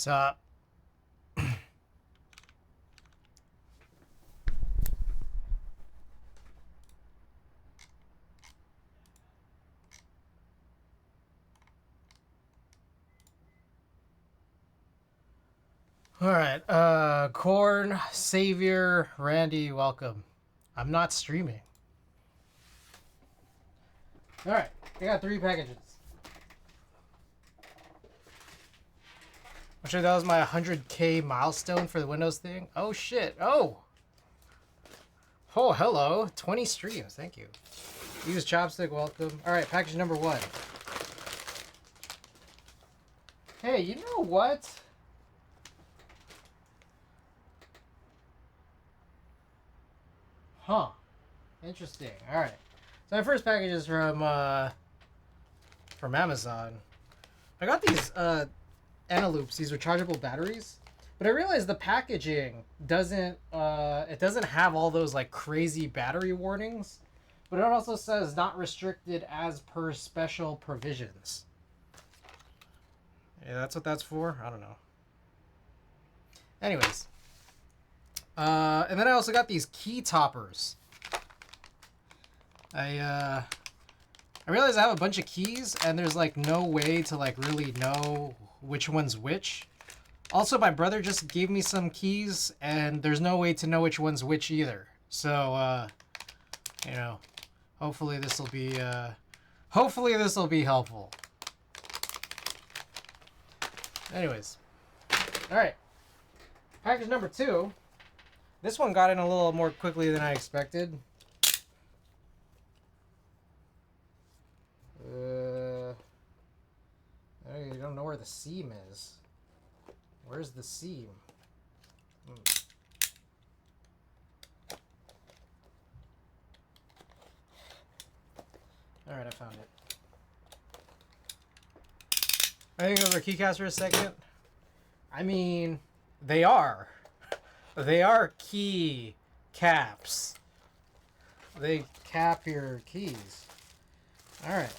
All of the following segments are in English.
What's up? Alright, Corn, Savior, Randy, welcome. I'm not streaming. Alright, I got 3 packages. I'm sure that was my 100K milestone for the Windows thing. Oh shit, oh! Oh, hello, 20 streams, thank you. Use Chopstick, welcome. Alright, package number 1. Hey, you know what? Huh. Interesting. Alright. So my first package is from Amazon. I got these Anteloops, these rechargeable batteries. But I realized the packaging doesn't it doesn't have all those like crazy battery warnings. But it also says not restricted as per special provisions. Yeah, that's what that's for? I don't know. Anyways. And then I also got these key toppers. I realized I have a bunch of keys and there's like no way to like really know which one's which. Also, my brother just gave me some keys and there's no way to know which one's which either. So, you know, hopefully this will be helpful. Anyways. All right. Package number 2. This one got in a little more quickly than I expected. I don't know where the seam is. Where's the seam? Alright, I found it. I think those are keycaps for a second. I mean, they are. They are key caps. They cap your keys. Alright.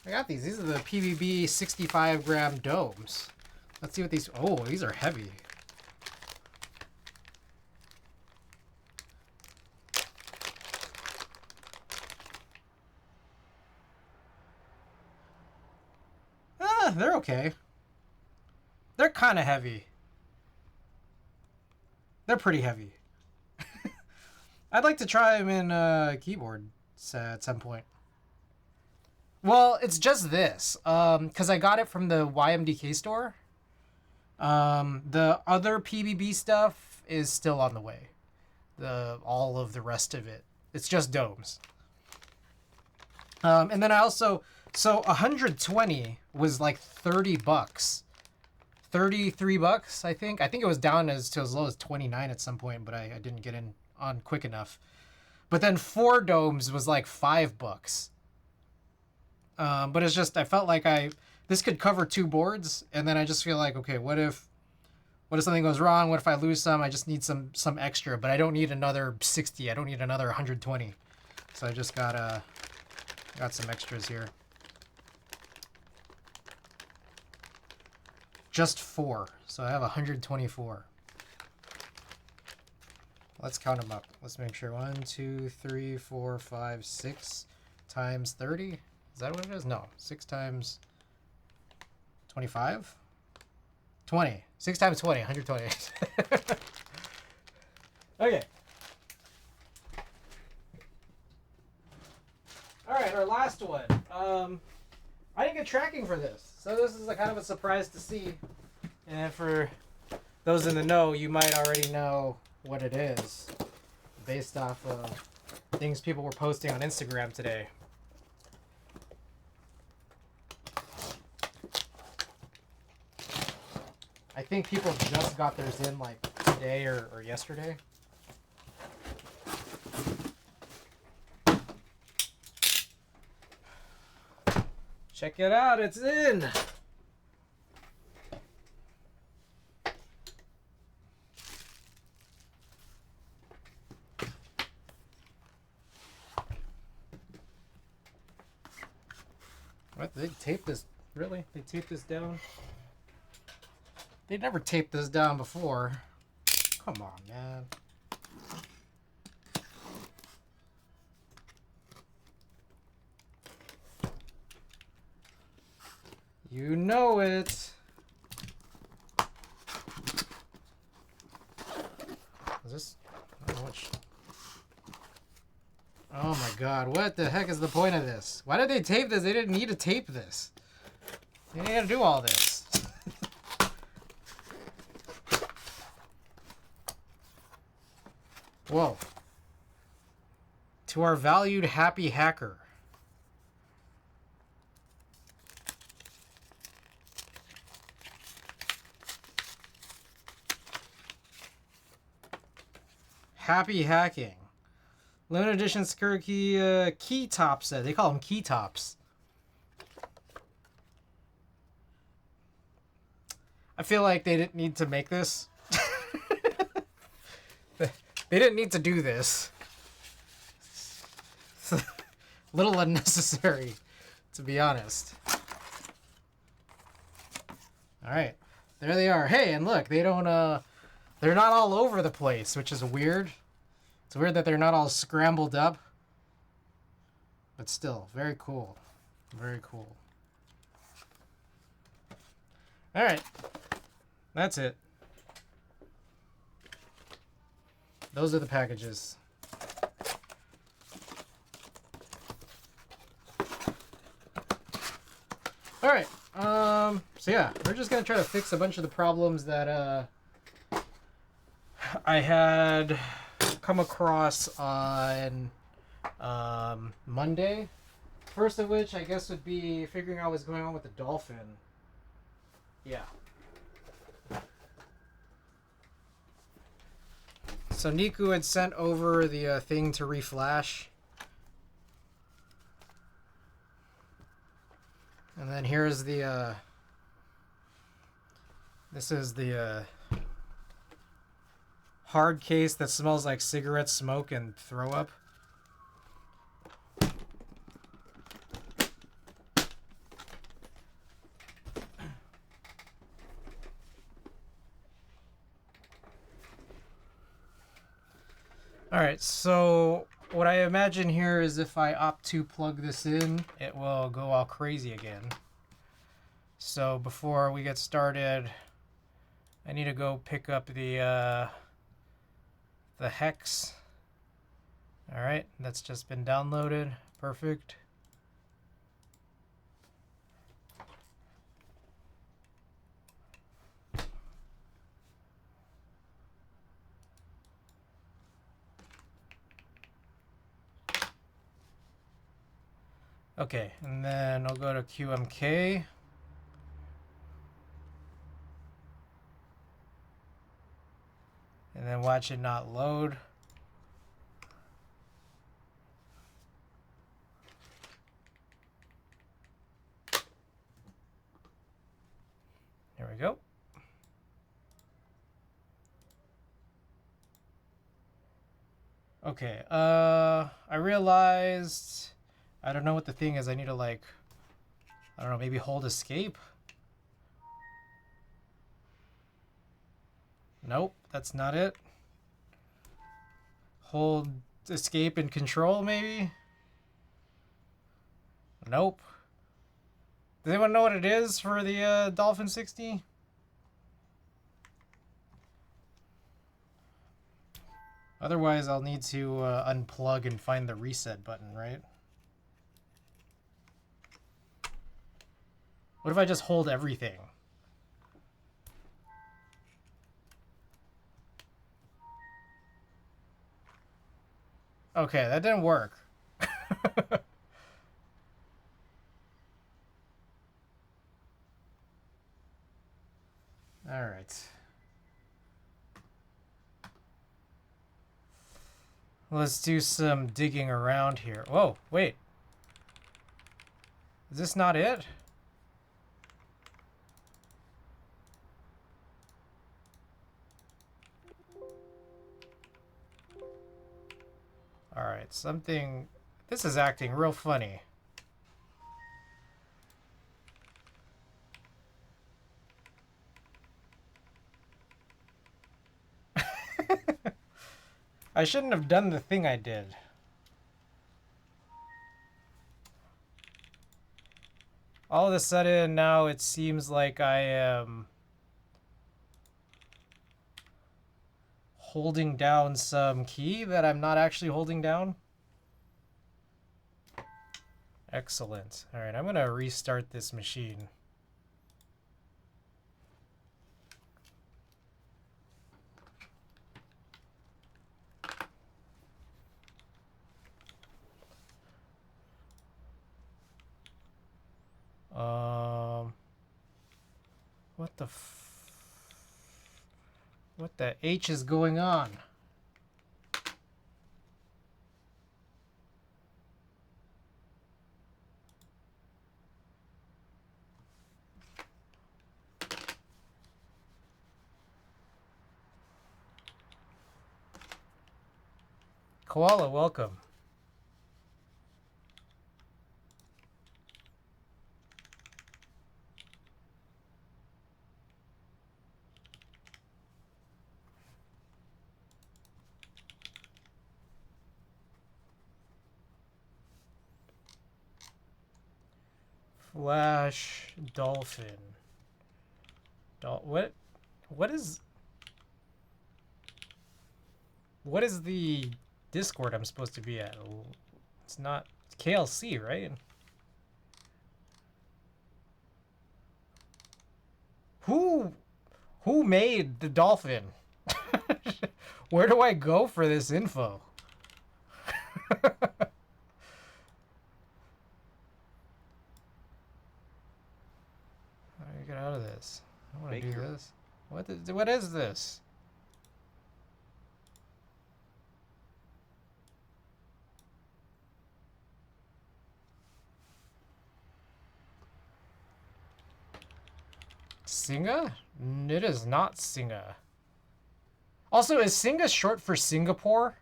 I got these. These are the PVB 65-gram domes. Let's see what these... Oh, these are heavy. They're okay. They're kind of heavy. They're pretty heavy. I'd like to try them in a keyboard at some point. Well, it's just this. Because I got it from the YMDK store. The other PBB stuff is still on the way. All of the rest of it. It's just domes. And then I also... So 120 was like $30. 33 bucks, I think. I think it was down to as low as 29 at some point, but I didn't get in on quick enough. But then 4 domes was like $5. But it's just, I felt like this could cover 2 boards, and then I just feel like, okay, what if something goes wrong? What if I lose some? I just need some extra, but I don't need another 60. I don't need another 120. So I just got some extras here. Just 4, so I have 124. Let's count them up. Let's make sure. 1, 2, 3, 4, 5, 6 times 30. Is that what it is? No. 6 times 25? 20. 6 times 20. 128. Okay. Alright, our last one. I didn't get tracking for this. So this is a kind of a surprise to see. And for those in the know, you might already know what it is. Based off of things people were posting on Instagram today. I think people just got theirs in like today or yesterday. Check it out, it's in! What, they taped this, really? They taped this down? They never taped this down before. Come on, man. You know it. Is this... Oh my god, what the heck is the point of this? Why did they tape this? They didn't need to tape this. They didn't need to do all this. Whoa. To our valued happy hacker. Happy hacking. Limited edition security key top set. They call them key tops. I feel like they didn't need to make this. They didn't need to do this. It's a little unnecessary, to be honest. Alright. There they are. Hey, and look, they don't, they're not all over the place, which is weird. It's weird that they're not all scrambled up. But still, very cool. Very cool. Alright. That's it. Those are the packages. Alright. So yeah, we're just gonna try to fix a bunch of the problems that I had come across on Monday. First of which I guess would be figuring out what's going on with the Dolphin. Yeah. So Niku had sent over the thing to reflash. And then here's the this is the hard case that smells like cigarette smoke and throw up. Alright, so what I imagine here is if I opt to plug this in, it will go all crazy again. So before we get started, I need to go pick up the hex. Alright, that's just been downloaded. Perfect. Okay, and then I'll go to QMK. And then watch it not load. There we go. Okay, I realized I don't know what the thing is. I need to, like, I don't know, maybe hold escape? Nope, that's not it. Hold escape and control, maybe? Nope. Does anyone know what it is for the Dolphin 60? Otherwise, I'll need to unplug and find the reset button, right? What if I just hold everything? Okay, that didn't work. All right. Let's do some digging around here. Whoa, wait. Is this not it? Alright, something... This is acting real funny. I shouldn't have done the thing I did. All of a sudden, now it seems like I am holding down some key that I'm not actually holding down. Excellent. All right, I'm going to restart this machine. What the H is going on? Koala, welcome. Flash dolphin. What is the Discord I'm supposed to be at? It's not KLC, right? Who made the dolphin? Where do I go for this info? How do you get out of this? I want to do this. What is this? Singa? It is not Singa. Also, is Singa short for Singapore?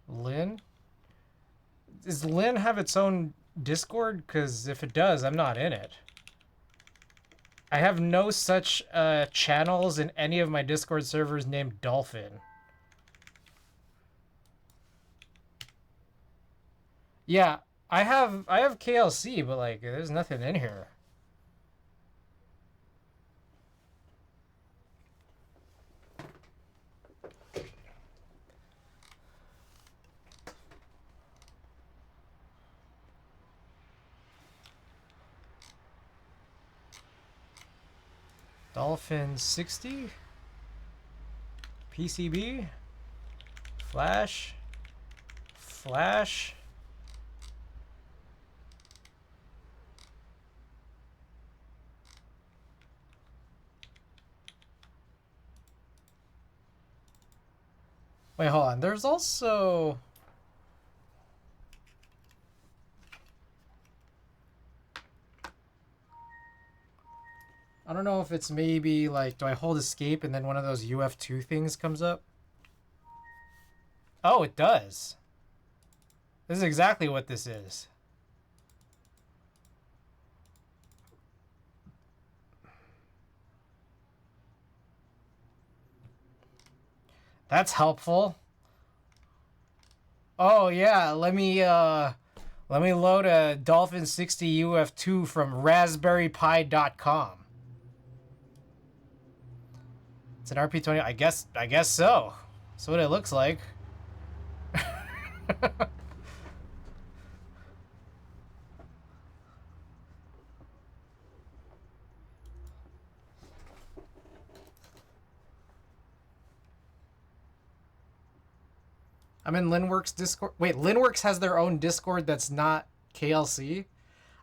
Lynn? Does Lynn have its own Discord? Because if it does, I'm not in it. I have no such channels in any of my Discord servers named Dolphin. Yeah, I have KLC, but like there's nothing in here. Dolphin 60, PCB, Flash. Wait, hold on. There's also... I don't know if it's maybe like, do I hold escape and then one of those UF2 things comes up? Oh, it does. This is exactly what this is. That's helpful. Oh yeah, let me load a Dolphin 60 UF2 from raspberrypi.com. It's an RP20. I guess so. That's what it looks like. I'm in Linworks Discord. Wait, Linworks has their own Discord that's not KLC?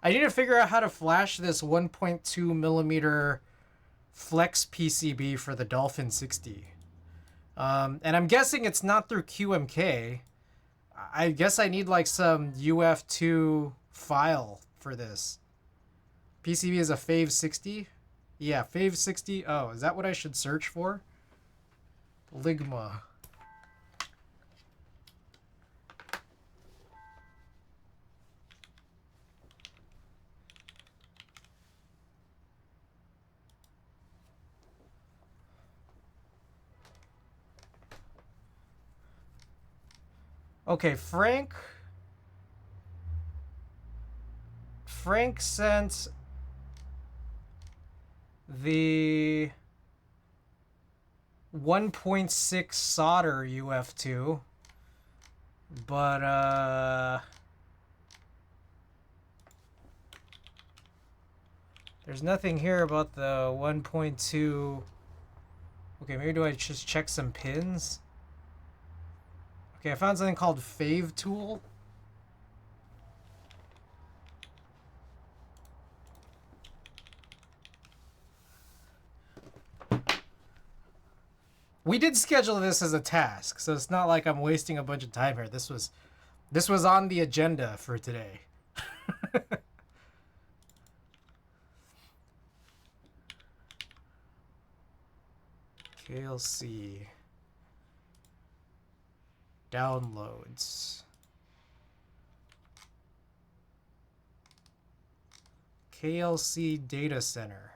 I need to figure out how to flash this 1.2 millimeter flex PCB for the Dolphin 60. And I'm guessing it's not through QMK. I guess I need like some UF2 file for this. PCB is a Fave 60? Yeah, Fave 60. Oh, is that what I should search for? Ligma. Okay, Frank sent the 1.6 solder UF2, but there's nothing here about the 1.2. Okay, maybe do I just check some pins? Okay, I found something called Fave Tool. We did schedule this as a task, so it's not like I'm wasting a bunch of time here. This was on the agenda for today. KLC downloads. KLC data center.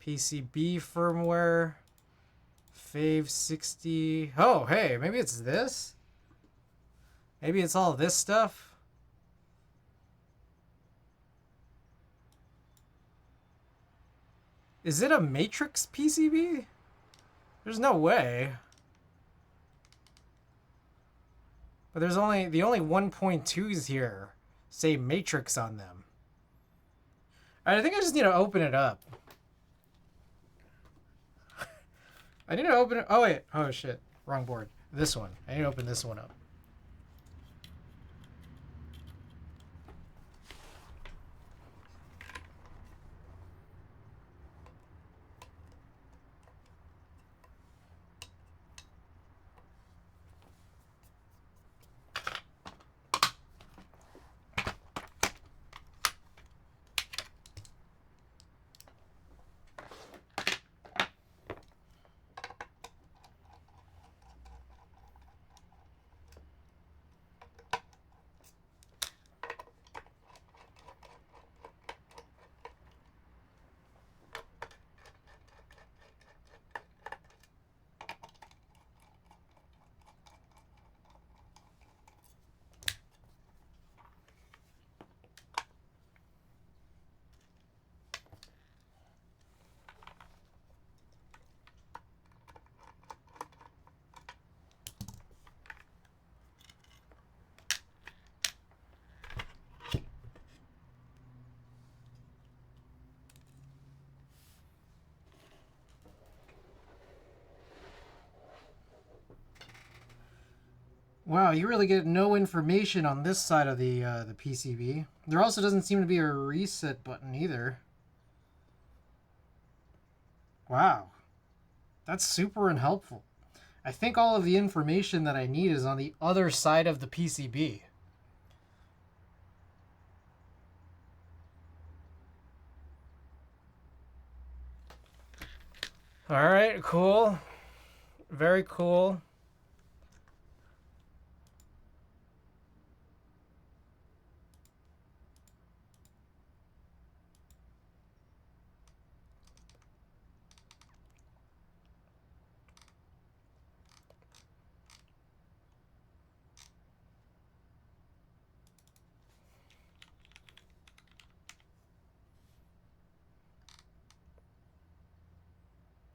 PCB firmware. Fave 60. Oh, hey, maybe it's this? Maybe it's all this stuff? Is it a matrix PCB? There's no way. But there's only the only 1.2s here say matrix on them. Alright, I think I just need to open it up. I need to open it. Oh, wait. Oh, shit. Wrong board. This one. I need to open this one up. Wow, you really get no information on this side of the PCB. There also doesn't seem to be a reset button either. Wow. That's super unhelpful. I think all of the information that I need is on the other side of the PCB. Alright, cool. Very cool.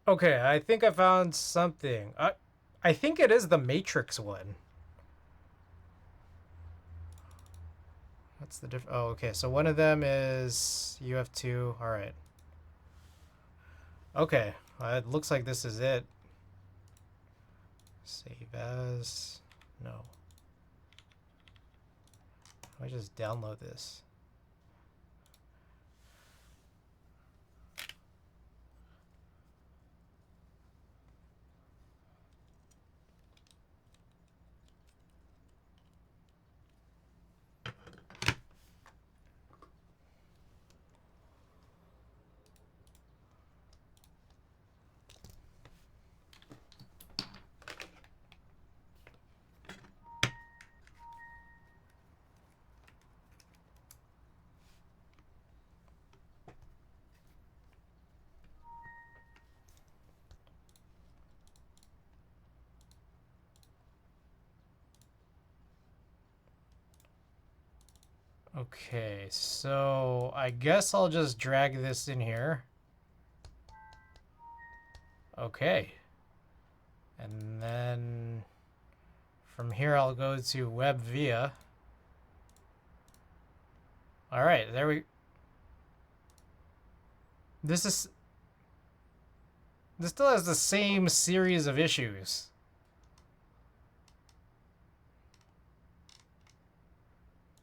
Okay, I think I found something. I think it is the Matrix one. What's the difference? Oh, okay. So one of them is UF2. All right. Okay. It looks like this is it. Save as. No. Let me just download this. Okay, so I guess I'll just drag this in here. Okay. And then from here I'll go to web via. All right, there we. This still has the same series of issues.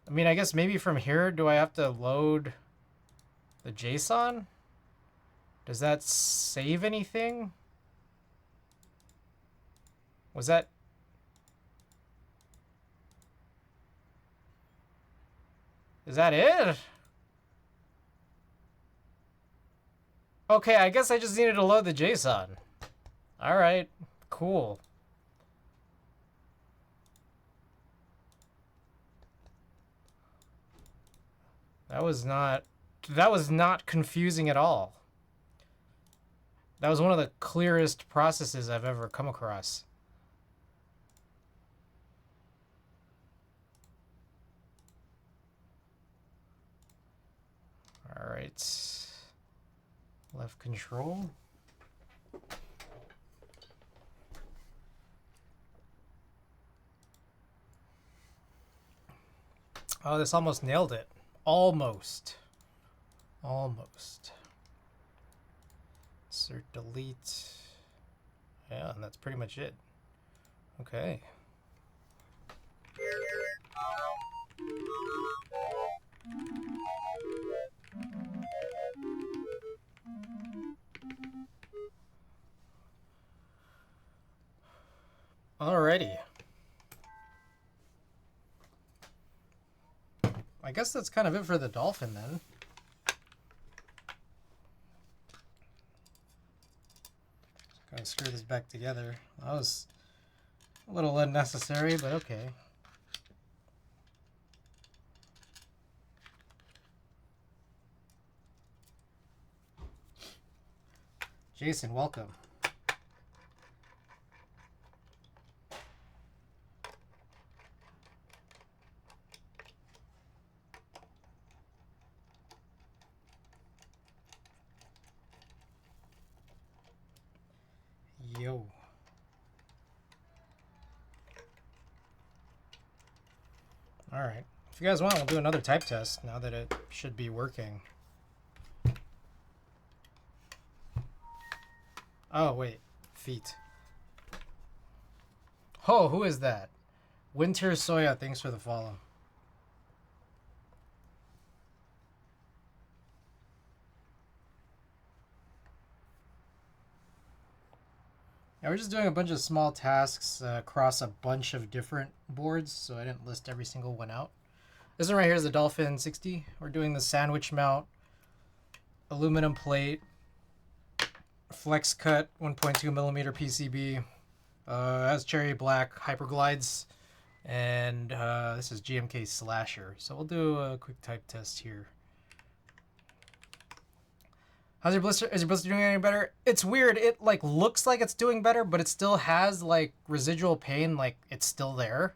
I mean, I guess maybe from here, do I have to load the JSON? Does that save anything? Was that... Is that it? Okay, I guess I just needed to load the JSON. All right, cool. That was not confusing at all. That was one of the clearest processes I've ever come across. All right. Left control. Oh, this almost nailed it. Almost. Almost. Insert, delete. Yeah, and that's pretty much it. Okay. Alrighty. I guess that's kind of it for the dolphin then. Gotta screw this back together. That was a little unnecessary, but okay. Jason, welcome. Yo. Alright. If you guys want, we'll do another type test now that it should be working. Oh, wait. Feet. Oh, who is that? Winter Soya, thanks for the follow. Yeah, we're just doing a bunch of small tasks across a bunch of different boards, so I didn't list every single one out. This one right here is the Dolphin 60. We're doing the sandwich mount, aluminum plate, flex cut 1.2 millimeter PCB, has cherry black hyperglides, and this is GMK Slasher. So we'll do a quick type test here. How's your blister? Is your blister doing any better? It's weird. It like looks like it's doing better, but it still has like residual pain. Like it's still there.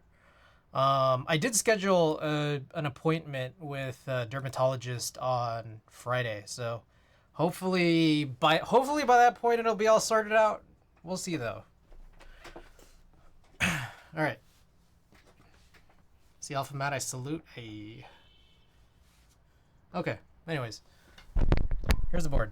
I did schedule an appointment with a dermatologist on Friday, so hopefully by that point it'll be all sorted out. We'll see though. All right. See Alpha Matt, I salute. Hey. Okay. Anyways. Here's the board.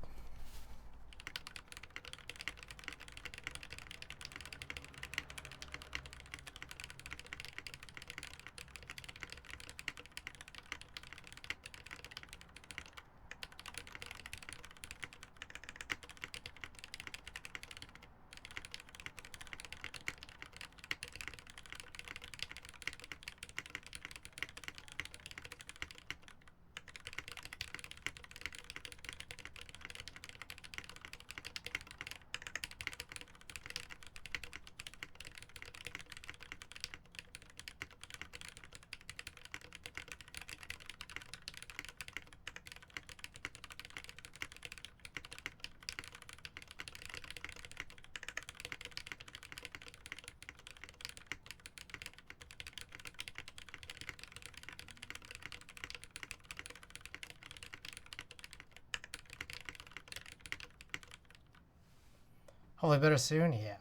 Hopefully better soon. Yeah.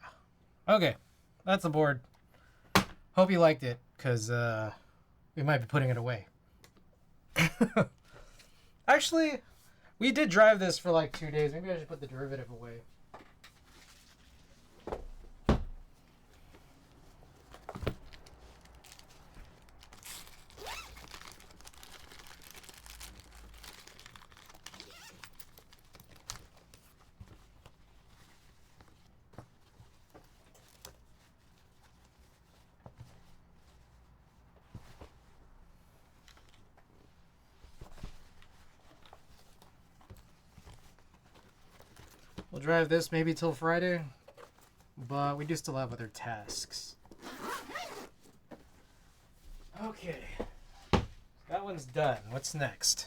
Okay, that's the board. Hope you liked it, because we might be putting it away. Actually, we did drive this for like 2 days. Maybe I should put the derivative away. We'll drive this maybe till Friday, but we do still have other tasks. Okay, that one's done. What's next?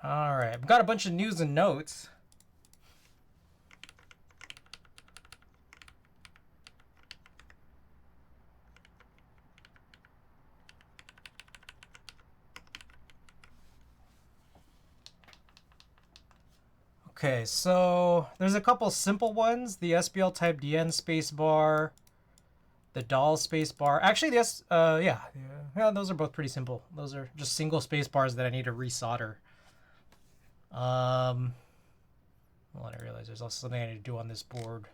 All right, I've got a bunch of news and notes. Okay, so there's a couple simple ones. The SBL Type DN spacebar, the doll spacebar. Actually, yeah, those are both pretty simple. Those are just single spacebars that I need to resolder. Well, I realize there's also something I need to do on this board.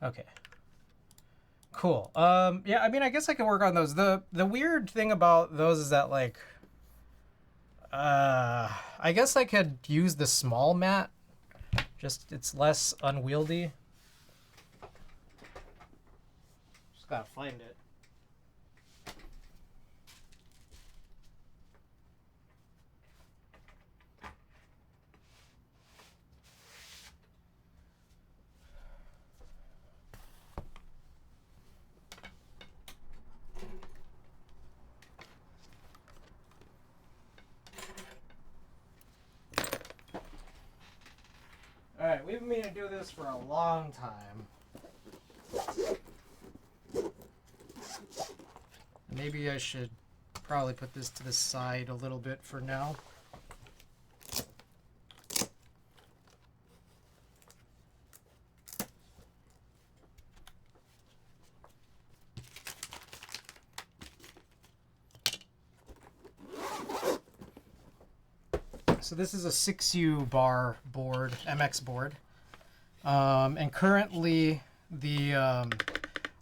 Okay. Cool. Yeah, I mean, I guess I can work on those. The weird thing about those is that, like, I guess I could use the small mat. Just, it's less unwieldy. Just gotta find it. Alright, we've been meaning to do this for a long time. Maybe I should probably put this to the side a little bit for now. So this is a 6U bar board, MX board, and currently the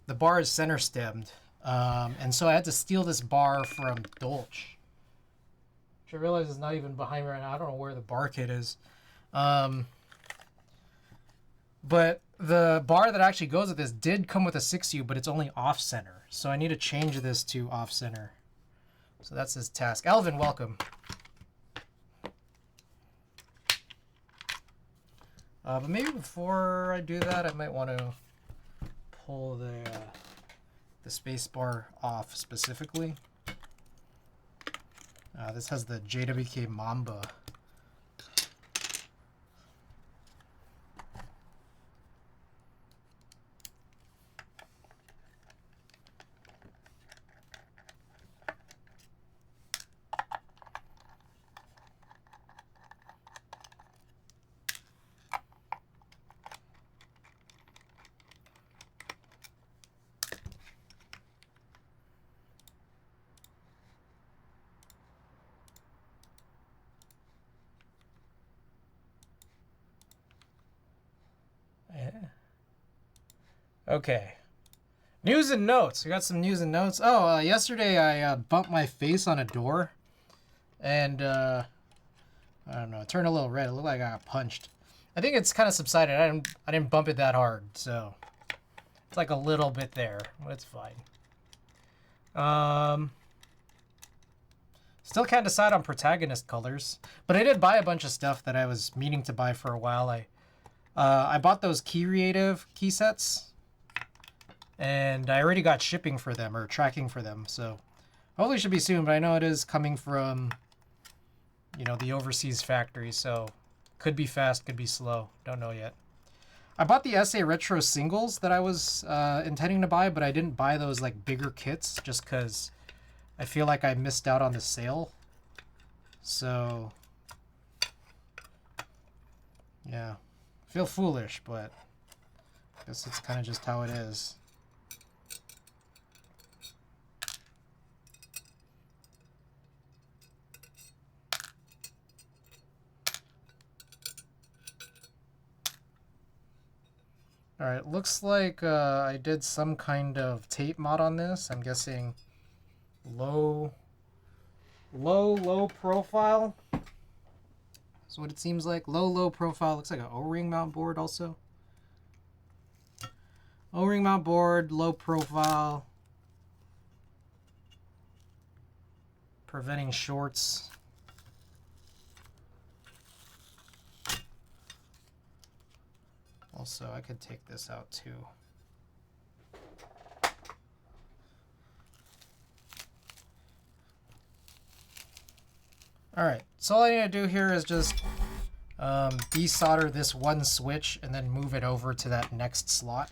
bar is center stemmed, and so I had to steal this bar from Dolch, which I realize is not even behind me right now. I don't know where the bar kit is, but the bar that actually goes with this did come with a 6U, but it's only off center, so I need to change this to off center. So that's his task. Alvin, welcome. But maybe before I do that, I might want to pull the space bar off specifically. This has the JWK Mamba. Okay. News and notes. We got some news and notes. Oh, yesterday I bumped my face on a door, and I don't know, it turned a little red. It looked like I got punched. I think it's kind of subsided. I didn't bump it that hard, so it's like a little bit there, but it's fine. Still can't decide on protagonist colors, but I did buy a bunch of stuff that I was meaning to buy for a while. I bought those Key Creative key sets. And I already got shipping for them, or tracking for them, so hopefully it should be soon, but I know it is coming from, you know, the overseas factory, so could be fast, could be slow. Don't know yet. I bought the SA Retro singles that I was intending to buy, but I didn't buy those like bigger kits just because I feel like I missed out on the sale. So, yeah. I feel foolish, but I guess it's kind of just how it is. Alright, looks like I did some kind of tape mod on this. I'm guessing low profile. That's what it seems like. Low profile. Looks like an O-ring mount board also. O-ring mount board, low profile. Preventing shorts. Also, I could take this out too. Alright, so all I need to do here is just desolder this one switch and then move it over to that next slot.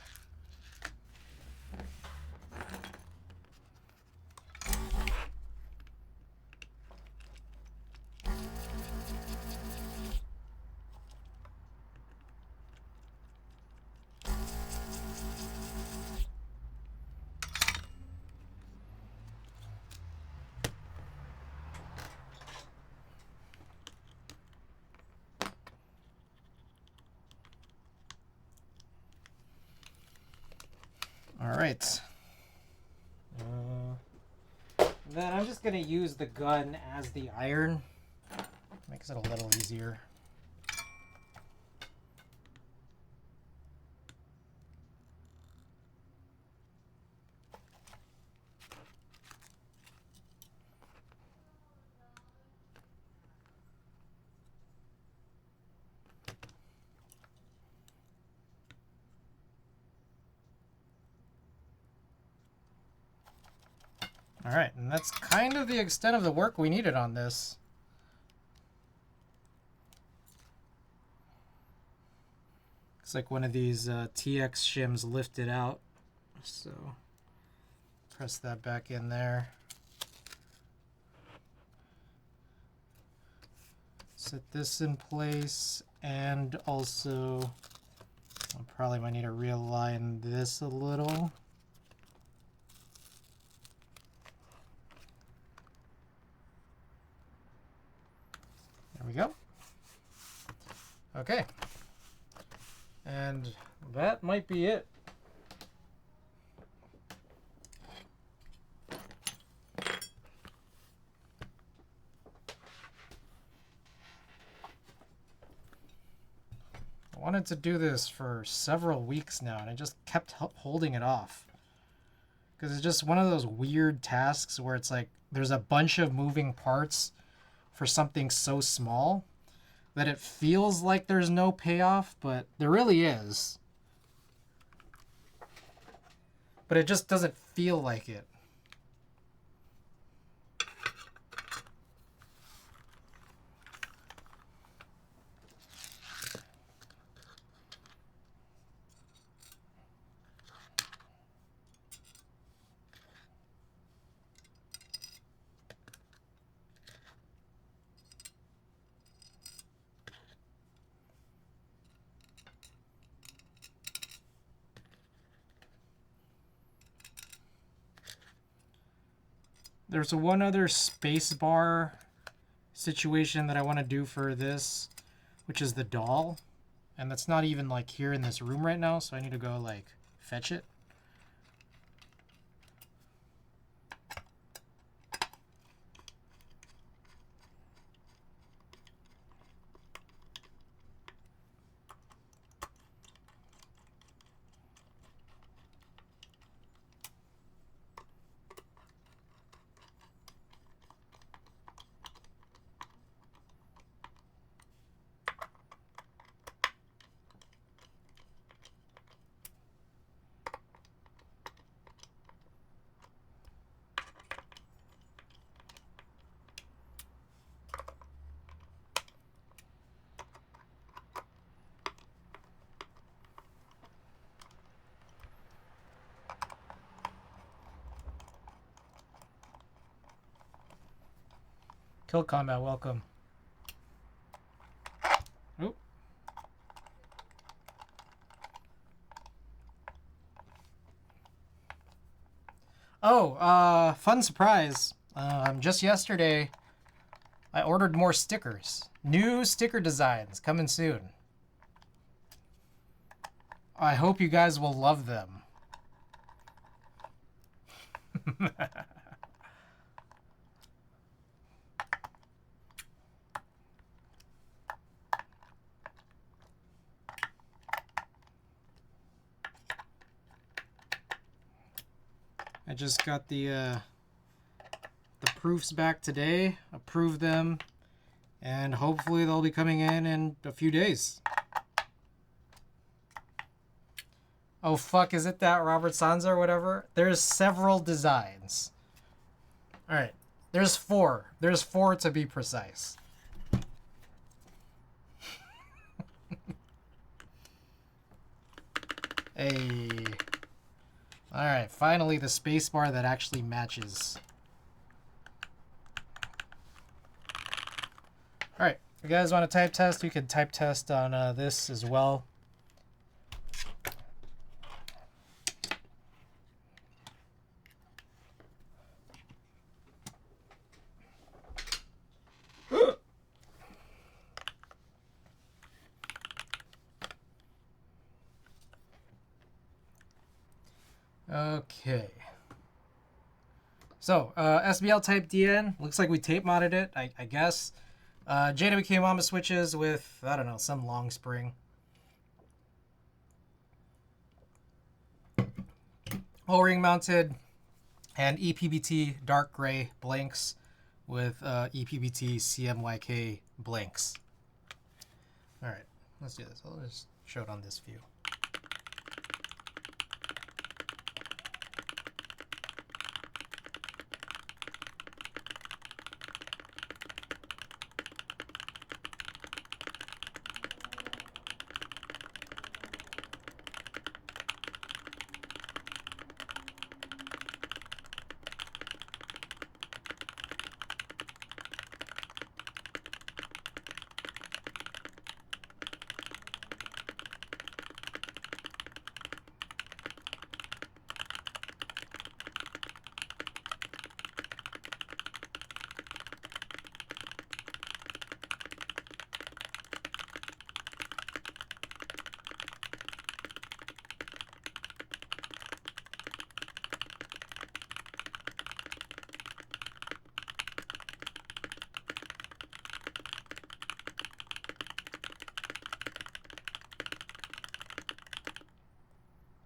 Alright. Then I'm just going to use the gun as the iron. Makes it a little easier. Alright, and that's kind of the extent of the work we needed on this. Looks like one of these TX shims lifted out, so press that back in there. Set this in place, and also I probably might need to realign this a little. There we go. Okay. And that might be it. I wanted to do this for several weeks now, and I just kept holding it off. Because it's just one of those weird tasks where it's like there's a bunch of moving parts for something so small that it feels like there's no payoff, but there really is. But it just doesn't feel like it. There's one other space bar situation that I want to do for this, which is the doll. And that's not even like here in this room right now, so I need to go like fetch it. Kill Combat, welcome. Oop. Oh, fun surprise. Just yesterday, I ordered more stickers. New sticker designs coming soon. I hope you guys will love them. I just got the proofs back today, approved them, and hopefully they'll be coming in a few days. Oh fuck, is it that Robert Sanza or whatever? There's several designs. Alright, there's 4. There's 4 to be precise. Hey. Alright, finally the spacebar that actually matches. Alright, if you guys want to type test, you can type test on this as well. Okay. So, SBL Type DN. Looks like we tape modded it, I guess. JWK Mama switches with, I don't know, some long spring. O-ring mounted and EPBT dark gray blanks with EPBT CMYK blanks. Alright, let's do this. I'll just show it on this view.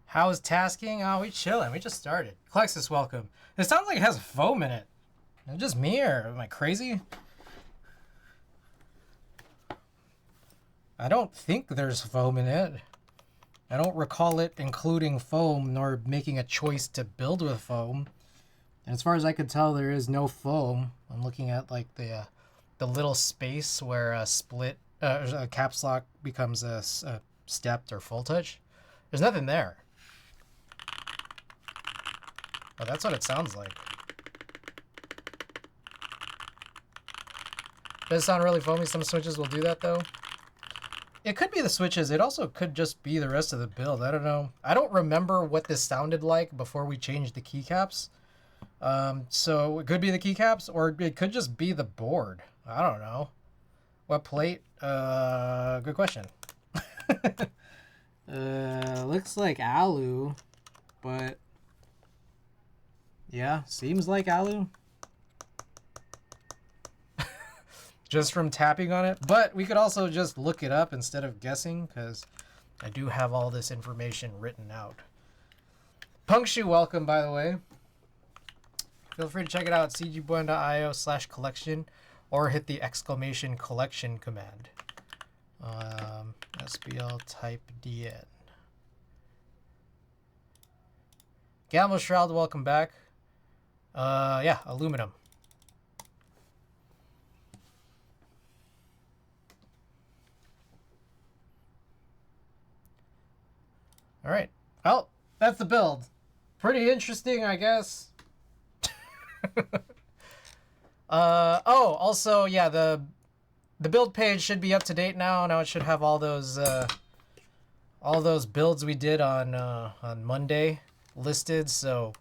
How's tasking? Oh, we chilling. We just started. Klexus, welcome. It sounds like it has foam in it. Is it just me or am I crazy? I don't think there's foam in it. I don't recall it including foam nor making a choice to build with foam. And as far as I can tell, there is no foam. I'm looking at like the little space where a caps lock becomes a stepped or full touch. There's nothing there. Oh, that's what it sounds like. Does sound really foamy. Some switches will do that though. It could be the switches. It also could just be the rest of the build. I don't know. I don't remember what this sounded like before we changed the keycaps. So it could be the keycaps or it could just be the board. I don't know. What plate? Good question. Looks like alu, but yeah, seems like alu. Just from tapping on it, but we could also just look it up instead of guessing because I do have all this information written out. Punkshoe, welcome, by the way. Feel free to check it out, cgboy.io/collection, or hit the exclamation collection command. SBL type DN. Gamma Shroud, welcome back. Yeah, aluminum. All right. Well, that's the build. Pretty interesting, I guess. Oh, also, yeah, the build page should be up to date now. Now it should have all those builds we did on Monday listed. So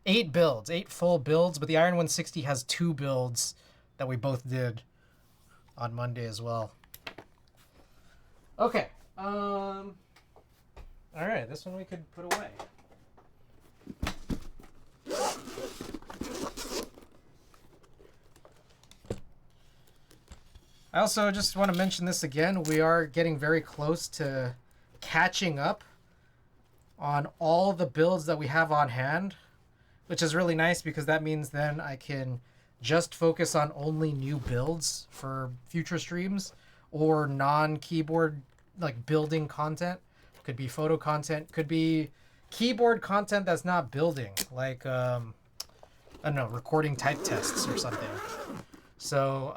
8 builds, 8 full builds, but the Iron 160 has 2 builds that we both did on Monday as well. Okay. All right, this one we could put away. I also just want to mention this again. We are getting very close to catching up on all the builds that we have on hand, which is really nice because that means then I can just focus on only new builds for future streams or non-keyboard like building content. Could be photo content, could be keyboard content that's not building, like I don't know, recording type tests or something. So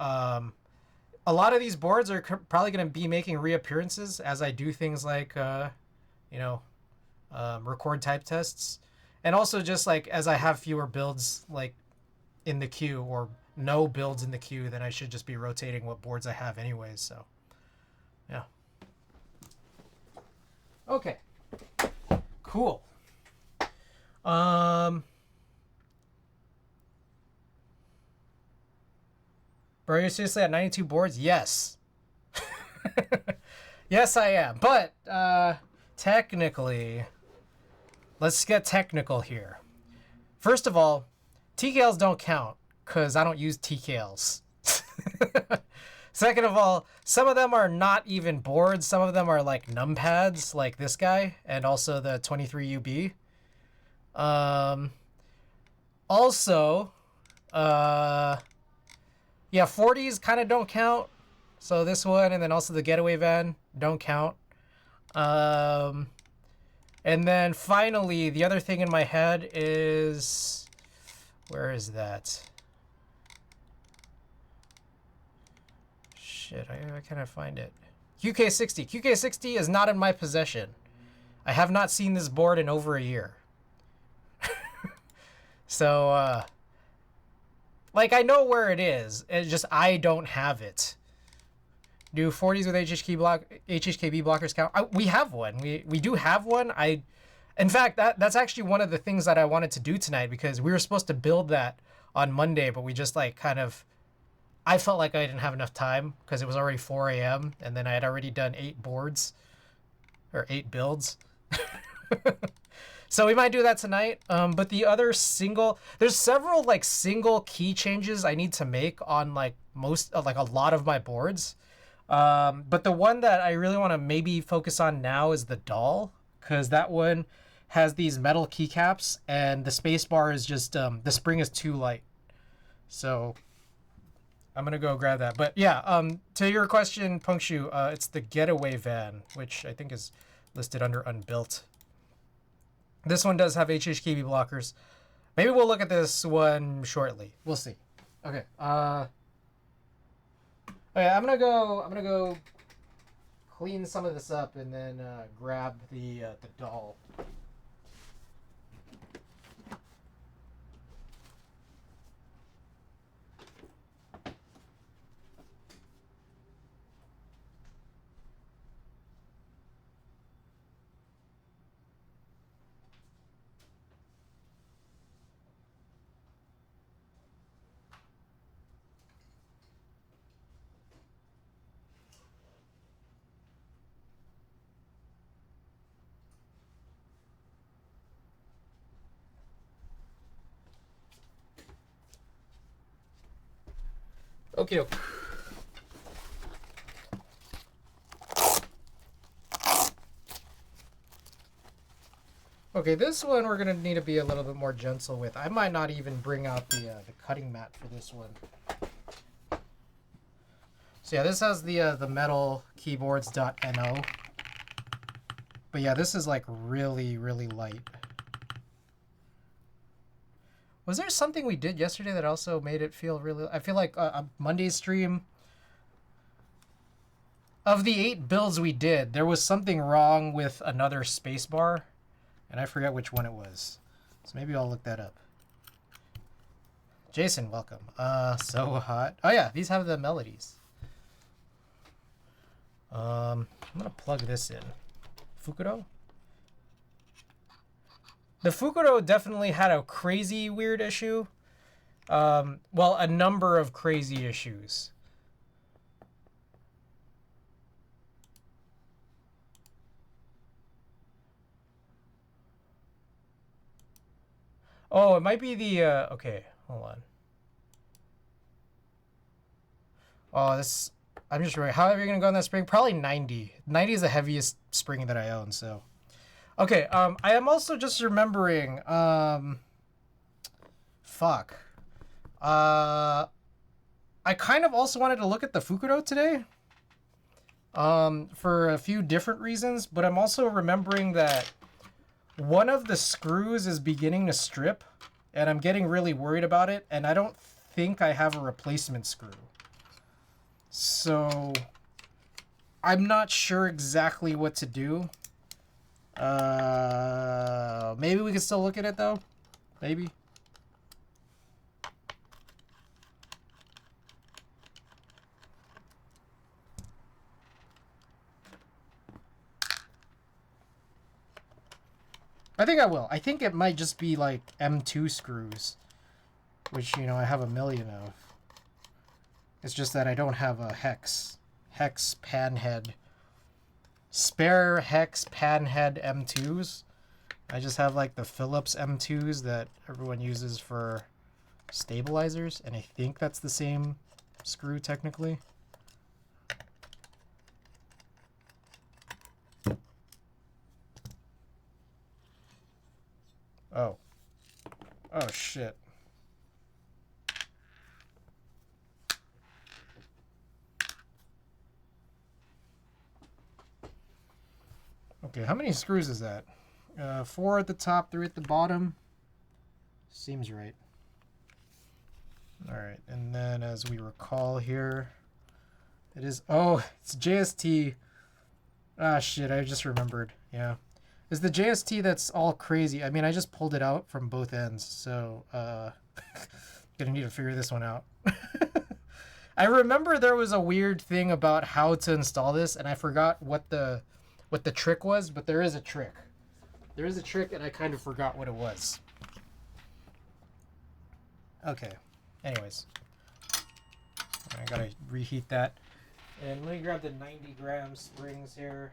a lot of these boards are probably going to be making reappearances as I do things like record type tests, and also just like as I have fewer builds like in the queue or no builds in the queue, then I should just be rotating what boards I have anyways. So yeah. Okay. Cool. Bro, you're seriously at 92 boards? Yes. Yes, I am. But technically, let's get technical here. First of all, TKLs don't count because I don't use TKLs. Second of all, some of them are not even boards. Some of them are like numpads, like this guy, and also the 23UB. Also, yeah, 40s kind of don't count. So this one, and then also the getaway van don't count. And then finally, the other thing in my head is, where is that? Shit, I can't find it. QK60. QK60 is not in my possession. I have not seen this board in over a year. So, like, I know where it is. It's just I don't have it. Do 40s with HHKB blockers count? We have one. We do have one. In fact, that's actually one of the things that I wanted to do tonight because we were supposed to build that on Monday, but we just like kind of, I felt like I didn't have enough time because it was already 4 a.m. and then I had already done 8 boards or 8 builds. So we might do that tonight. But the other there's several like single key changes I need to make on like a lot of my boards. But the one that I really want to maybe focus on now is the doll, because that one has these metal keycaps and the space bar is just, the spring is too light. So I'm going to go grab that. But yeah, to your question, Punkshu, it's the getaway van, which I think is listed under unbuilt. This one does have HHKB blockers. Maybe we'll look at this one shortly. We'll see. Okay. Okay, I'm gonna go clean some of this up and then grab the doll. Okay. Okay, this one we're gonna need to be a little bit more gentle with. I might not even bring out the cutting mat for this one. So yeah, this has the metal keyboards.no. But yeah, this is like really, really light. Was there something we did yesterday that also made it feel really... I feel like Monday's stream, of the 8 builds we did, there was something wrong with another spacebar, and I forget which one it was. So maybe I'll look that up. Jason, welcome. So hot. Oh yeah, these have the melodies. I'm gonna plug this in. Fukuro? The Fukuro definitely had a crazy weird issue. Well, a number of crazy issues. Oh, it might be the, okay, hold on. Oh, this, I'm just wondering, how are you going to go on that spring? Probably 90. 90 is the heaviest spring that I own, so. Okay, I am also just remembering, fuck. I kind of also wanted to look at the Fukuro today. For a few different reasons, but I'm also remembering that one of the screws is beginning to strip, and I'm getting really worried about it, and I don't think I have a replacement screw. So I'm not sure exactly what to do. Maybe we can still look at it though. Maybe. I think I will. I think it might just be like M2 screws, which, you know, I have a million of. It's just that I don't have a hex panhead, spare hex panhead M2s. I just have like the Phillips M2s that everyone uses for stabilizers, and I think that's the same screw technically. Oh. Oh shit. Okay, how many screws is that? 4 at the top, 3 at the bottom. Seems right. Alright, and then as we recall here, it is... Oh, it's JST. Ah, shit, I just remembered. Yeah. It's the JST that's all crazy. I mean, I just pulled it out from both ends, so... gonna need to figure this one out. I remember there was a weird thing about how to install this, and I forgot what the trick was, but there is a trick. There is a trick, and I kind of forgot what it was. Okay. Anyways. I gotta reheat that. And let me grab the 90-gram springs here.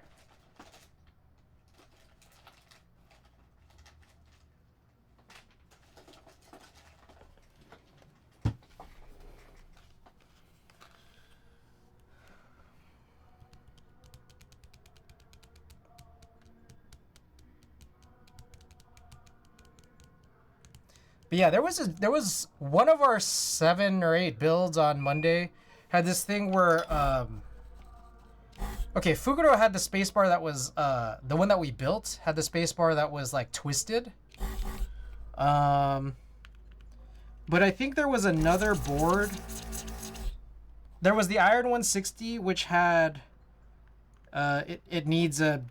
But yeah, there was one of our 7 or 8 builds on Monday had this thing where okay, Fukuro had the spacebar that was the one that we built had the spacebar that was like twisted. But I think there was another board. There was the Iron 160, which had it needs a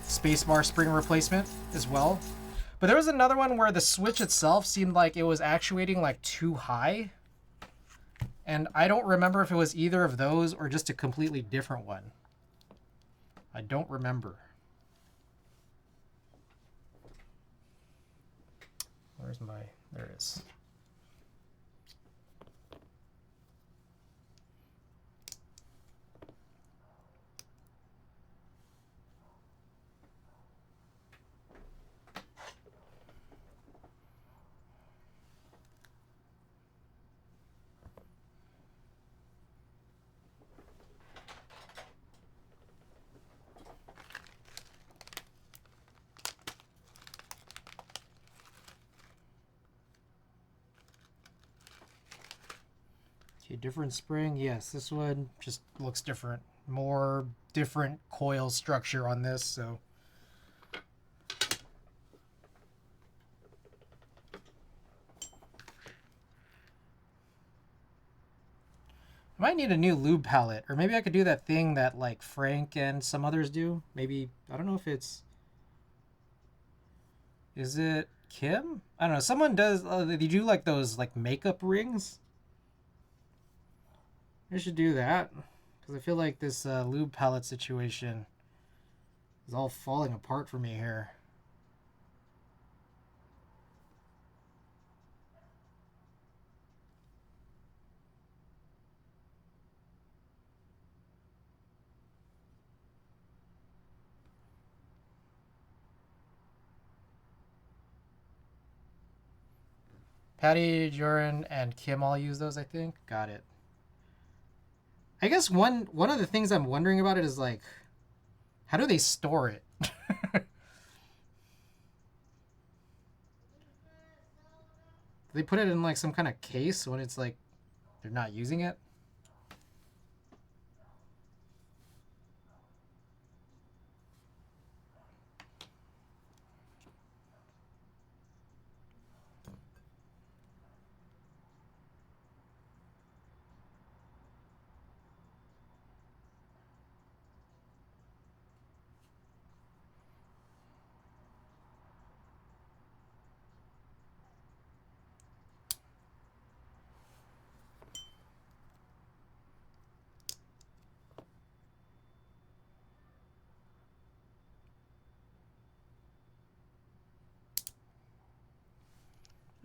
spacebar spring replacement as well. But there was another one where the switch itself seemed like it was actuating like too high. And I don't remember if it was either of those or just a completely different one. I don't remember. Where's my... There it is. Okay, different spring. Yes, this one just looks different. More different coil structure on this, so... I might need a new lube palette, or maybe I could do that thing that like Frank and some others do. Maybe, I don't know if it's... Is it Kim? I don't know. Someone does. They do like those like makeup rings. I should do that because I feel like this lube palette situation is all falling apart for me here. Patty, Joran, and Kim all use those, I think. Got it. I guess one of the things I'm wondering about it is like, how do they store it? They put it in like some kind of case when it's like they're not using it?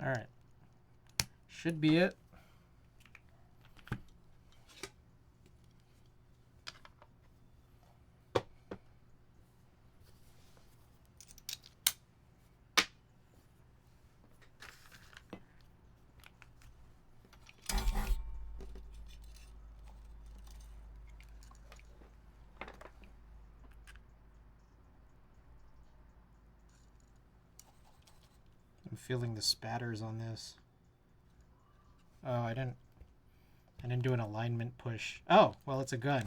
All right. Should be it. I'm feeling the spatters on this. Oh, I didn't do an alignment push. Oh, well, it's a gun.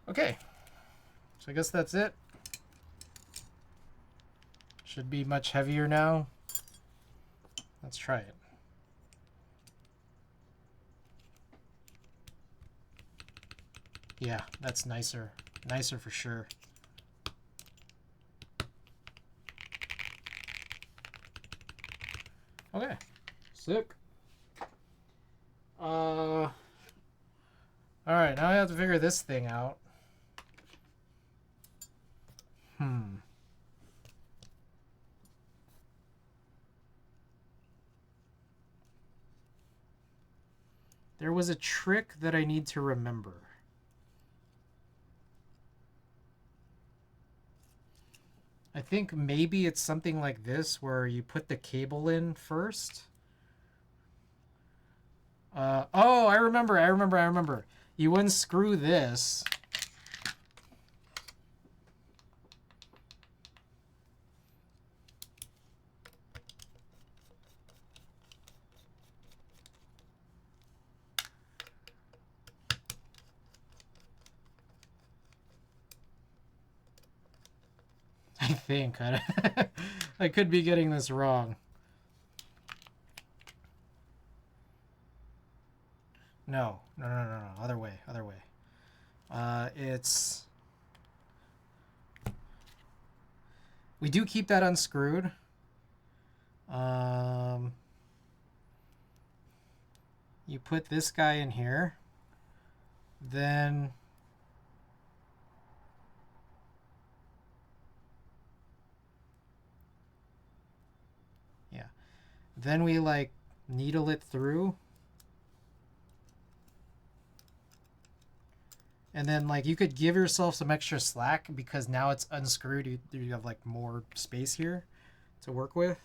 Okay. So I guess that's it. Should be much heavier now. Let's try it. Yeah, that's nicer. Nicer for sure. Okay. Sick. Alright, now I have to figure this thing out. There was a trick that I need to remember. I think maybe it's something like this where you put the cable in first. Oh, I remember. You unscrew this. I think. I could be getting this wrong. No. Other way. It's... We do keep that unscrewed. You put this guy in here. Then... Yeah. Then we, like, needle it through. And then, like, you could give yourself some extra slack because now it's unscrewed. You have, like, more space here to work with.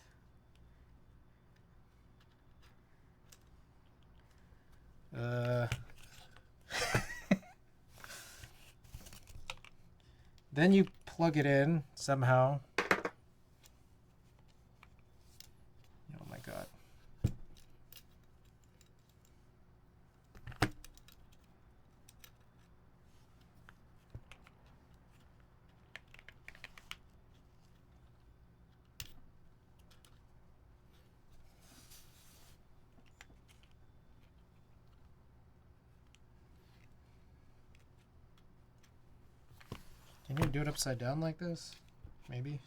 Then you plug it in somehow. Oh my god. Can you do it upside down like this? Maybe.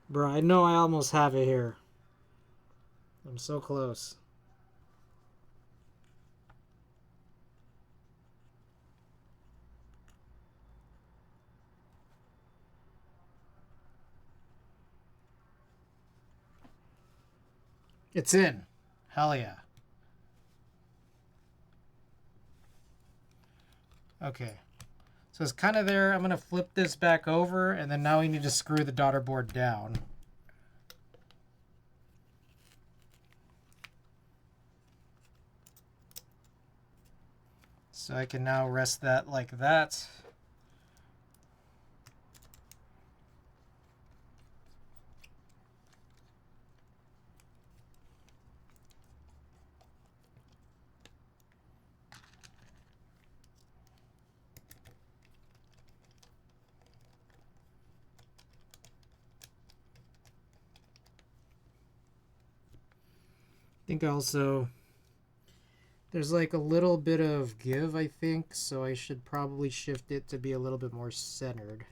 Bro, I know I almost have it here. I'm so close. It's in. Hell yeah. Okay. So it's kind of there. I'm going to flip this back over, and then now we need to screw the daughter board down. So I can now rest that like that. I think also there's like a little bit of give, I think, so I should probably shift it to be a little bit more centered.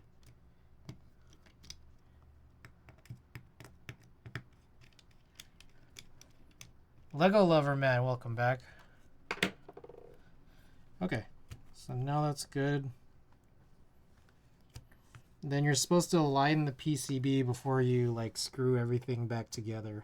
Lego Lover Man, welcome back. Okay, so now that's good. Then you're supposed to align the PCB before you like screw everything back together.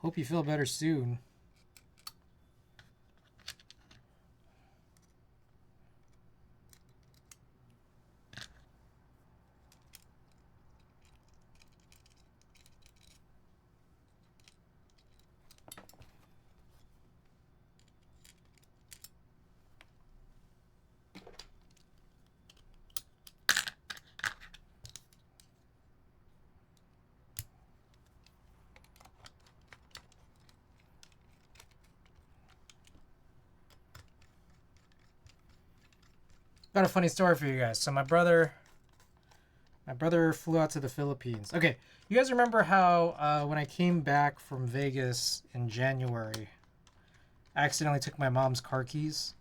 Hope you feel better soon. Got a funny story for you guys. So my brother flew out to the Philippines. Okay, you guys remember how when I came back from Vegas in January, I accidentally took my mom's car keys.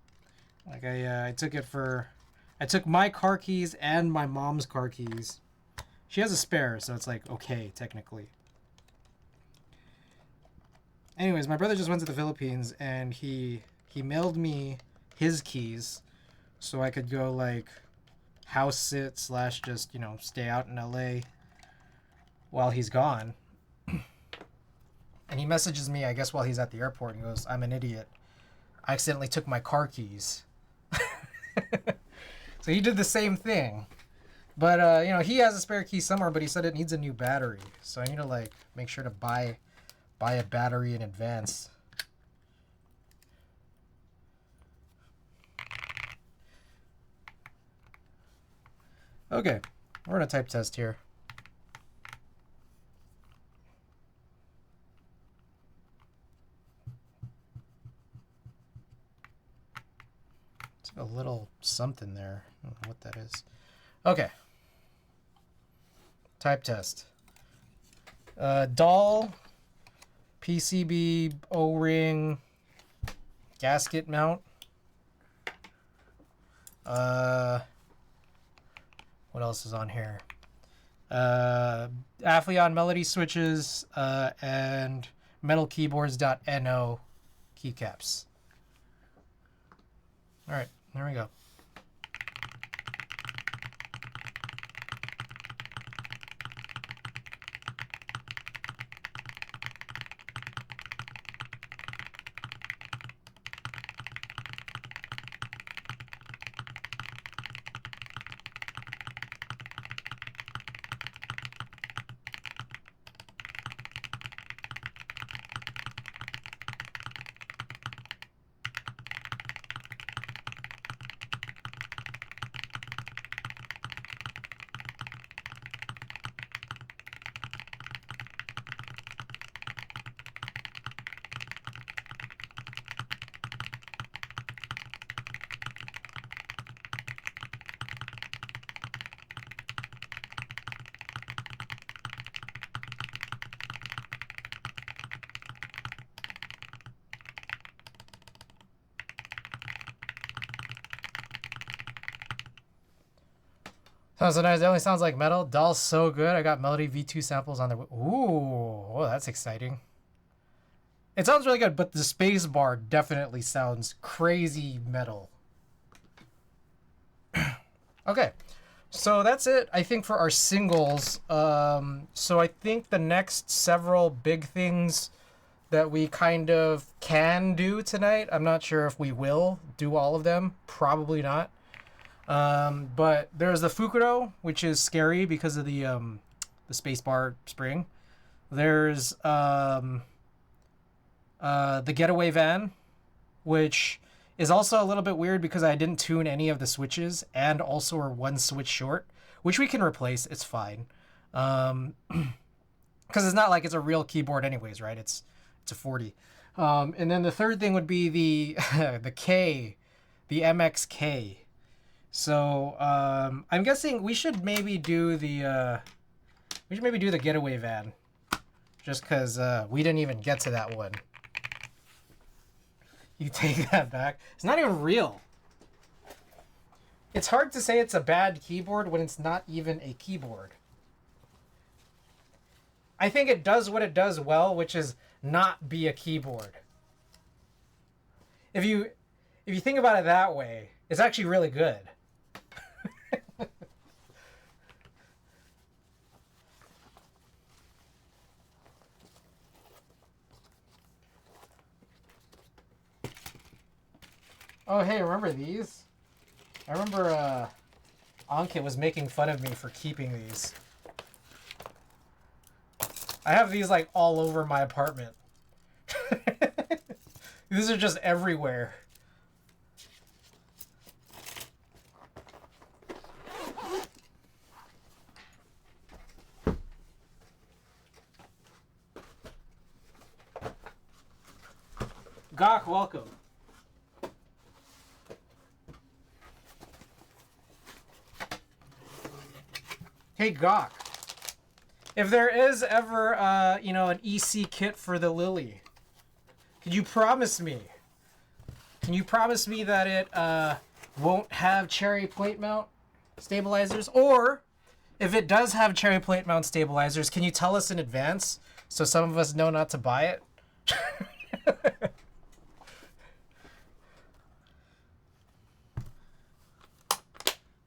Like I took my car keys and my mom's car keys. She has a spare, so it's like okay, technically. Anyways, my brother just went to the Philippines and he mailed me his keys so I could go like house sit / just, you know, stay out in LA while he's gone. And he messages me, I guess, while he's at the airport and goes, "I'm an idiot. I accidentally took my car keys." So he did the same thing. But, you know, he has a spare key somewhere, but he said it needs a new battery. So I need to, like, make sure to buy a battery in advance. Okay, we're gonna type test here. It's a little something there. I don't know what that is. Okay. Type test. Doll, PCB, O-ring, gasket mount. What else is on here? Aphelion melody switches and metal keyboards.no keycaps. All right, there we go. Sounds so nice. It only sounds like metal. Doll's so good. I got Melody V2 samples on there. Ooh, oh, that's exciting. It sounds really good, but the space bar definitely sounds crazy metal. Okay, so that's it, I think, for our singles. So I think the next several big things that we kind of can do tonight, I'm not sure if we will do all of them. Probably not. But there's the Fukuro, which is scary because of the spacebar spring. There's the Getaway Van, which is also a little bit weird because I didn't tune any of the switches and also are one switch short, which we can replace. It's fine. Because it's not like it's a real keyboard anyways, right? It's a 40. And then the third thing would be the the K, the MXK. So I'm guessing we should maybe do the Getaway Van, just because we didn't even get to that one. You take that back. It's not even real. It's hard to say it's a bad keyboard when it's not even a keyboard. I think it does what it does well, which is not be a keyboard. If you think about it that way, it's actually really good. Oh, hey, remember these? I remember Ankit was making fun of me for keeping these. I have these like all over my apartment. These are just everywhere. Gok, welcome. Hey, Gok. If there is ever, an EC kit for the Lily, can you promise me? Can you promise me that it won't have cherry plate mount stabilizers? Or if it does have cherry plate mount stabilizers, can you tell us in advance so some of us know not to buy it?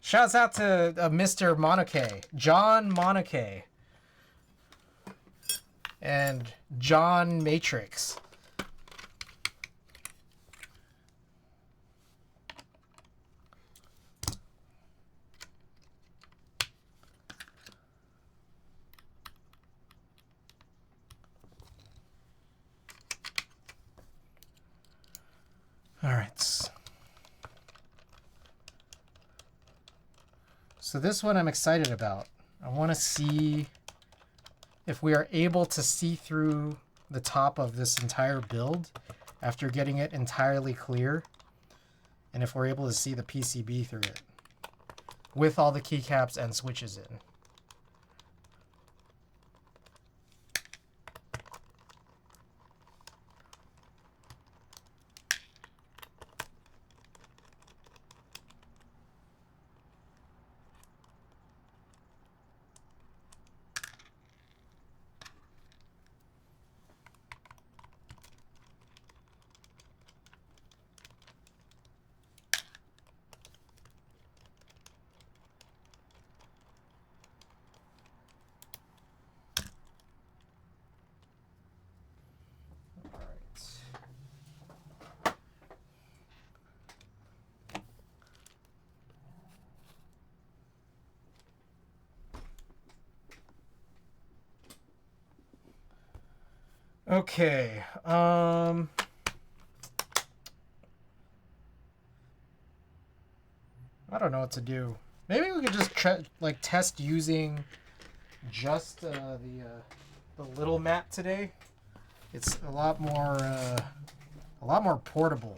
Shouts out to Mr. Monoke, John Monoke, and John Matrix. All right. So this one I'm excited about. I want to see if we are able to see through the top of this entire build after getting it entirely clear, and if we're able to see the PCB through it with all the keycaps and switches in. Okay, I don't know what to do. Maybe we could just test using just the little mat today. It's a lot more portable.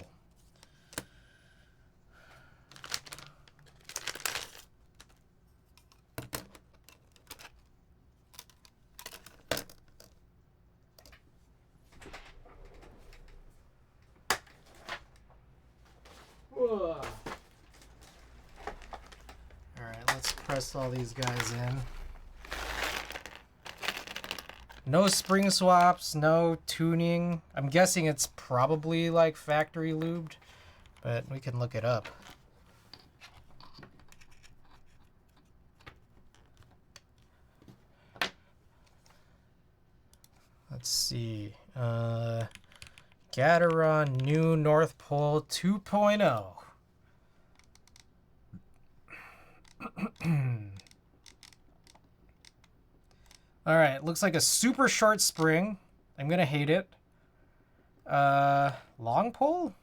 press all these guys in. No spring swaps, no tuning. I'm guessing it's probably like factory lubed, but we can look it up. Let's see. Gateron new North Pole 2.0. All right, looks like a super short spring. I'm gonna hate it. Long pole?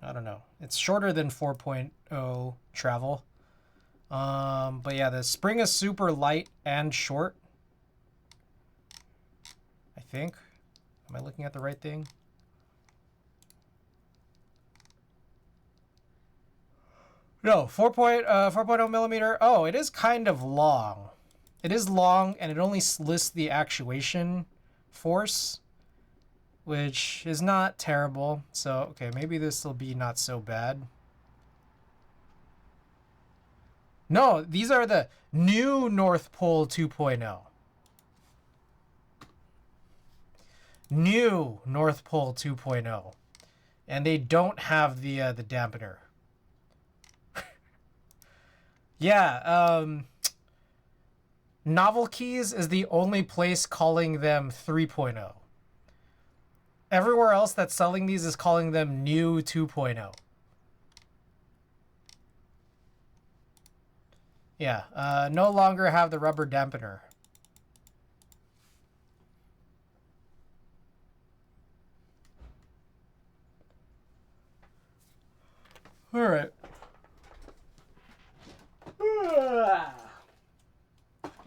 I don't know. It's shorter than 4.0 travel. But yeah, the spring is super light and short. I think. Am I looking at the right thing? No, 4.0 millimeter. Oh, it is kind of long. It is long, and it only lists the actuation force, which is not terrible. So, okay, maybe this will be not so bad. No, these are the new North Pole 2.0. New North Pole 2.0. And they don't have the dampener. Yeah, Novel Keys is the only place calling them 3.0. Everywhere else that's selling these is calling them new 2.0. Yeah, no longer have the rubber dampener. All right.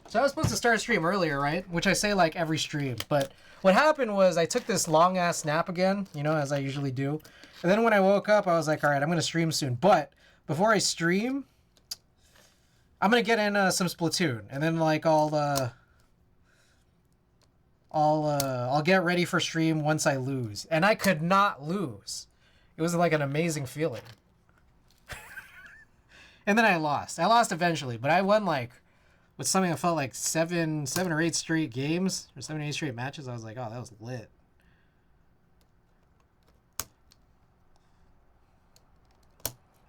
So I was supposed to start a stream earlier, right? Which I say like every stream. But what happened was I took this long-ass nap again, you know, as I usually do. And then when I woke up, I was like, all right, I'm going to stream soon. But before I stream, I'm going to get in some Splatoon. And then like I'll get ready for stream once I lose. And I could not lose. It was like an amazing feeling. And then I lost. I lost eventually, but I won like with something that felt like seven or eight straight games or 7 or 8 straight matches. I was like, oh, that was lit.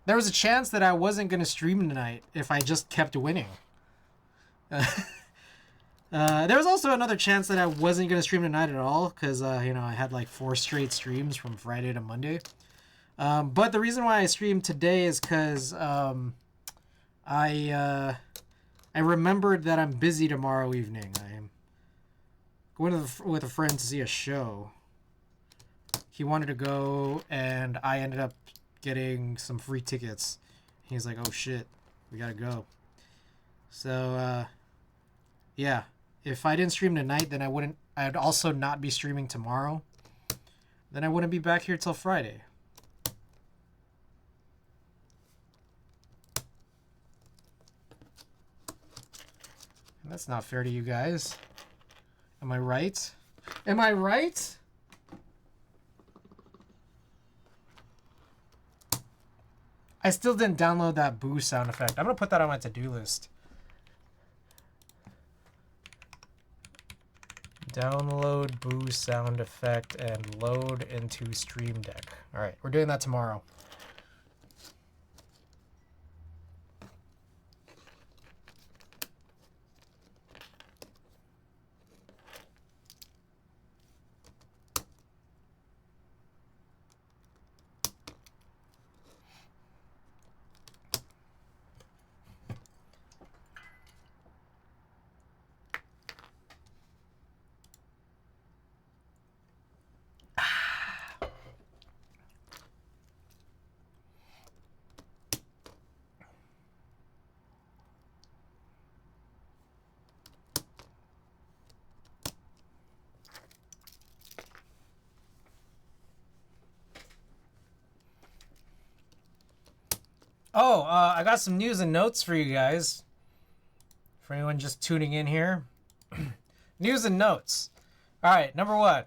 There was a chance that I wasn't going to stream tonight if I just kept winning. There was also another chance that I wasn't going to stream tonight at all because, you know, I had like 4 straight streams from Friday to Monday. But the reason why I streamed today is because I remembered that I'm busy tomorrow evening. I am going with a friend to see a show. He wanted to go, and I ended up getting some free tickets. He's like, oh shit, we gotta go. So, yeah. If I didn't stream tonight, then I'd also not be streaming tomorrow. Then I wouldn't be back here till Friday. That's not fair to you guys. Am I right? Am I right? I still didn't download that boo sound effect. I'm going to put that on my to-do list. Download boo sound effect and load into Stream Deck. All right, we're doing that tomorrow. Oh, I got some news and notes for you guys. For anyone just tuning in here. News and notes. All right, number 1.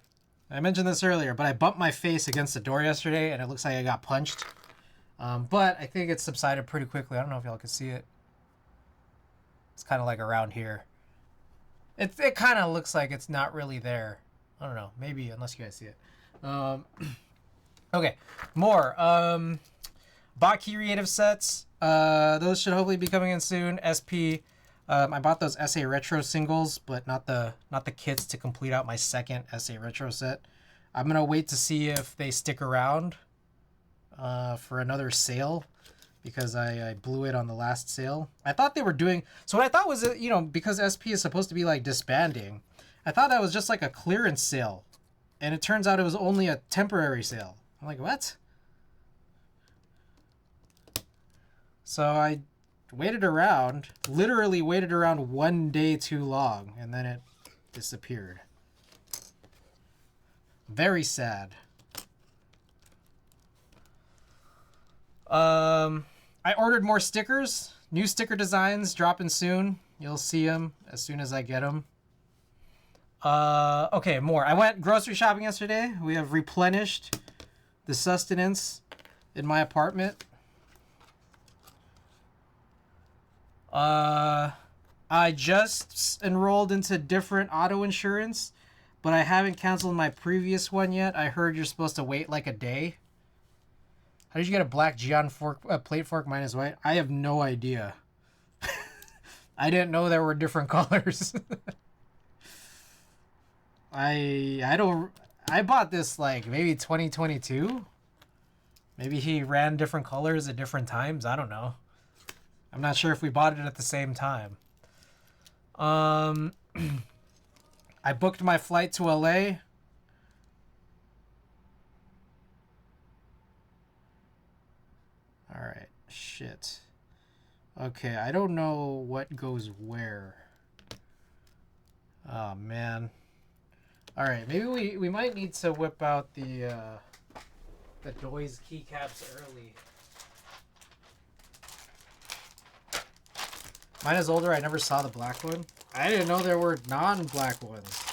I mentioned this earlier, but I bumped my face against the door yesterday, and it looks like I got punched. But I think it's subsided pretty quickly. I don't know if y'all can see it. It's kind of like around here. It kind of looks like it's not really there. I don't know. Maybe, unless you guys see it. Okay, more. Bought creative sets. Those should hopefully be coming in soon. SP. I bought those SA Retro singles, but not the kits to complete out my second SA Retro set. I'm gonna wait to see if they stick around for another sale, because I blew it on the last sale. I thought they were doing... So what I thought was, you know, because SP is supposed to be like disbanding, I thought that was just like a clearance sale. And it turns out it was only a temporary sale. I'm like, what? So I waited around, literally waited around 1 day too long, and then it disappeared. Very sad. I ordered more stickers. New sticker designs dropping soon. You'll see them as soon as I get them. Okay, more. I went grocery shopping yesterday. We have replenished the sustenance in my apartment. I just enrolled into different auto insurance, but I haven't canceled my previous one yet. I heard you're supposed to wait like a day. How did you get a black Gion plate fork minus white? I have no idea. I didn't know there were different colors. I bought this like maybe 2022. Maybe he ran different colors at different times. I don't know. I'm not sure if we bought it at the same time. I booked my flight to LA. All right, shit. Okay, I don't know what goes where. Oh man. All right, maybe we might need to whip out the Doise keycaps early. Mine is older. I never saw the black one. I didn't know there were non-black ones.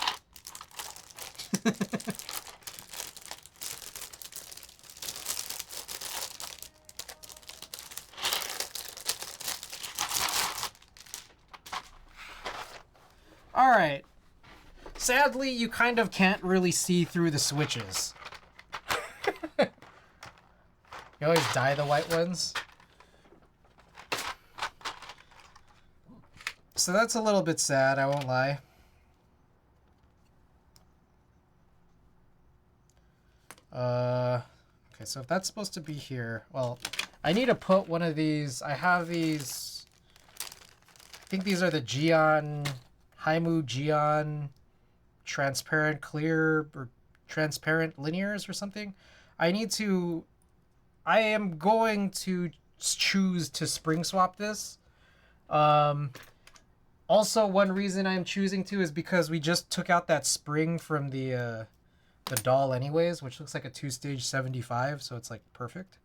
All right. Sadly, you kind of can't really see through the switches. You always dye the white ones. So that's a little bit sad, I won't lie. Okay, so if that's supposed to be here, well, I need to put one of these. I have these. I think these are the Haimu Gion transparent clear or transparent linears or something. I am going to choose to spring swap this. Also, one reason I'm choosing to is because we just took out that spring from the doll anyways, which looks like a 2-stage 75, so it's like perfect.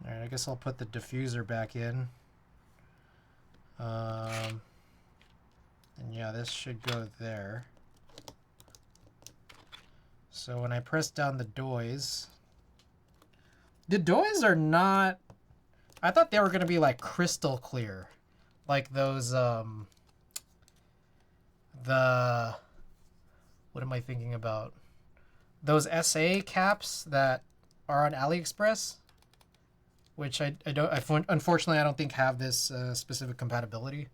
Alright, I guess I'll put the diffuser back in. And yeah, this should go there. So when I press down the Doise... The Doise are not... I thought they were going to be like crystal clear. Like those, What am I thinking about? Those SA caps that are on AliExpress? Which unfortunately, I don't think have this specific compatibility.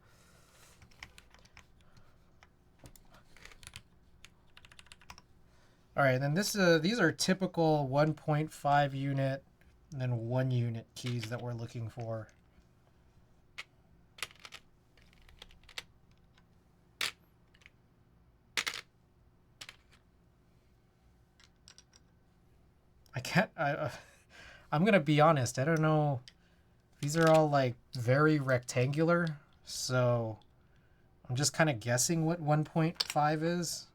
All right, then these are typical 1.5 unit and then 1 unit keys that we're looking for. I'm gonna be honest, I don't know. These are all like very rectangular, so I'm just kind of guessing what 1.5 is.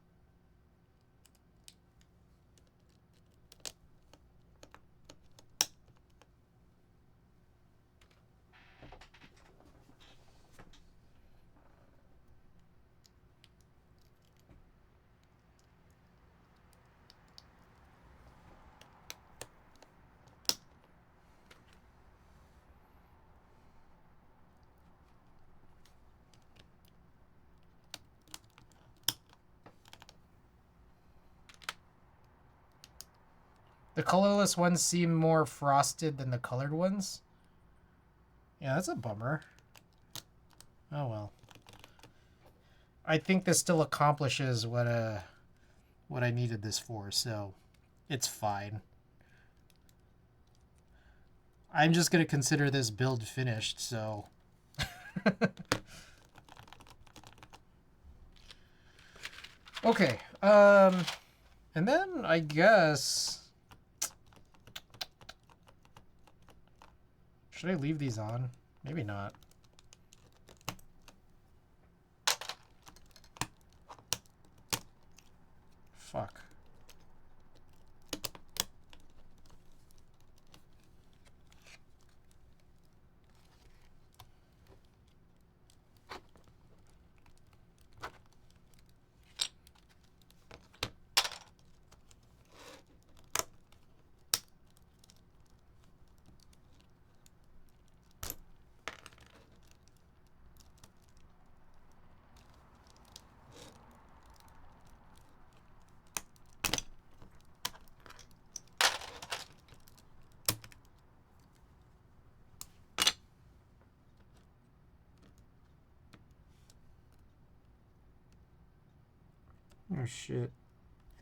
The colorless ones seem more frosted than the colored ones. Yeah, that's a bummer. Oh well. I think this still accomplishes what I needed this for, so it's fine. I'm just gonna consider this build finished, so okay. And then I guess, should I leave these on? Maybe not. Fuck. Oh shit.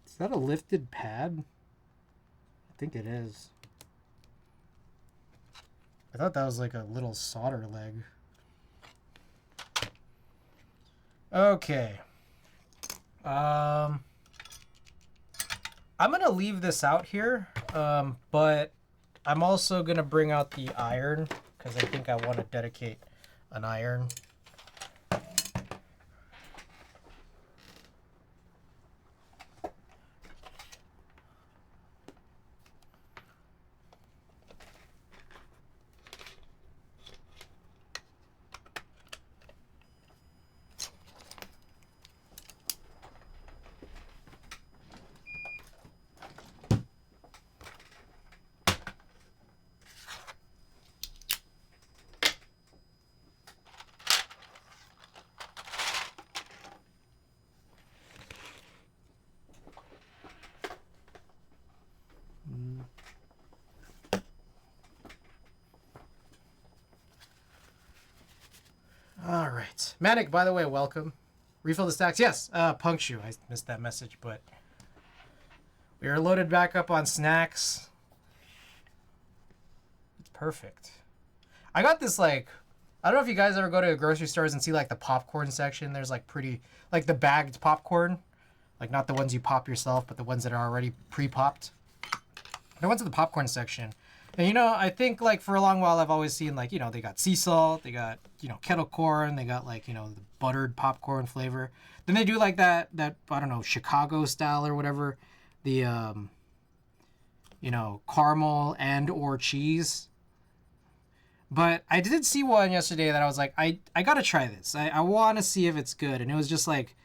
Is that a lifted pad? I think it is. I thought that was like a little solder leg. Okay. I'm gonna leave this out here, but I'm also gonna bring out the iron because I think I want to dedicate an iron. All right. Manic, by the way, welcome. Refill the stacks. Yes, Punctu. I missed that message, but we are loaded back up on snacks. It's perfect. I got this, like, I don't know if you guys ever go to grocery stores and see, like, the popcorn section. There's, like, pretty, like, the bagged popcorn. Like, not the ones you pop yourself, but the ones that are already pre-popped. I went to the popcorn section. And, you know, I think, like, for a long while, I've always seen, like, you know, they got sea salt, they got, you know, kettle corn, they got, like, you know, the buttered popcorn flavor. Then they do, like, that I don't know, Chicago style or whatever. The, you know, caramel and or cheese. But I did see one yesterday that I was like, I gotta try this. I want to see if it's good. And it was just, like,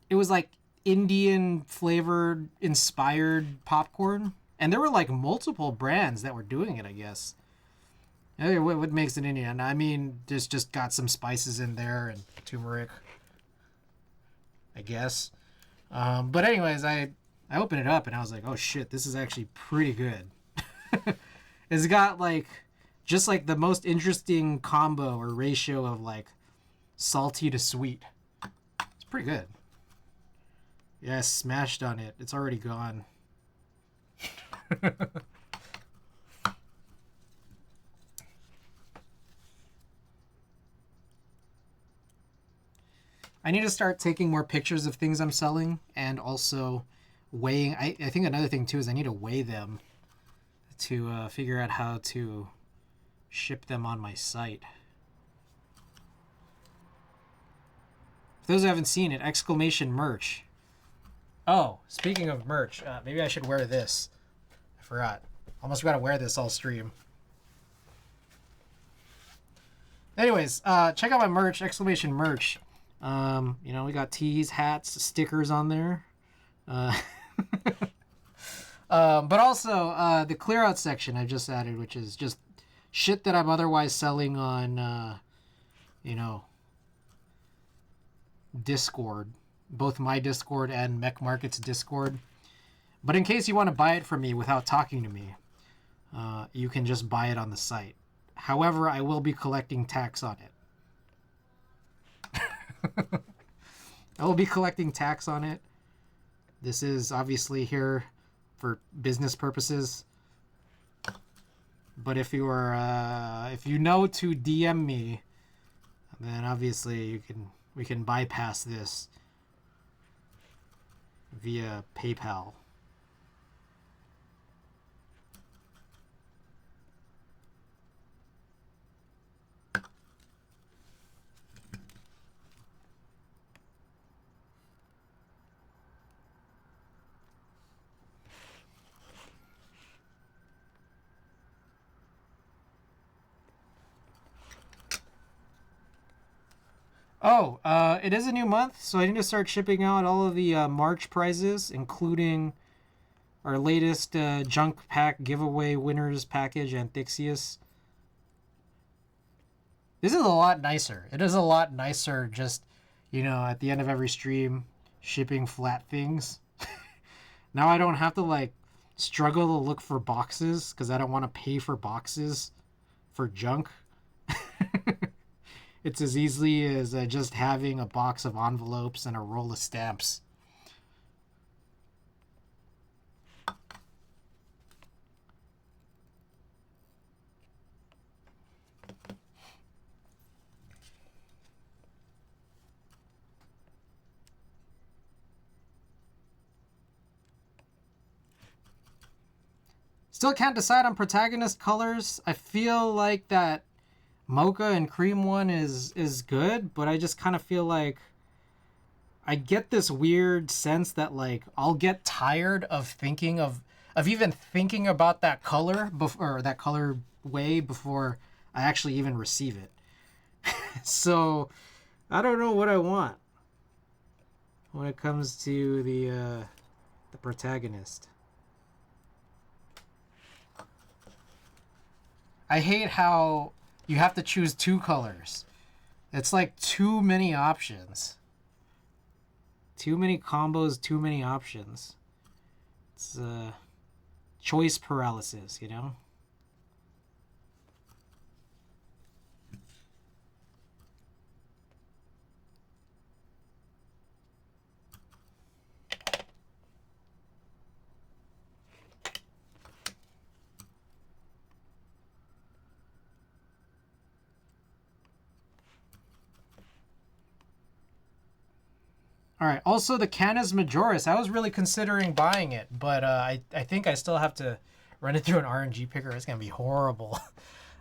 it was, like, Indian flavored, inspired popcorn. And there were, like, multiple brands that were doing it, I guess. What makes it Indian? I mean, just got some spices in there and turmeric, I guess. But anyways, I opened it up and I was like, oh shit, this is actually pretty good. It's got, like, just, like, the most interesting combo or ratio of, like, salty to sweet. It's pretty good. Yeah, I smashed on it. It's already gone. I need to start taking more pictures of things I'm selling and also weighing. I think another thing too is I need to weigh them to figure out how to ship them on my site. For those who haven't seen it, exclamation merch. Oh, speaking of merch, maybe I should wear this. I forgot. Almost got to wear this all stream. Anyways, check out my merch, exclamation merch. You know, we got tees, hats, stickers on there. But also the clear out section I just added, which is just shit that I'm otherwise selling on, you know, Discord. Both my Discord and Mech Market's Discord. But in case you want to buy it from me without talking to me, you can just buy it on the site. However, I will be collecting tax on it. I will be collecting tax on it. This is obviously here for business purposes. But if you are, if you know to DM me, then obviously we can bypass this via PayPal. Oh, it is a new month, so I need to start shipping out all of the March prizes, including our latest junk pack giveaway winners package, Antixius. This is a lot nicer. It is a lot nicer just, you know, at the end of every stream, shipping flat things. Now I don't have to, like, struggle to look for boxes, because I don't want to pay for boxes for junk. It's as easily as just having a box of envelopes and a roll of stamps. Still can't decide on protagonist colors. I feel like that mocha and cream one is good, but I just kind of feel like I get this weird sense that, like, I'll get tired of even thinking about that color or that color way before I actually even receive it. So I don't know what I want when it comes to the protagonist. I hate how you have to choose two colors. It's like too many options. Too many combos, too many options. It's choice paralysis, you know? All right. Also, the Canis Majoris. I was really considering buying it, but I think I still have to run it through an RNG picker. It's gonna be horrible.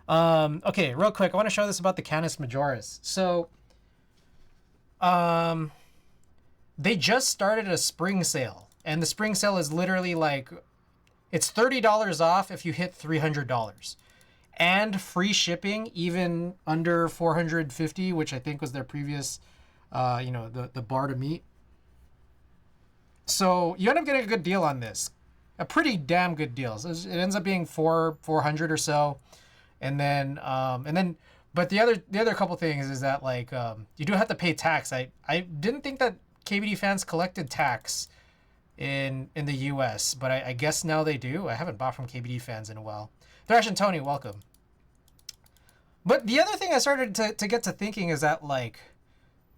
Okay, real quick, I want to show this about the Canis Majoris. So, they just started a spring sale, and the spring sale is literally like, it's $30 off if you hit $300, and free shipping even under $450, which I think was their previous, you know, the bar to meet. So you end up getting a good deal on this, a pretty damn good deal. So it ends up being 400 or so, and then but the other couple things is that, like, you do have to pay tax. I didn't think that KBD fans collected tax in the U.S., but I guess now they do. I haven't bought from KBD fans in a while. Thrash and Tony, welcome. But the other thing I started to get to thinking is that, like,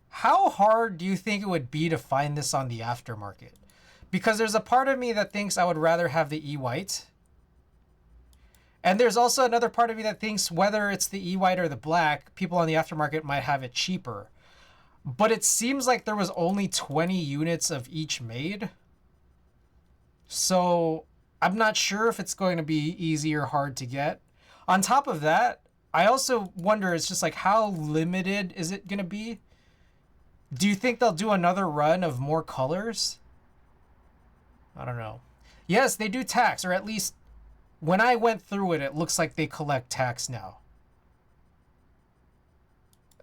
how hard do you think it would be to find this on the aftermarket? Because there's a part of me that thinks I would rather have the E-White. And there's also another part of me that thinks whether it's the E-White or the black, people on the aftermarket might have it cheaper. But it seems like there was only 20 units of each made. So I'm not sure if it's going to be easy or hard to get. On top of that, I also wonder, it's just like, how limited is it going to be? Do you think they'll do another run of more colors? I don't know. Yes, they do tax, or at least when I went through it, it looks like they collect tax now.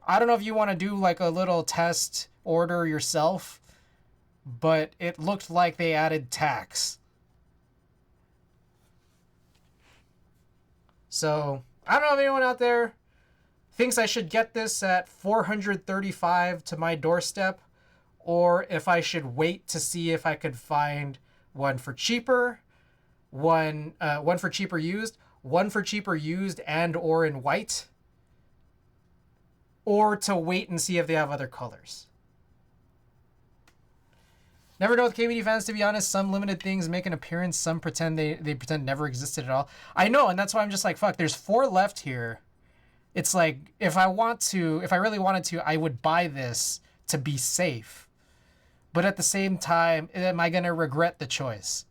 I don't know if you want to do like a little test order yourself, but it looked like they added tax. So, I don't know if anyone out there thinks I should get this at $435 to my doorstep, or if I should wait to see if I could find one for cheaper, one for cheaper used, and or in white, or to wait and see if they have other colors. Never know with KBD fans, to be honest. Some limited things make an appearance. Some pretend they pretend never existed at all. I know, and that's why I'm just like, fuck, there's 4 left here. It's like, if I really wanted to, I would buy this to be safe. But at the same time, am I going to regret the choice?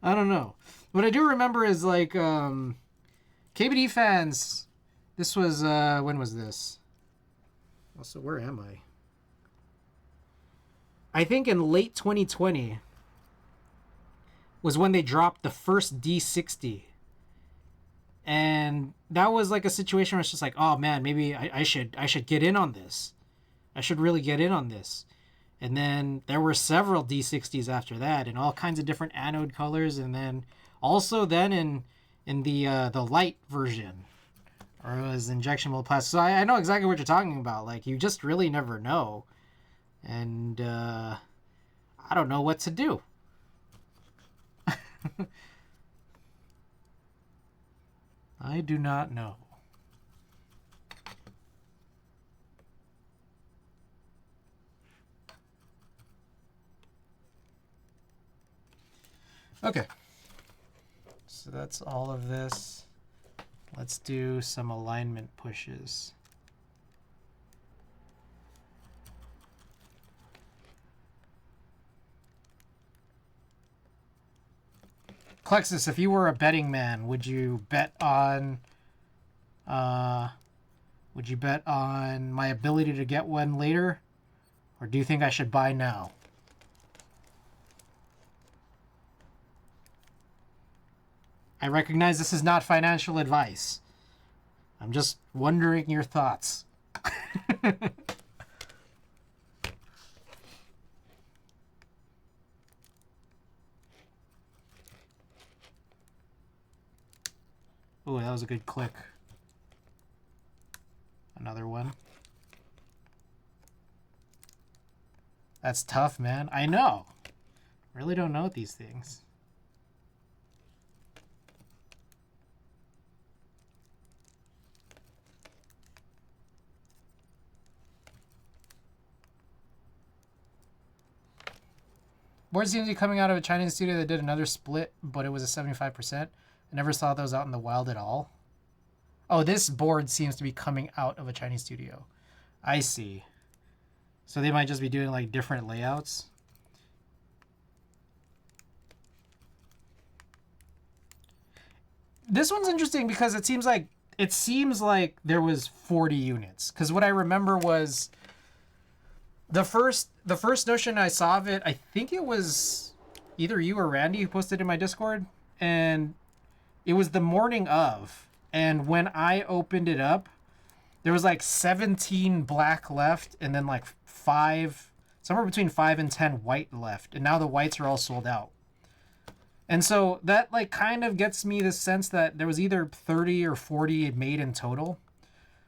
I don't know. What I do remember is like, KBD fans, this was, when was this? Also, where am I? I think in late 2020 was when they dropped the first D60. And that was like a situation where it's just like, oh man, maybe I should get in on this. I should really get in on this. And then there were several D60s after that, and all kinds of different anode colors. And then also then in the light version, or it was injection plastic. So I know exactly what you're talking about. Like, you just really never know. And I don't know what to do. I do not know. Okay. So that's all of this. Let's do some alignment pushes. Plexus, if you were a betting man, would you bet on my ability to get one later? Or do you think I should buy now? I recognize this is not financial advice. I'm just wondering your thoughts. Oh, that was a good click. Another one. That's tough, man. I know. Really don't know these things. Board seems to be coming out of a Chinese studio that did another split, but it was a 75%. I never saw those out in the wild at all. Oh, this board seems to be coming out of a Chinese studio. I see. So they might just be doing like different layouts. This one's interesting because it seems like there was 40 units. Because what I remember was the first notion I saw of it, I think it was either you or Randy who posted in my Discord, and it was the morning of, and when I opened it up, there was like 17 black left, and then like 5, somewhere between 5 and 10 white left, and now the whites are all sold out. And so that like kind of gets me the sense that there was either 30 or 40 made in total,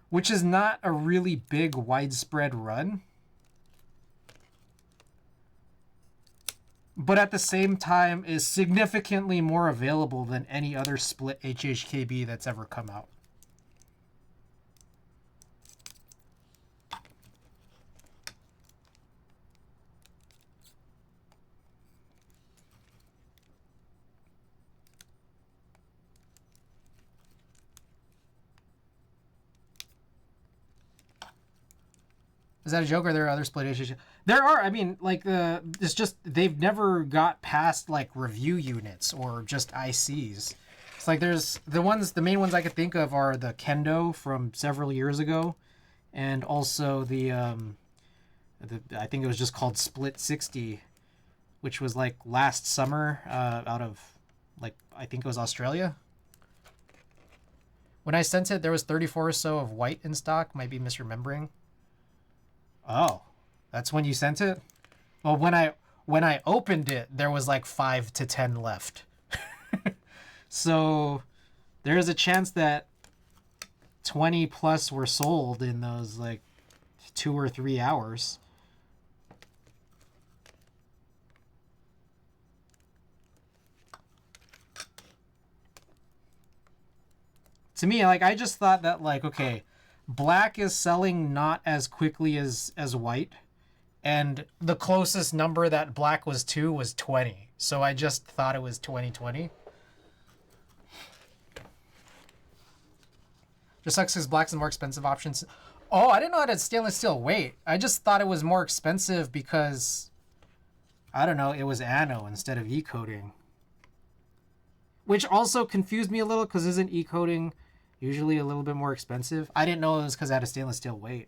which is not a really big widespread run. But at the same time is significantly more available than any other split HHKB that's ever come out. Is that a joke, or there are other split issues? There are. I mean, like it's just they've never got past like review units or just ICs. It's like there's the main ones I could think of are the Kendo from several years ago, and also the I think it was just called Split 60, which was like last summer out of, like, I think it was Australia. When I sent it, there was 34 or so of white in stock. Might be misremembering. Oh, that's when you sent it? Well, when I opened it, there was like 5 to 10 left. So there is a chance that 20 plus were sold in those like 2 or 3 hours. To me, like, I just thought that, like, okay, black is selling not as quickly as white, and the closest number that black was to was 20. So I just thought it was 2020. Just sucks because black's the more expensive options. Oh, I didn't know that it's stainless steel. Wait, I just thought it was more expensive because, I don't know, it was ano instead of e-coating. Which also confused me a little, because isn't e-coating usually a little bit more expensive? I didn't know it was because it had a stainless steel weight.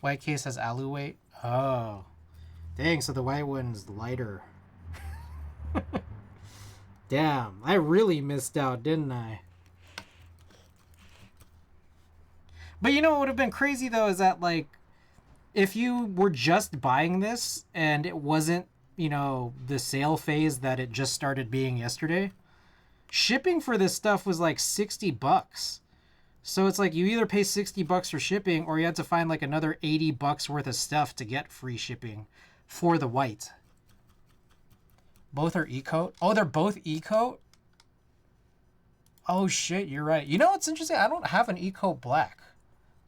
White case has alu weight. Oh. Dang, so the white one's lighter. Damn, I really missed out, didn't I? But you know what would have been crazy, though, is that, like, if you were just buying this and it wasn't, you know, the sale phase that it just started being yesterday, shipping for this stuff was like $60. So it's like you either pay $60 for shipping, or you had to find like another $80 worth of stuff to get free shipping for the white. Both are e-coat. Oh, they're both e-coat? Oh shit, you're right. You know what's interesting? I don't have an e-coat black.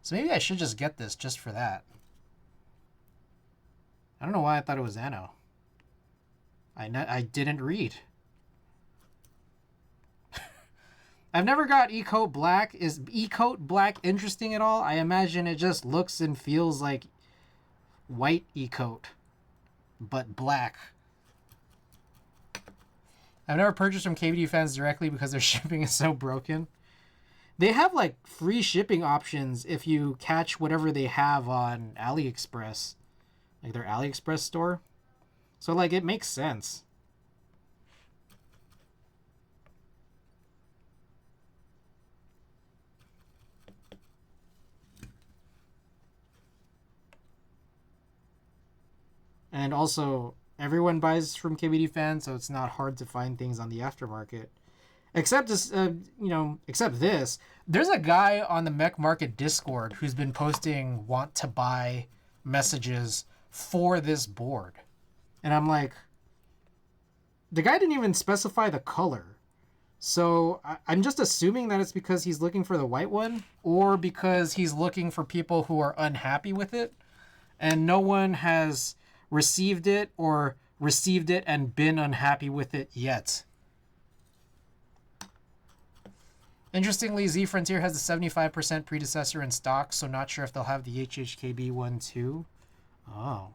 So maybe I should just get this just for that. I don't know why I thought it was ano. I didn't read. I've never got e-coat black. Is e-coat black interesting at all? I imagine it just looks and feels like white e-coat, but black. I've never purchased from KVD fans directly because their shipping is so broken. They have like free shipping options if you catch whatever they have on AliExpress, like their AliExpress store. So like it makes sense. And also, everyone buys from KBD fans, so it's not hard to find things on the aftermarket. Except this, except this. There's a guy on the Mech Market Discord who's been posting want to buy messages for this board. And I'm like, the guy didn't even specify the color. So I'm just assuming that it's because he's looking for the white one, or because he's looking for people who are unhappy with it. And no one has received it or received it and been unhappy with it yet. Interestingly, Z Frontier has the 75% predecessor in stock, so not sure if they'll have the HHKB one too. Oh.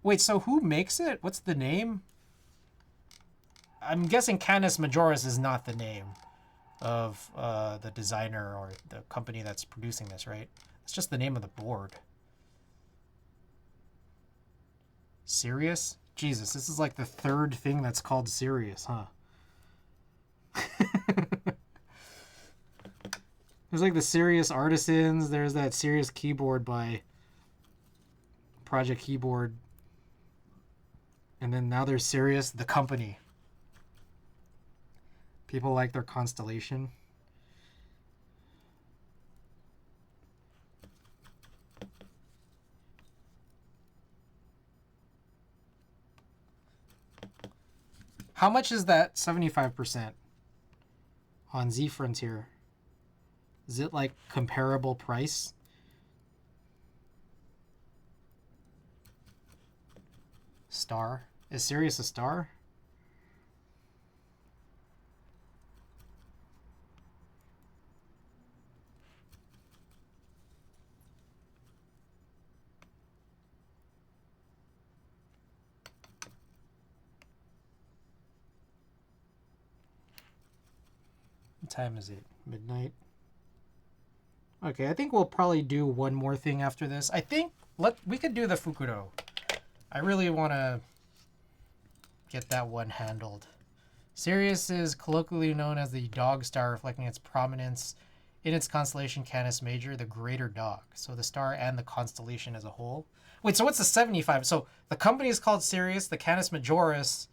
Wait, so who makes it? What's the name? I'm guessing Canis Majoris is not the name of the designer or the company that's producing this, right? It's just the name of the board. Sirius? Jesus, this is like the third thing that's called Sirius, huh? There's like the Sirius Artisans. There's that Sirius keyboard by Project Keyboard. And then now there's Sirius, the company. People like their constellation. How much is that 75% on Z Frontier? Is it like comparable price? Star? Is Sirius a star? time is it? Midnight? Okay, I think we'll probably do one more thing after this. I think we could do the Fukudo. I really want to get that one handled. Sirius is colloquially known as the dog star, reflecting its prominence in its constellation Canis Major, the greater dog. So the star and the constellation as a whole. Wait, so what's the 75? So the company is called Sirius. The Canis Majoris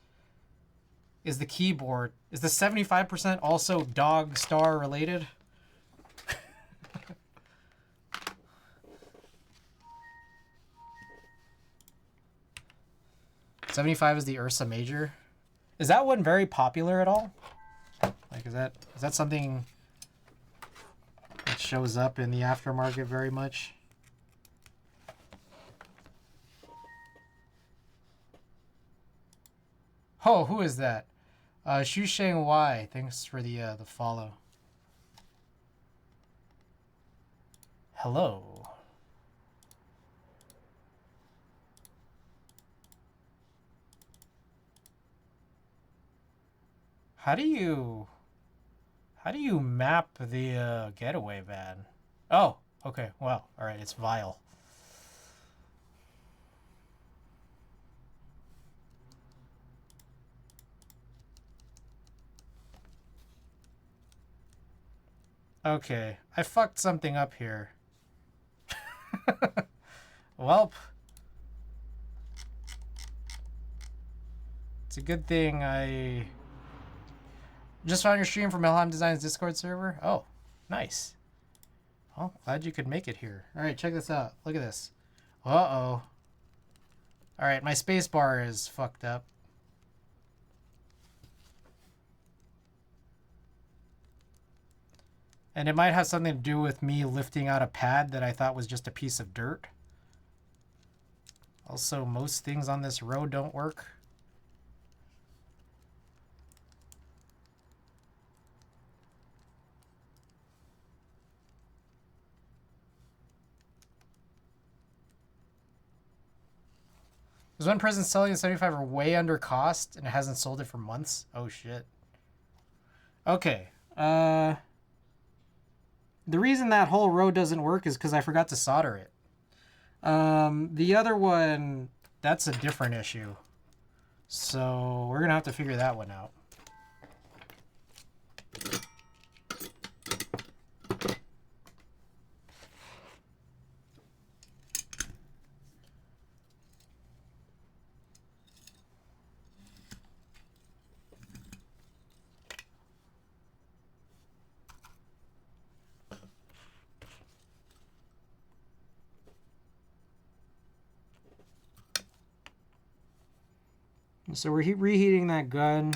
is the keyboard. Is the 75% also dog star related? 75 is the Ursa Major. Is that one very popular at all? Like, is that something that shows up in the aftermarket very much? Oh, who is that? Xu Sheng Y. Thanks for the follow. Hello. How do you map the getaway van? Oh, okay. Well, all right. It's Vile. Okay, I fucked something up here. Welp. It's a good thing I just found your stream from Melheim Design's Discord server. Oh, nice. Well, glad you could make it here. All right, check this out. Look at this. Uh-oh. All right, my space bar is fucked up. And it might have something to do with me lifting out a pad that I thought was just a piece of dirt. Also, most things on this road don't work. There's one person selling the 75 for way under cost and it hasn't sold it for months. Oh shit. Okay. The reason that whole row doesn't work is because I forgot to solder it. The other one, that's a different issue. So we're gonna have to figure that one out. So we're reheating that gun.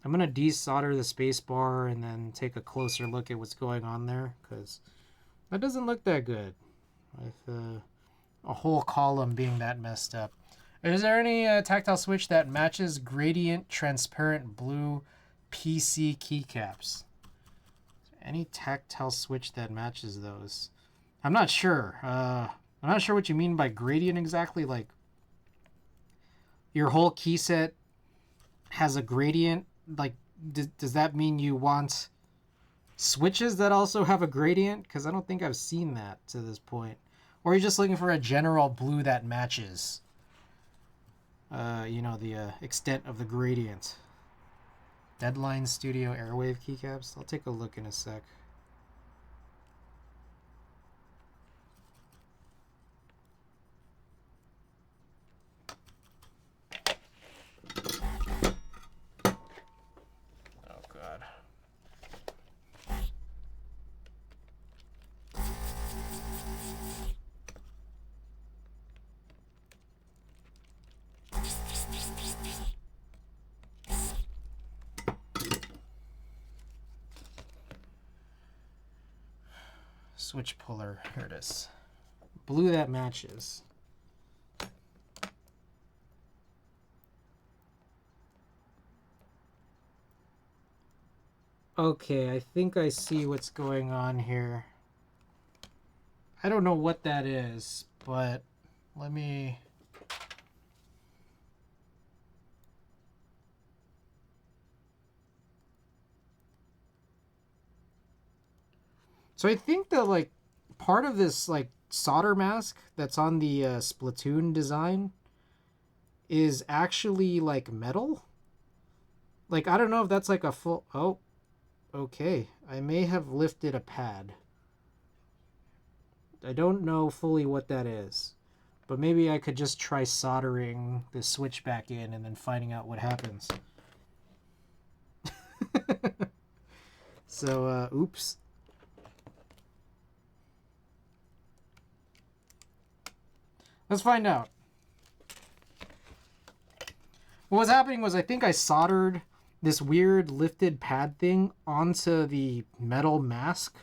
I'm going to desolder the space bar and then take a closer look at what's going on there, because that doesn't look that good with a whole column being that messed up. Is there any tactile switch that matches gradient transparent blue PC keycaps? Any tactile switch that matches those? I'm not sure. I'm not sure what you mean by gradient exactly. Like, your whole key set has a gradient? Like, does that mean you want switches that also have a gradient? Because I don't think I've seen that to this point. Or are you just looking for a general blue that matches, you know, the extent of the gradient? Deadline Studio Airwave keycaps? I'll take a look in a sec. Switch puller. Here it is. Blue that matches. Okay, I think I see what's going on here. I don't know what that is, but let me... So I think that like part of this like solder mask that's on the Splatoon design is actually like metal. Like I don't know if that's like a full. Oh, okay. I may have lifted a pad. I don't know fully what that is, but maybe I could just try soldering the switch back in and then finding out what happens. So, oops. Let's find out. What was happening was I think I soldered this weird lifted pad thing onto the metal mask.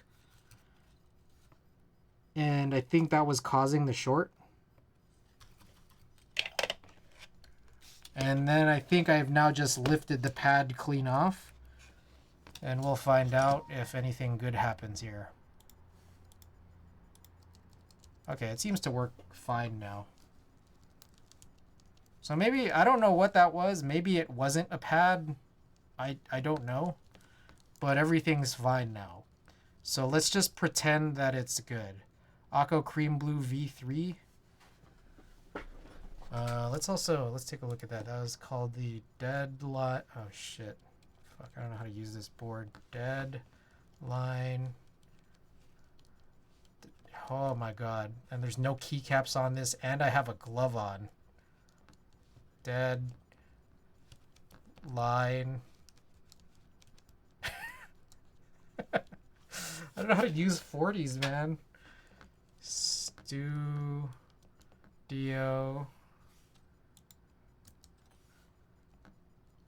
And I think that was causing the short. And then I think I've now just lifted the pad clean off. And we'll find out if anything good happens here. Okay, it seems to work fine now. So maybe, I don't know what that was. Maybe it wasn't a pad. I don't know. But everything's fine now. So let's just pretend that it's good. Aqua Cream Blue V3. Let's take a look at that. That was called the Deadline. Oh shit. Fuck, I don't know how to use this board. Deadline. Oh my god. And there's no keycaps on this, and I have a glove on. Deadline. I don't know how to use 40s, man. Studio.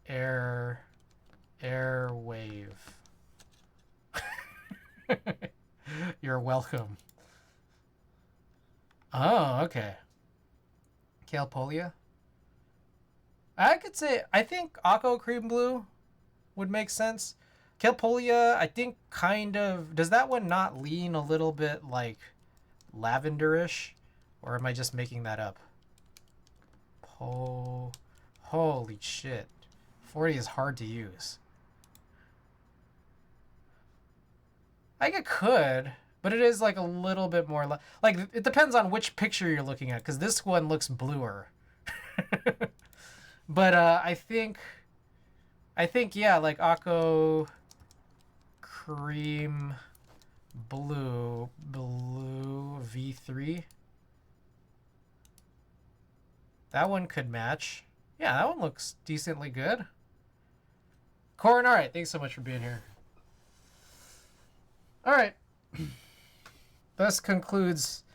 Airwave. You're welcome. Oh, okay. Calpolia? I could say, I think Aqua Cream Blue would make sense. Calpolia, I think kind of... Does that one not lean a little bit like lavenderish? Or am I just making that up? Holy shit. 40 is hard to use. I think it could, but it is like a little bit more... Like, it depends on which picture you're looking at, because this one looks bluer. But I think, yeah, like Aqua Cream Blue V3. That one could match. Yeah, that one looks decently good. Corin, all right, thanks so much for being here. All right. This concludes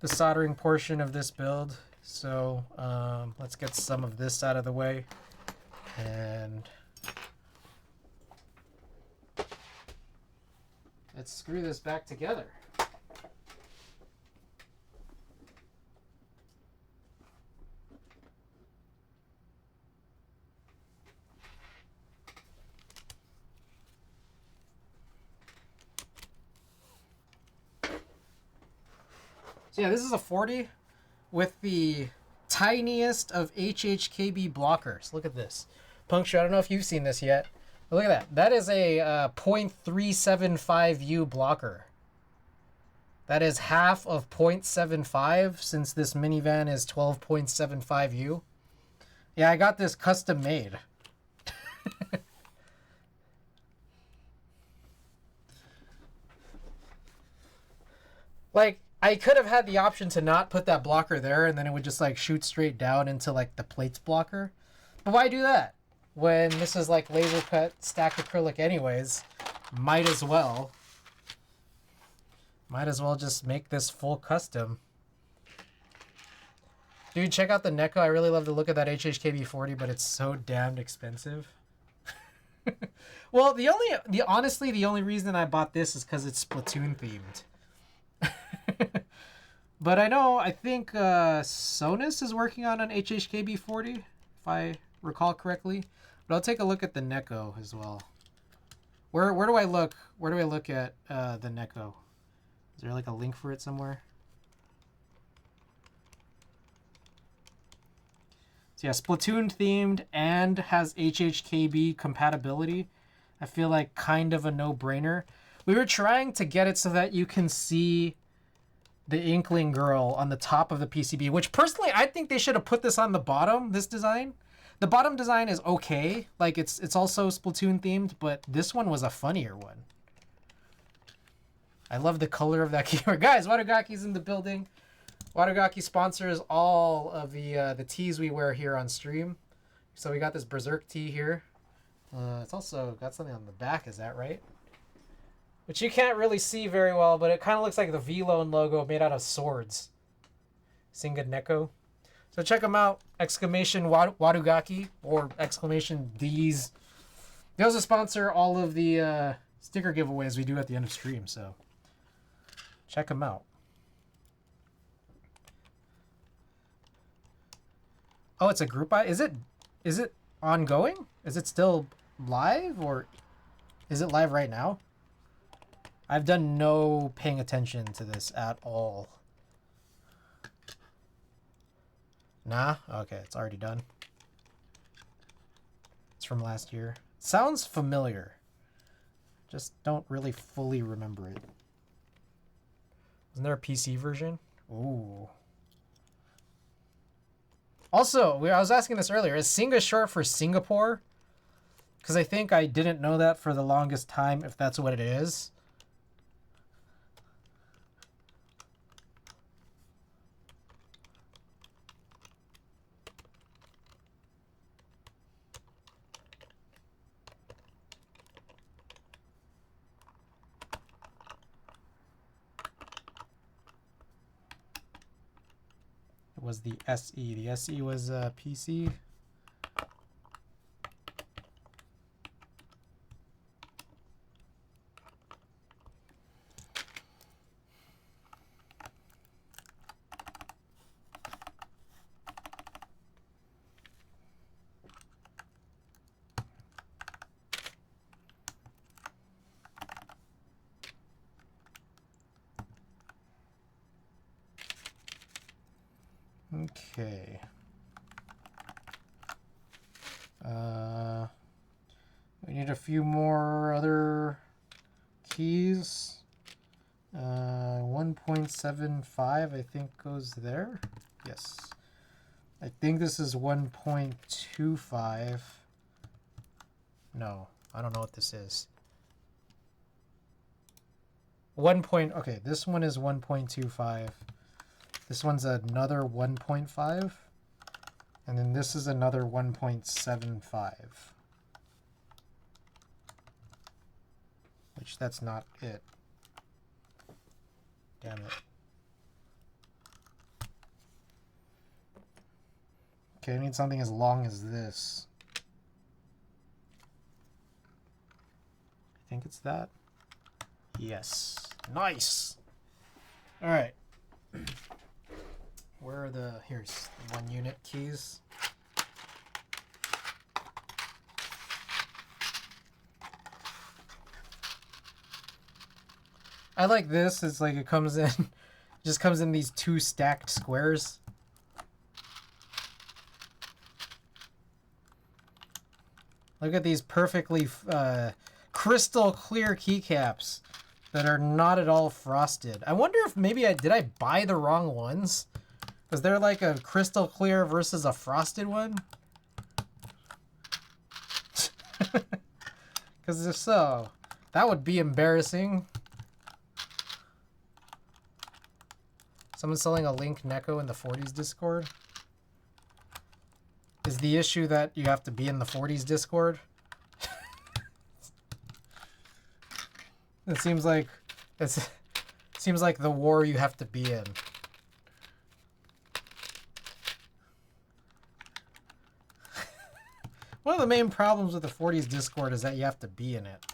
the soldering portion of this build. So let's get some of this out of the way. And let's screw this back together. So yeah, this is a 40 with the tiniest of HHKB blockers. Look at this. Puncture, I don't know if you've seen this yet. But look at that. That is a 0.375U blocker. That is half of 0.75 since this minivan is 12.75U. Yeah, I got this custom made. Like, I could have had the option to not put that blocker there and then it would just like shoot straight down into like the plates blocker. But why do that? When this is like laser cut stacked acrylic anyways, might as well just make this full custom. Dude, check out the NECO. I really love the look of that HHKB 40, but it's so damned expensive. Well, honestly, the only reason I bought this is because it's Splatoon themed. But I think Sonus is working on an HHKB 40, if I recall correctly. But I'll take a look at the NECO as well. Where do I look? Where do I look at the NECO? Is there like a link for it somewhere? So yeah, Splatoon themed and has HHKB compatibility. I feel like kind of a no-brainer. We were trying to get it so that you can see the Inkling girl on the top of the PCB, which personally I think they should have put this on the bottom, this design. The bottom design is okay. Like it's also Splatoon themed, but this one was a funnier one. I love the color of that keyboard. Guys, Watergaki's in the building. Watergaki sponsors all of the tees we wear here on stream. So we got this Berserk tee here. It's also got something on the back, is that right? Which you can't really see very well, but it kind of looks like the V-Lone logo made out of swords. Singa Neko. So check them out. Exclamation Wadugaki or exclamation D's. They also sponsor all of the sticker giveaways we do at the end of stream, so check them out. Oh, it's a group buy? Is it ongoing? Is it still live or is it live right now? I've done no paying attention to this at all. Nah? Okay, it's already done. It's from last year. Sounds familiar. Just don't really fully remember it. Isn't there a PC version? Ooh. Also, I was asking this earlier. Is Singa short for Singapore? Because I think I didn't know that for the longest time, if that's what it is. Was the SE. The SE was PC. Okay. We need a few more other keys. 1.75 I think goes there. Yes. I think this is 1.25. No, I don't know what this is. Okay, this one is 1.25. This one's another 1.5. And then this is another 1.75. Which that's not it. Damn it. Okay, I need something as long as this. I think it's that. Yes. Nice. All right. Where are the, here's the 1 unit keys. I like this. It's like it comes in, just comes in these 2 stacked squares. Look at these perfectly crystal clear keycaps that are not at all frosted. I wonder if maybe did I buy the wrong ones? Was there like a crystal clear versus a frosted one? Because if so, that would be embarrassing. Someone's selling a Link Neko in the 40s Discord. Is the issue that you have to be in the 40s Discord? It seems like the war you have to be in. One of the main problems with the 40s Discord is that you have to be in it.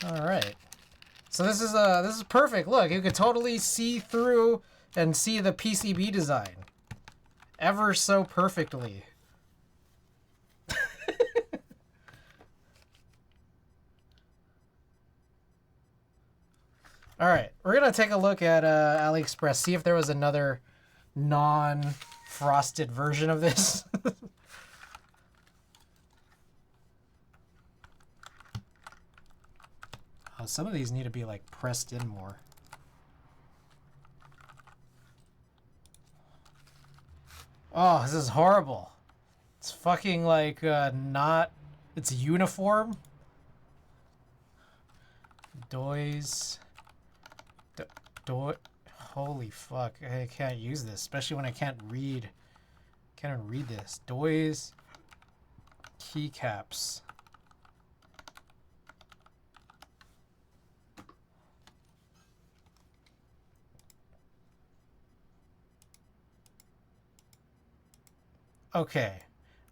All right. So this is perfect. Look, you could totally see through and see the PCB design ever so perfectly. All right, we're gonna take a look at AliExpress, see if there was another non-frosted version of this. Oh, some of these need to be like pressed in more. Oh, this is horrible. It's fucking like not. It's uniform. Doys. Holy fuck! I can't use this, especially when I can't read. Can't even read this. Doys. Keycaps. Okay,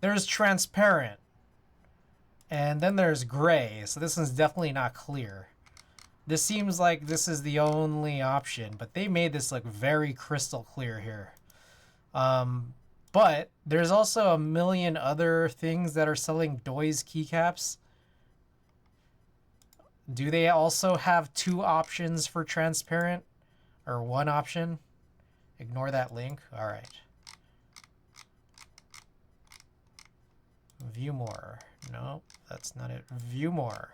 there's transparent, and then there's gray, so this one's definitely not clear. This seems like this is the only option, but they made this look very crystal clear here. But there's also a million other things that are selling Doys keycaps. Do they also have 2 options for transparent, or 1 option? Ignore that link. All right. View more. No, that's not it. View more.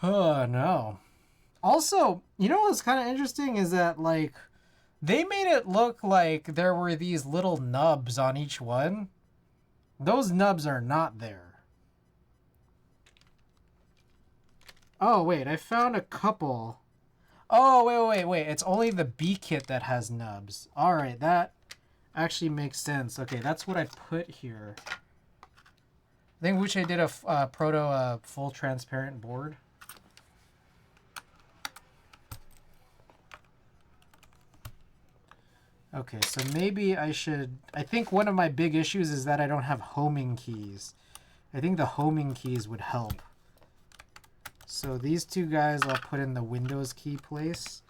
Oh, no. Also, you know what's kind of interesting is that, like, they made it look like there were these little nubs on each one. Those nubs are not there. Oh, wait, I found a couple. Oh, wait. It's only the B kit that has nubs. All right, that actually makes sense. Okay, that's what I put here. I think Wuche did a proto full transparent board. Okay, so maybe I should... I think one of my big issues is that I don't have homing keys. I think the homing keys would help. So these 2 guys I'll put in the Windows key place.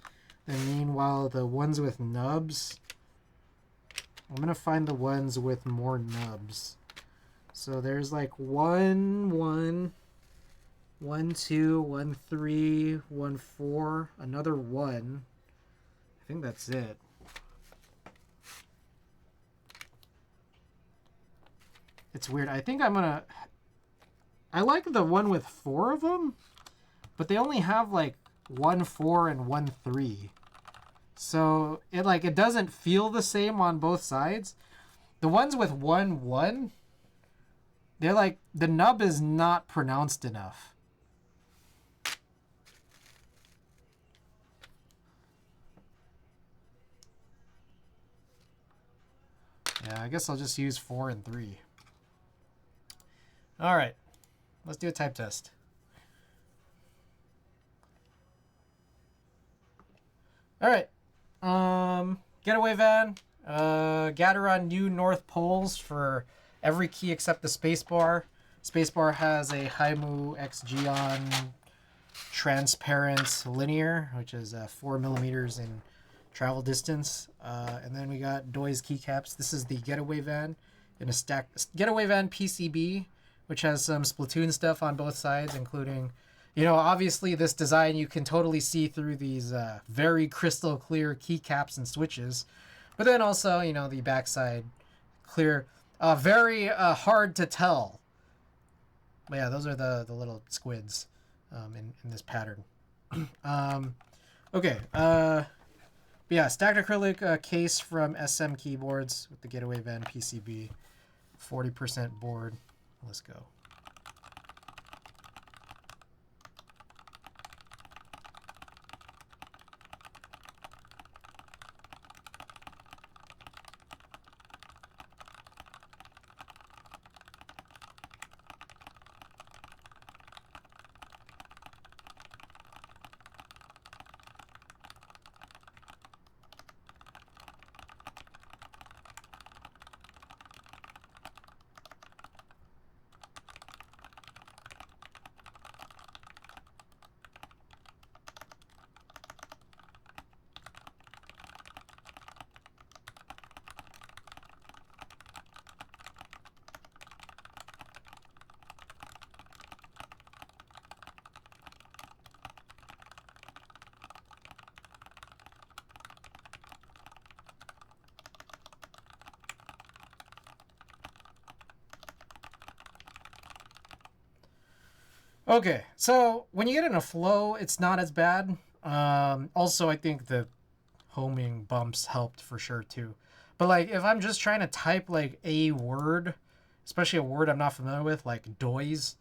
Then meanwhile, the ones with nubs, I'm going to find the ones with more nubs. So there's like 1, 1, 1, 2, 1, 3, 1, 4, another 1. I think that's it. It's weird. I think I'm going to... I like the one with 4 of them, but they only have like 1, 4 and 1, 3. So it doesn't feel the same on both sides. The ones with 1, 1, they're like, the nub is not pronounced enough. Yeah, I guess I'll just use 4 and 3. All right, let's do a type test. All right, getaway van, Gateron new north poles for every key except the spacebar. Spacebar has a Haimu XGeon transparent linear, which is 4 millimeters in travel distance. And then we got Doys keycaps. This is the getaway van in a stack. Getaway van PCB, which has some Splatoon stuff on both sides, including, you know, obviously this design you can totally see through these very crystal clear keycaps and switches. But then also, you know, the backside clear, very hard to tell. But yeah, those are the little squids in this pattern. Okay. But yeah, stacked acrylic case from SM Keyboards with the Getaway Van PCB. 40% board. Let's go. Okay, so when you get in a flow, it's not as bad. Also, I think the homing bumps helped for sure too. But like, if I'm just trying to type like a word, especially a word I'm not familiar with, like doys,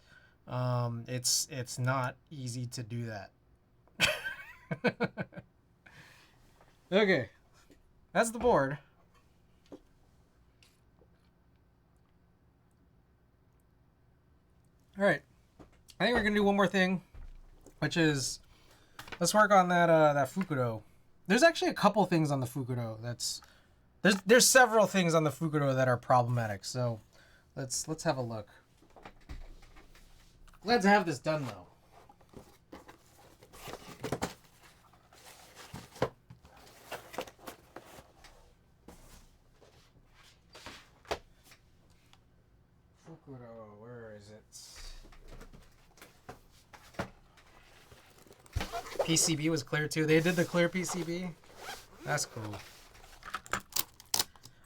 it's not easy to do that. Okay, that's the board. All right, I think we're gonna do one more thing, which is let's work on that Fukudo. There's actually a couple things on the Fukudo that's there's several things on the Fukudo that are problematic. So let's have a look. Glad to have this done though. Fukudo, where is it? PCB was clear too. They did the clear PCB. That's cool.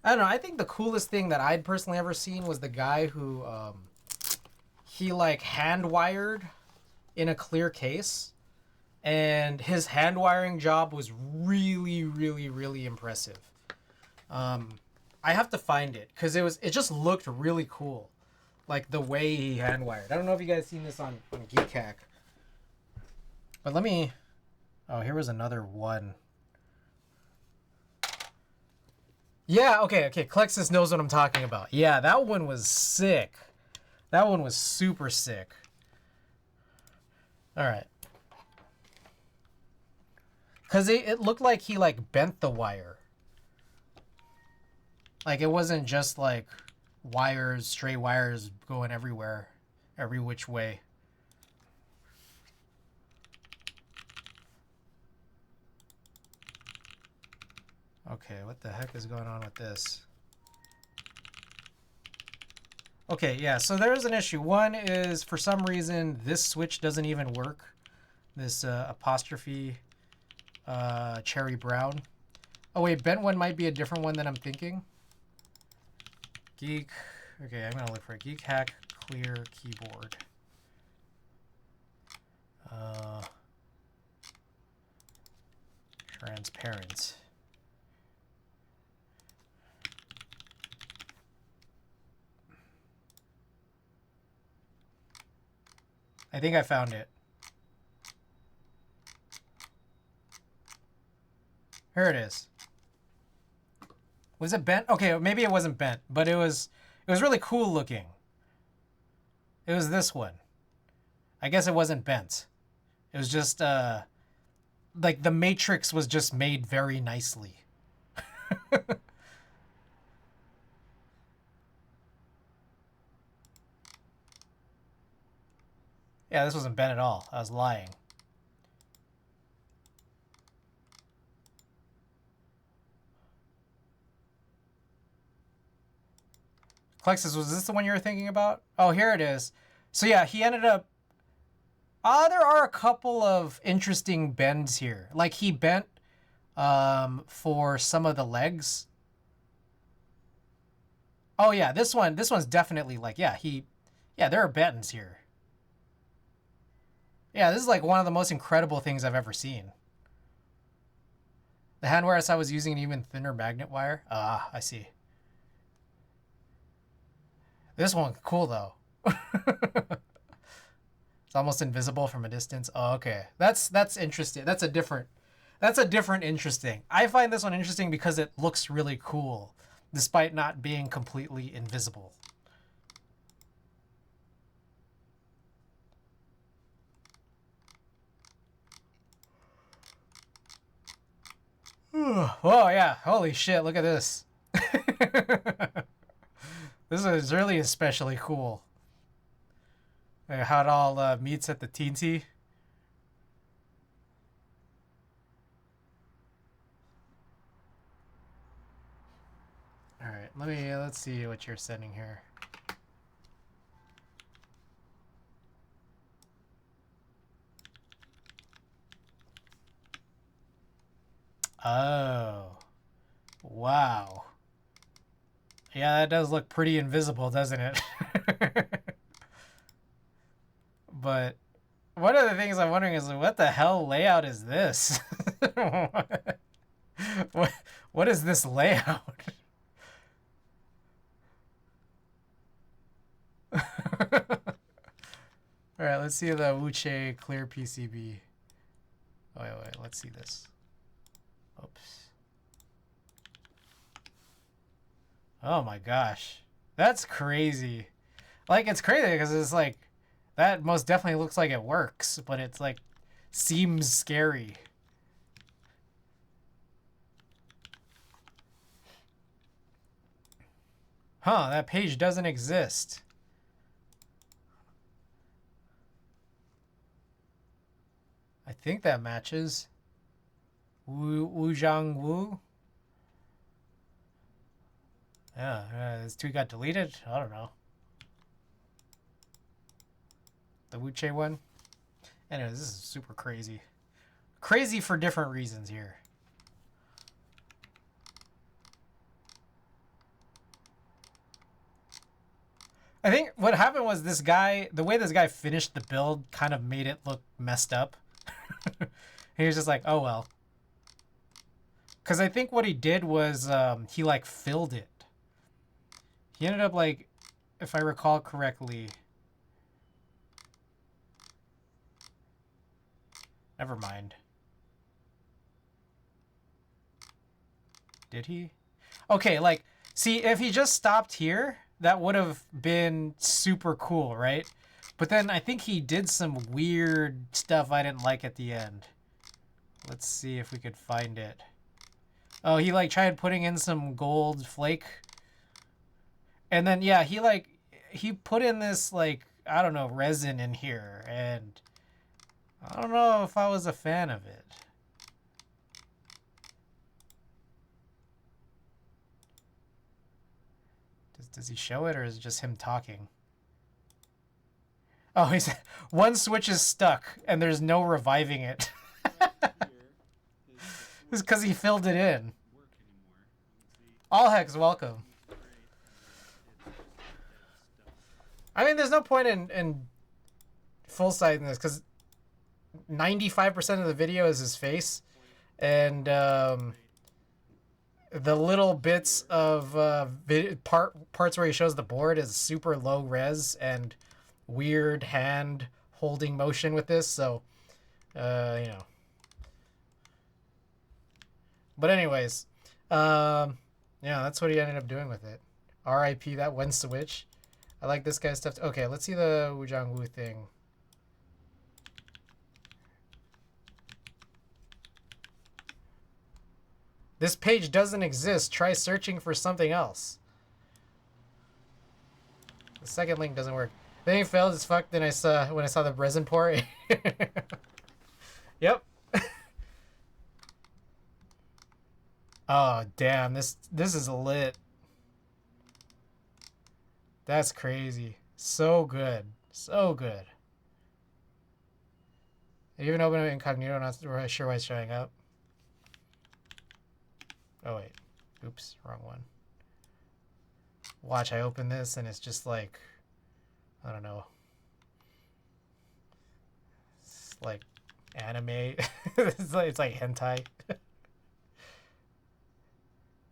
I don't know. I think the coolest thing that I'd personally ever seen was the guy who he like hand wired in a clear case, and his hand wiring job was really, really, really impressive. I have to find it because it just looked really cool, like the way he hand wired. I don't know if you guys seen this on Geek Hack, but let me. Oh, here was another one. Yeah, okay. Klexus knows what I'm talking about. Yeah, that one was sick. That one was super sick. All right. Because it looked like he, like, bent the wire. Like, it wasn't just, like, wires, stray wires going everywhere, every which way. Okay, what the heck is going on with this? Okay, yeah, so there's an issue. One is, for some reason, this switch doesn't even work. This apostrophe cherry brown. Oh, wait, bent one might be a different one than I'm thinking. Geek. Okay, I'm going to look for a Geek Hack clear keyboard. Transparent. I think I found it. Here it is. Was it bent? Okay, maybe it wasn't bent, but it was really cool looking. It was this one. I guess it wasn't bent. It was just like the matrix was just made very nicely. Yeah, this wasn't bent at all. I was lying. Klexus, was this the one you were thinking about? Oh, here it is. So yeah, he ended up... there are a couple of interesting bends here. Like he bent for some of the legs. Oh yeah, this one's definitely like, yeah, there are bends here. Yeah, this is like one of the most incredible things I've ever seen. The hand wires I was using an even thinner magnet wire. Ah, I see. This one, cool though. It's almost invisible from a distance. Oh, okay. That's interesting. That's a different interesting. I find this one interesting because it looks really cool, despite not being completely invisible. Oh yeah, holy shit, look at this. This is really especially cool. How it all meets at the teensy. Alright, let's see what you're sending here. Oh. Wow. Yeah, that does look pretty invisible, doesn't it? But one of the things I'm wondering is what the hell layout is this? what is this layout? All right, let's see the Wuche clear PCB. Oh, wait, let's see this. Oops. Oh my gosh. That's crazy. Like, it's crazy because it's like, that most definitely looks like it works, but it's like, seems scary. Huh, that page doesn't exist. I think that matches. Wu Zhang Wu. Yeah, this tweet got deleted? I don't know. The Wuche one? Anyways, this is super crazy. Crazy for different reasons here. I think what happened was this guy, the way this guy finished the build kind of made it look messed up. He was just like, oh well. Because I think what he did was he like filled it. He ended up like, if I recall correctly. Never mind. Did he? Okay, like, see, if he just stopped here, that would have been super cool, right? But then I think he did some weird stuff I didn't like at the end. Let's see if we could find it. Oh, he like tried putting in some gold flake. And then, yeah, he put in this, like, I don't know, resin in here. And I don't know if I was a fan of it. Does he show it, or is it just him talking? Oh, he said one switch is stuck and there's no reviving it. It's because he filled it in. All hex, welcome. I mean, there's no point in full sighting this because 95% of the video is his face, and the little bits of parts where he shows the board is super low res and weird hand holding motion with this, so you know. But anyways, yeah, that's what he ended up doing with it. RIP that one switch. I like this guy's stuff. Okay, let's see the Wujang Wu thing. This page doesn't exist. Try searching for something else. The second link doesn't work. The thing failed as fuck. Then when I saw the resin pour. Yep. Oh damn! This is lit. That's crazy. So good. So good. I even opened it incognito. Not really sure why it's showing up. Oh wait. Oops. Wrong one. Watch, I open this and it's just like, I don't know. It's like anime. it's like hentai.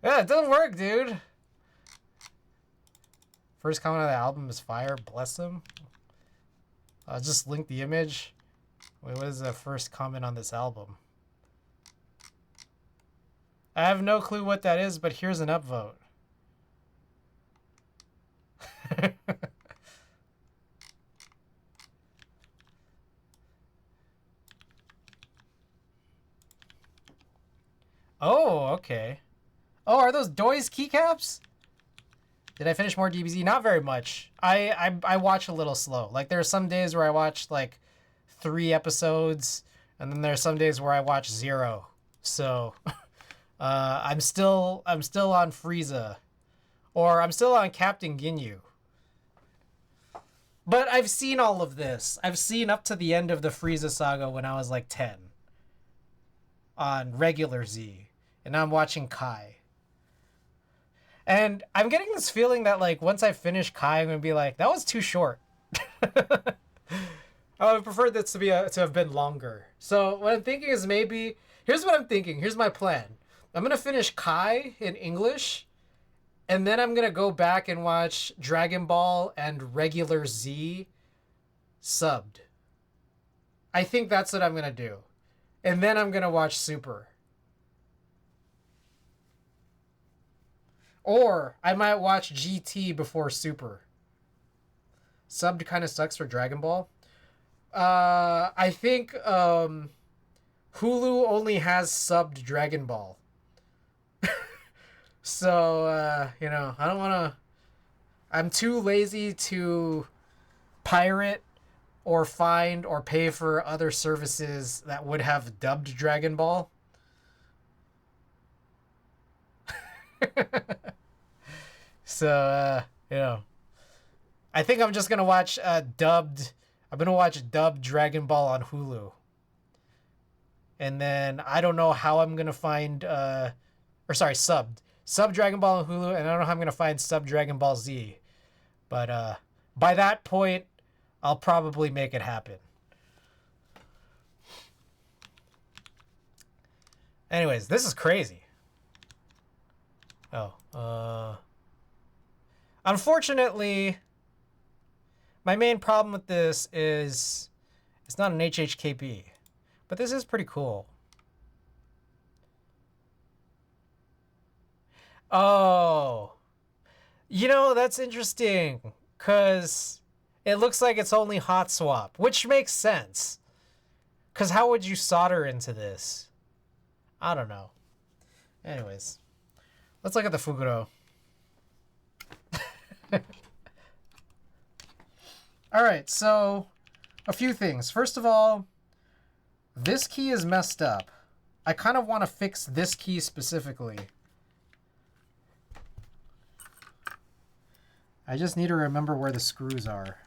Yeah, it doesn't work, dude. First comment on the album is fire. Bless them. I'll just link the image. Wait, what is the first comment on this album? I have no clue what that is, but here's an upvote. Oh, okay. Oh, are those Doy's keycaps? Did I finish more DBZ? Not very much. I watch a little slow. Like, there are some days where I watch like 3 episodes, and then there are some days where I watch 0. So I'm still on Frieza, or I'm still on Captain Ginyu. But I've seen all of this. I've seen up to the end of the Frieza saga when I was like 10 on regular Z, and now I'm watching Kai. And I'm getting this feeling that, like, once I finish Kai, I'm going to be like, that was too short. I would prefer this to be to have been longer. So what I'm thinking is maybe here's what I'm thinking. Here's my plan. I'm gonna finish Kai in English, and then I'm gonna go back and watch Dragon Ball and regular Z subbed. I think that's what I'm gonna do, and then I'm gonna watch Super. Or I might watch GT before Super. Subbed kind of sucks for Dragon Ball. I think Hulu only has subbed Dragon Ball. So, I don't want to... I'm too lazy to pirate or find or pay for other services that would have dubbed Dragon Ball. So, I think I'm just going to watch dubbed... I'm going to watch dubbed Dragon Ball on Hulu. And then I don't know how I'm going to find... subbed. Sub Dragon Ball on Hulu, and I don't know how I'm going to find sub Dragon Ball Z. But by that point, I'll probably make it happen. Anyways, this is crazy. Unfortunately, my main problem with this is it's not an HHKB. But this is pretty cool. Oh, that's interesting because it looks like it's only hot swap, which makes sense. Because how would you solder into this? I don't know. Anyways, let's look at the Fuguro. All right, so a few things. First of all, this key is messed up. I kind of want to fix this key specifically. I just need to remember where the screws are.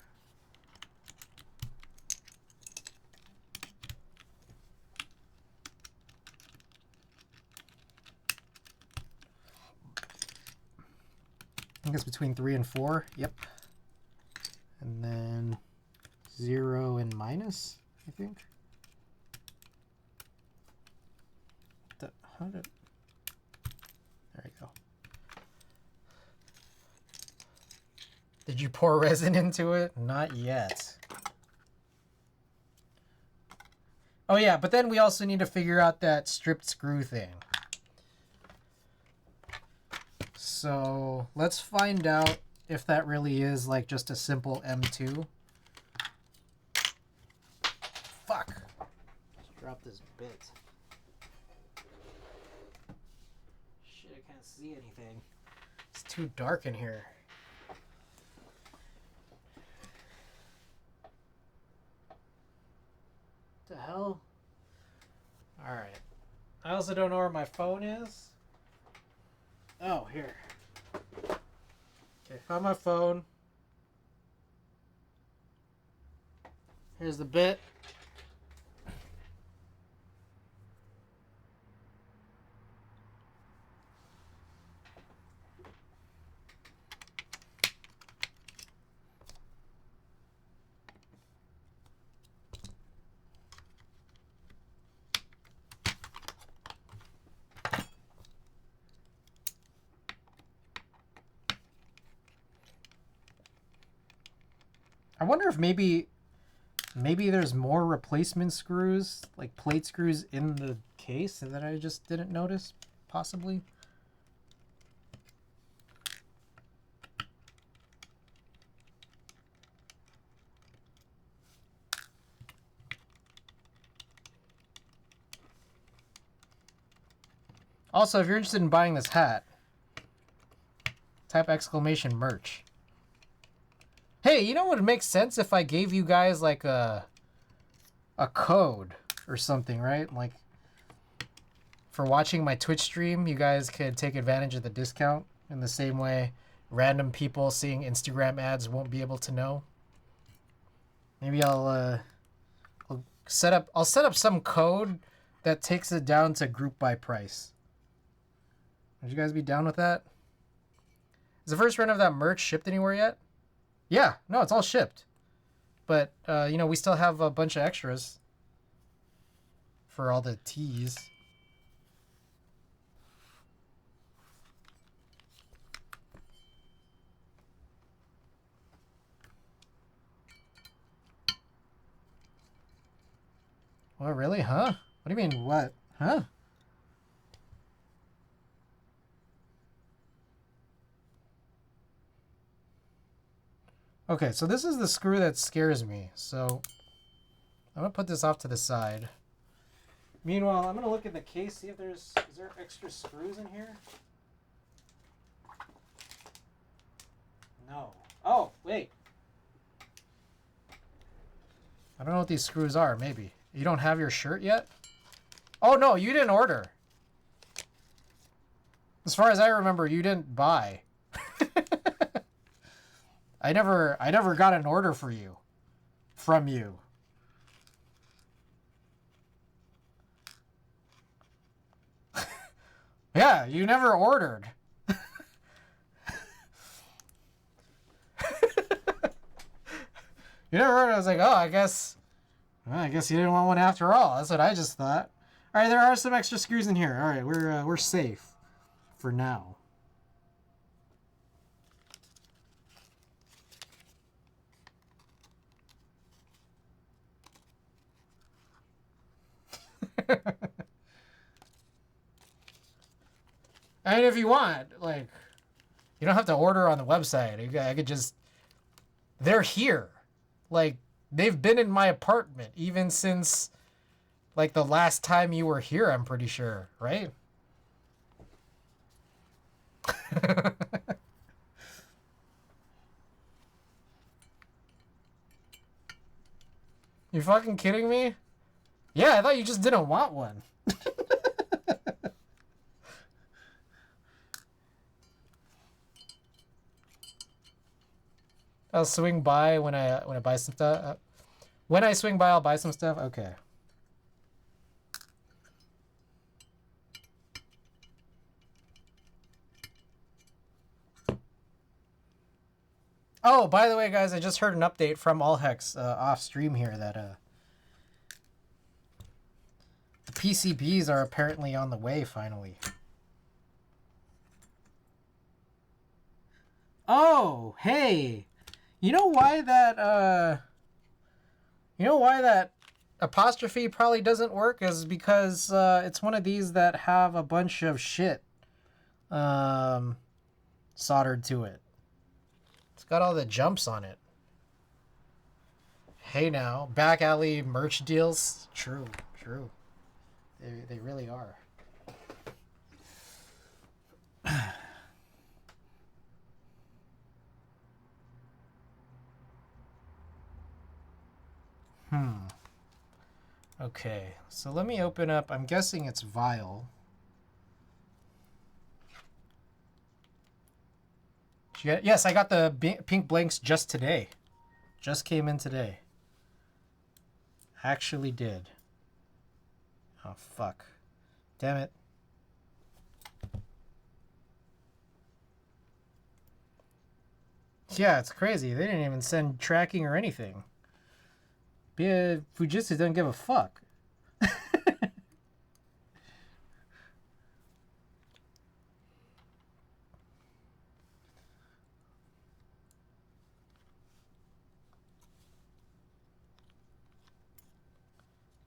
I think it's between 3 and 4. Yep. And then 0 and minus, I think. There you go. Did you pour resin into it? Not yet. Oh yeah, but then we also need to figure out that stripped screw thing. So let's find out if that really is like just a simple M2. Fuck. Just dropped this bit. Shit, I can't see anything. It's too dark in here. The hell? Alright. I also don't know where my phone is. Oh, here. Okay, found my phone. Here's the bit. I wonder if maybe there's more replacement screws, like plate screws in the case that I just didn't notice, possibly. Also, if you're interested in buying this hat, type exclamation merch. Hey, you know what would make sense if I gave you guys like a code or something, right? Like for watching my Twitch stream, you guys could take advantage of the discount in the same way random people seeing Instagram ads won't be able to know. Maybe I'll set up some code that takes it down to group by price. Would you guys be down with that? Is the first run of that merch shipped anywhere yet? Yeah, no, it's all shipped. but you know, we still have a bunch of extras for all the T's. What, really? Huh? What do you mean, what? Huh? Okay, so this is the screw that scares me. So I'm gonna put this off to the side. Meanwhile, I'm gonna look in the case, see if is there extra screws in here? No. Oh, wait. I don't know what these screws are, maybe. You don't have your shirt yet? Oh no, you didn't order. As far as I remember, you didn't buy. I never got an order for you. From you. Yeah, you never ordered. You never ordered. I was like, oh, I guess you didn't want one after all. That's what I just thought. All right, there are some extra screws in here. All right, we're safe for now. I mean, if you want, like, you don't have to order on the website. I could just, they're here. Like, they've been in my apartment even since, like, the last time you were here, I'm pretty sure, right? You fucking kidding me? Yeah, I thought you just didn't want one. I'll swing by when I buy some stuff. When I swing by, I'll buy some stuff. Okay. Oh, by the way, guys, I just heard an update from Allhex off stream here that the PCBs are apparently on the way finally. Oh, hey. You know why that apostrophe probably doesn't work is because it's one of these that have a bunch of shit soldered to it. It's got all the jumps on it. Hey now, back alley merch deals. True. They really are. Okay, so let me open up. I'm guessing it's Vile. Yes, I got the pink blanks just today. Just came in today. Actually did. Oh, fuck. Damn it. Yeah, it's crazy. They didn't even send tracking or anything. Fujitsu doesn't give a fuck.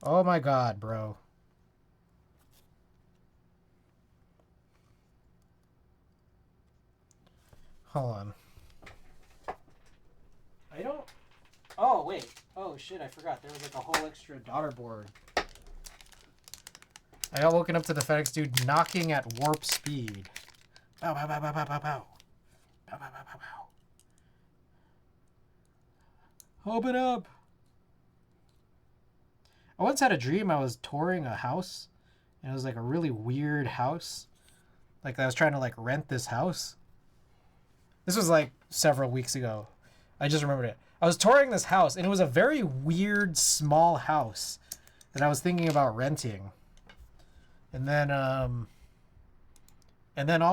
Oh my god, bro. Hold on. I don't... Oh, wait. Oh, shit, I forgot. There was like a whole extra daughter board. I got woken up to the FedEx dude knocking at warp speed. Bow, bow, bow, bow, bow, bow, bow. Bow, bow, bow, bow, bow. Open up. I once had a dream I was touring a house. And it was like a really weird house. Like I was trying to like rent this house. This was like several weeks ago. I just remembered it. I was touring this house and it was a very weird small house that I was thinking about renting. And then all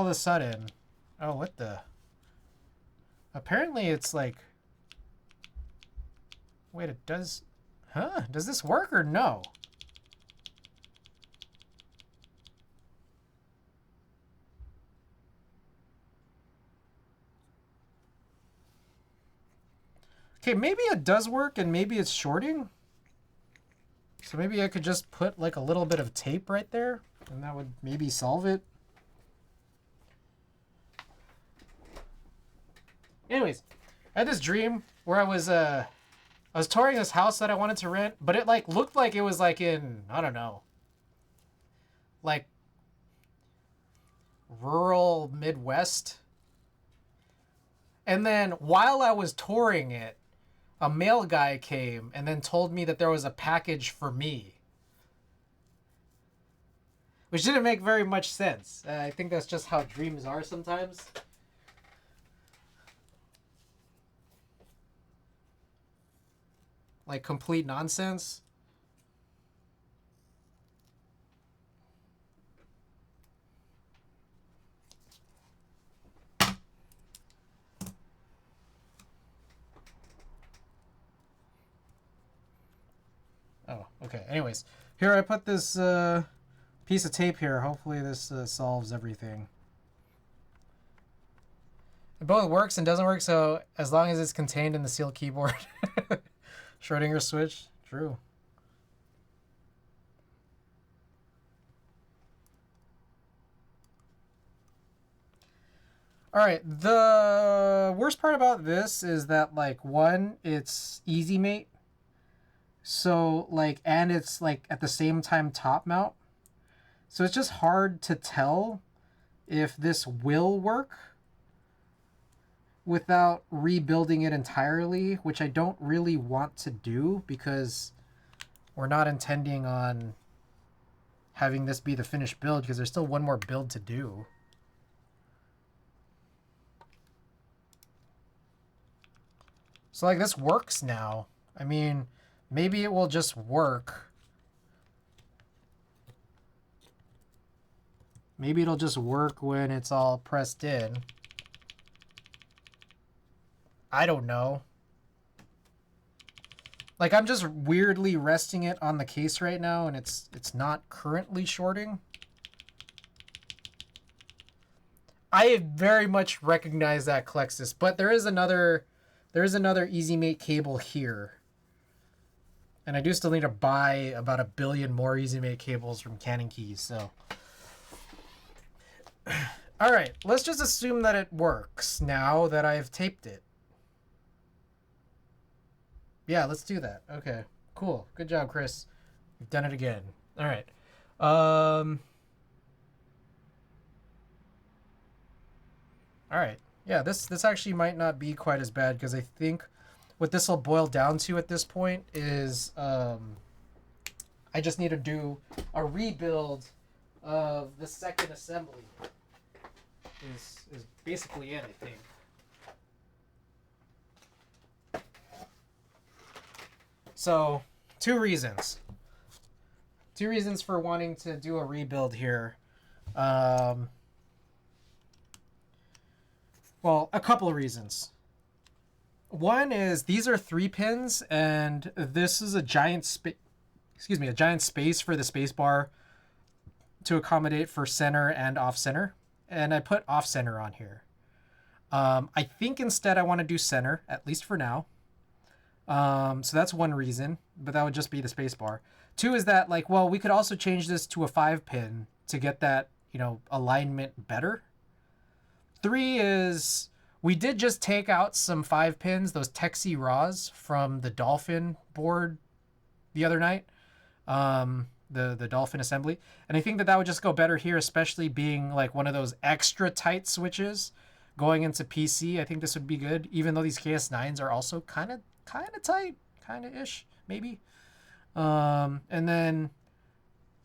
of a sudden, oh, what the? Apparently it's like, Wait, it does... Huh? Does this work or no? Okay, maybe it does work and maybe it's shorting. So maybe I could just put like a little bit of tape right there and that would maybe solve it. Anyways, I had this dream where I was touring this house that I wanted to rent, but it like looked like it was like in, I don't know, like rural Midwest. And then while I was touring it, a mail guy came and then told me that there was a package for me. Which didn't make very much sense. I think that's just how dreams are sometimes. Like complete nonsense. Oh, okay. Anyways, here I put this piece of tape here. Hopefully this solves everything. It both works and doesn't work, so as long as it's contained in the sealed keyboard. Schrodinger switch. True. Alright, the worst part about this is that, like, one, it's easy mate. So, like, and it's, like, at the same time top mount. So it's just hard to tell if this will work without rebuilding it entirely, which I don't really want to do because we're not intending on having this be the finished build because there's still one more build to do. So like this works now. I mean, maybe it will just work. Maybe it'll just work when it's all pressed in. I don't know. Like I'm just weirdly resting it on the case right now and it's not currently shorting. I very much recognize that Klexus, but there is another Easy Mate cable here. And I do still need to buy about 1 billion more Easy Mate cables from Canon Keys, so. Alright, let's just assume that it works now that I've taped it. Yeah, let's do that. Okay, cool. Good job, Chris. You've done it again. Alright. Alright. Yeah, this actually might not be quite as bad because I think what this will boil down to at this point is I just need to do a rebuild of the second assembly. Is basically it, I think. So, two reasons. Two reasons for wanting to do a rebuild here. Well, a couple of reasons. One is these are 3 pins, and this is a giant a giant space for the space bar to accommodate for center and off center. And I put off center on here. I think instead I want to do center, at least for now. So that's one reason, but that would just be the space bar. 2 is that, like, well, we could also change this to a 5 pin to get that, you know, alignment better. 3 is we did just take out some 5 pins, those Texie Raws from the Dolphin board the other night, the Dolphin assembly. And I think that would just go better here, especially being like one of those extra tight switches going into PC. I think this would be good, even though these KS9s are also kind of tight, kind of ish, maybe. And then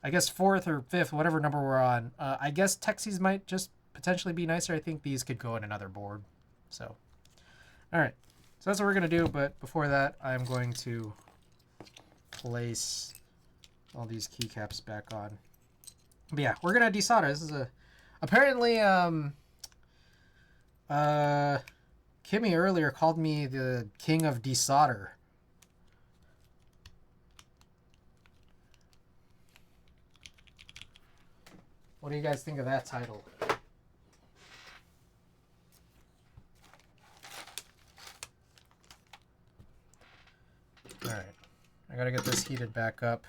I guess 4th or 5th, whatever number we're on, I guess Texies might just potentially be nicer. I think these could go in another board. So, all right. So that's what we're going to do. But before that, I'm going to place all these keycaps back on. But yeah, we're going to desolder. This is apparently, Kimmy earlier called me the king of desolder. What do you guys think of that title? Alright. I gotta get this heated back up.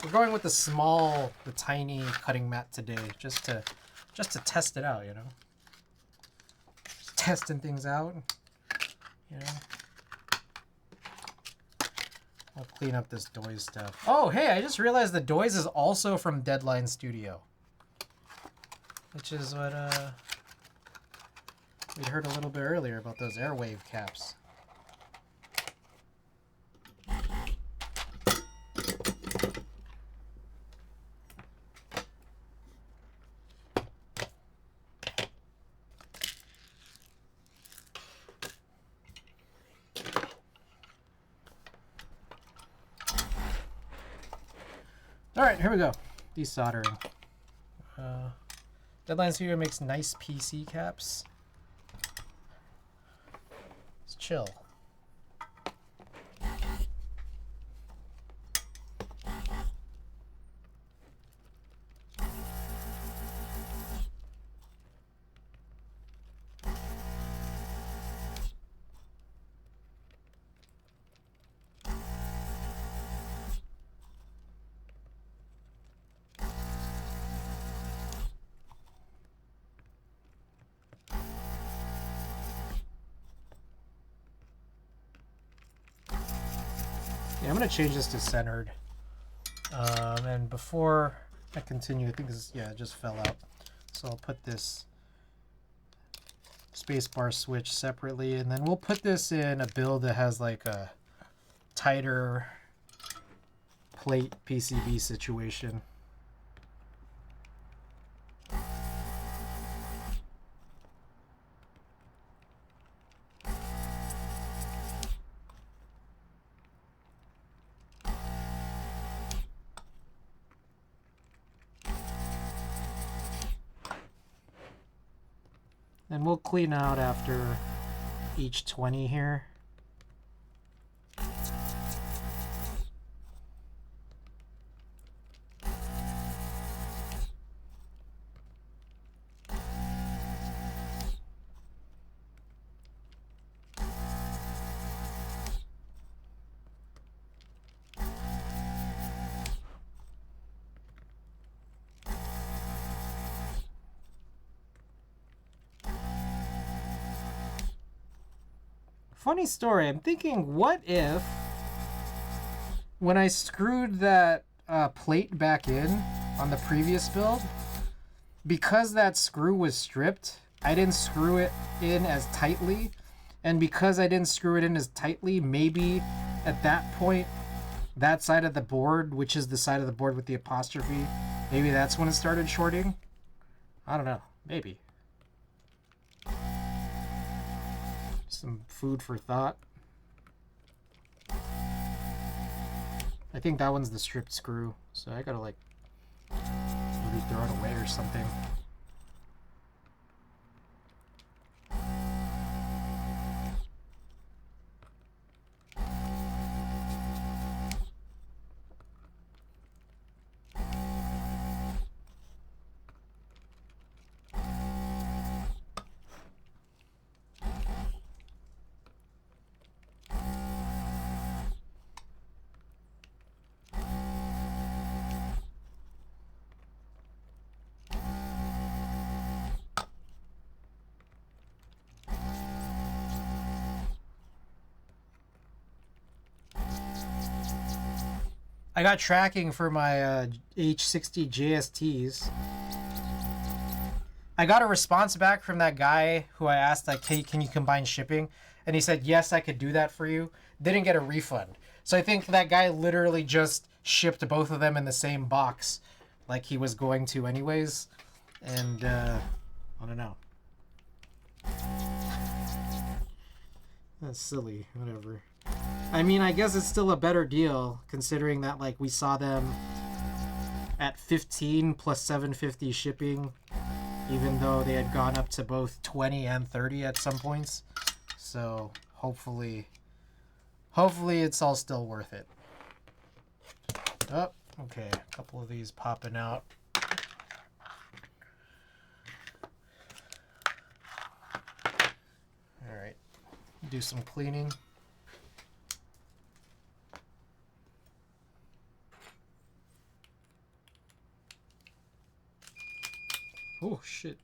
We're going with the tiny cutting mat today, just to test it out, you know. Just testing things out, you know. I'll clean up this Doise stuff. Oh, hey, I just realized the Doise is also from Deadline Studio, which is what we heard a little bit earlier about those Airwave caps. Alright, here we go. Desoldering. Deadline Studio makes nice PC caps. It's chill. Yeah, I'm going to change this to centered. And before I continue, I think this, yeah, it just fell out. So I'll put this spacebar switch separately, and then we'll put this in a build that has like a tighter plate PCB situation. And we'll clean out after each 20 here. Funny story, I'm thinking, what if when I screwed that plate back in on the previous build, because that screw was stripped, I didn't screw it in as tightly, and because I didn't screw it in as tightly, maybe at that point, that side of the board, which is the side of the board with the apostrophe, maybe that's when it started shorting? I don't know, maybe. Some food for thought. I think that one's the stripped screw, so I gotta like maybe throw it away or something. I got tracking for my H60 JSTs. I got a response back from that guy who I asked, like, hey, can you combine shipping? And he said, yes, I could do that for you. Didn't get a refund. So I think that guy literally just shipped both of them in the same box like he was going to anyways. And, I don't know. That's silly. Whatever. I mean, I guess it's still a better deal considering that, like, we saw them at 15 plus 750 shipping, even though they had gone up to both 20 and 30 at some points. So hopefully it's all still worth it. Oh, okay. A couple of these popping out. All right. Do some cleaning. Oh, shit.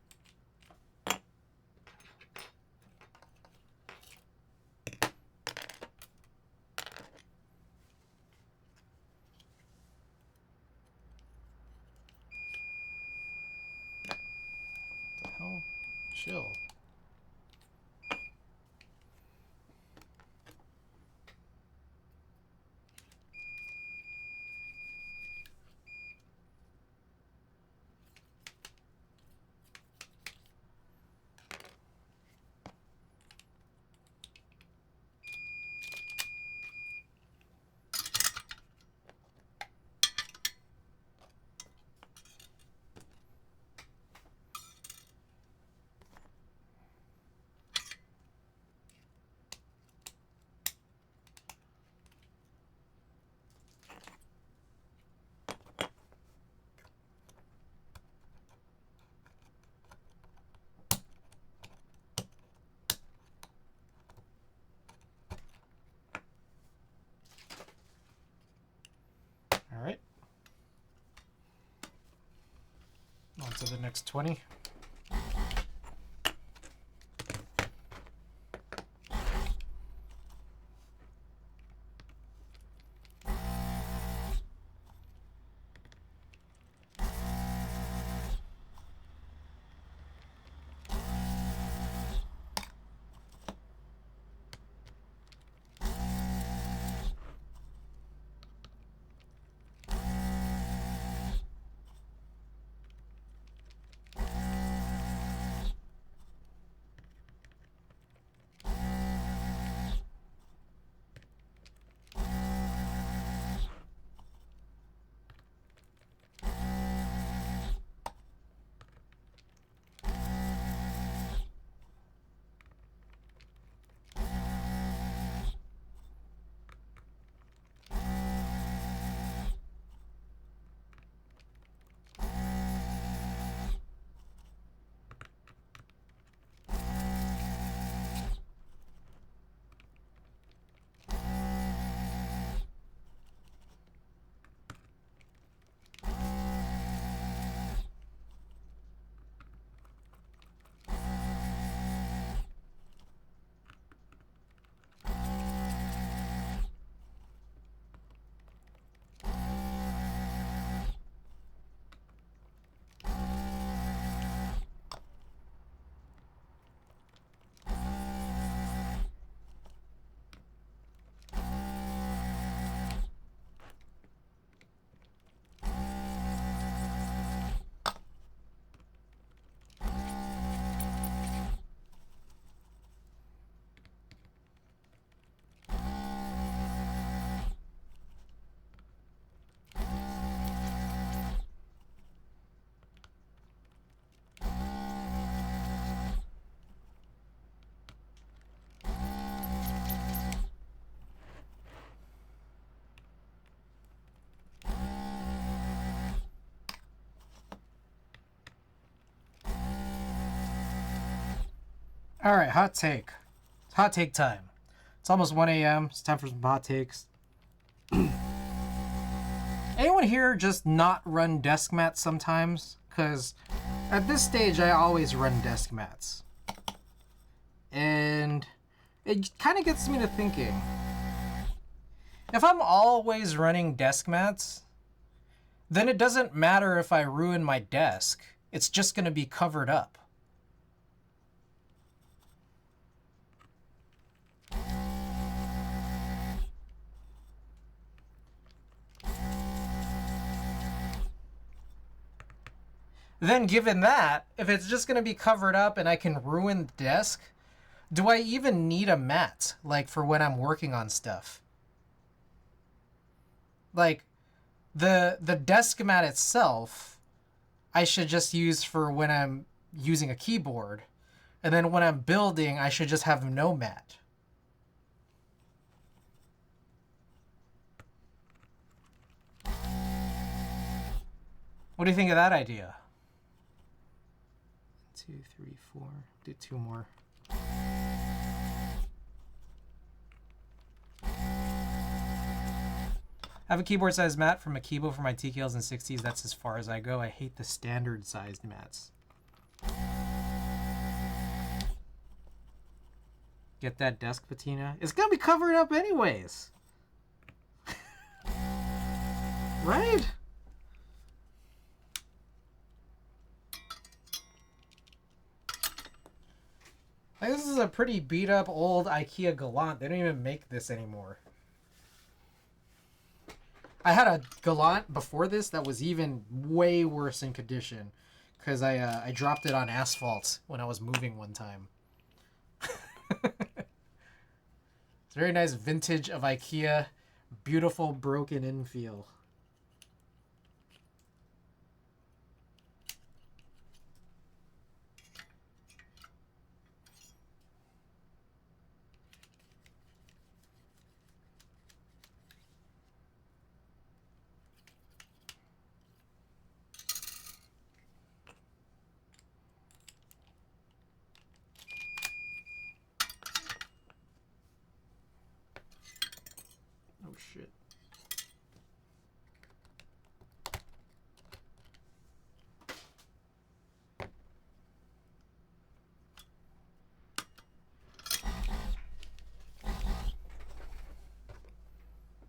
What the hell? Chill. All right. On to the next 20. All right, hot take. Hot take time. It's almost 1 a.m. It's time for some hot takes. Anyone here just not run desk mats sometimes? Because at this stage, I always run desk mats. And it kind of gets me to thinking. If I'm always running desk mats, then it doesn't matter if I ruin my desk. It's just going to be covered up. Then given that, if it's just going to be covered up and I can ruin the desk, do I even need a mat, like, for when I'm working on stuff? Like, the desk mat itself, I should just use for when I'm using a keyboard. And then when I'm building, I should just have no mat. What do you think of that idea? 2, 3, 4. Do 2 more. I have a keyboard size mat from Akibo for my TKLs and 60s. That's as far as I go. I hate the standard sized mats. Get that desk patina. It's gonna be covered up anyways. Right? Like, this is a pretty beat up old IKEA Galant. They don't even make this anymore. I had a Galant before this that was even way worse in condition because I dropped it on asphalt when I was moving one time. It's very nice vintage of IKEA, beautiful broken in feel. Oh shit.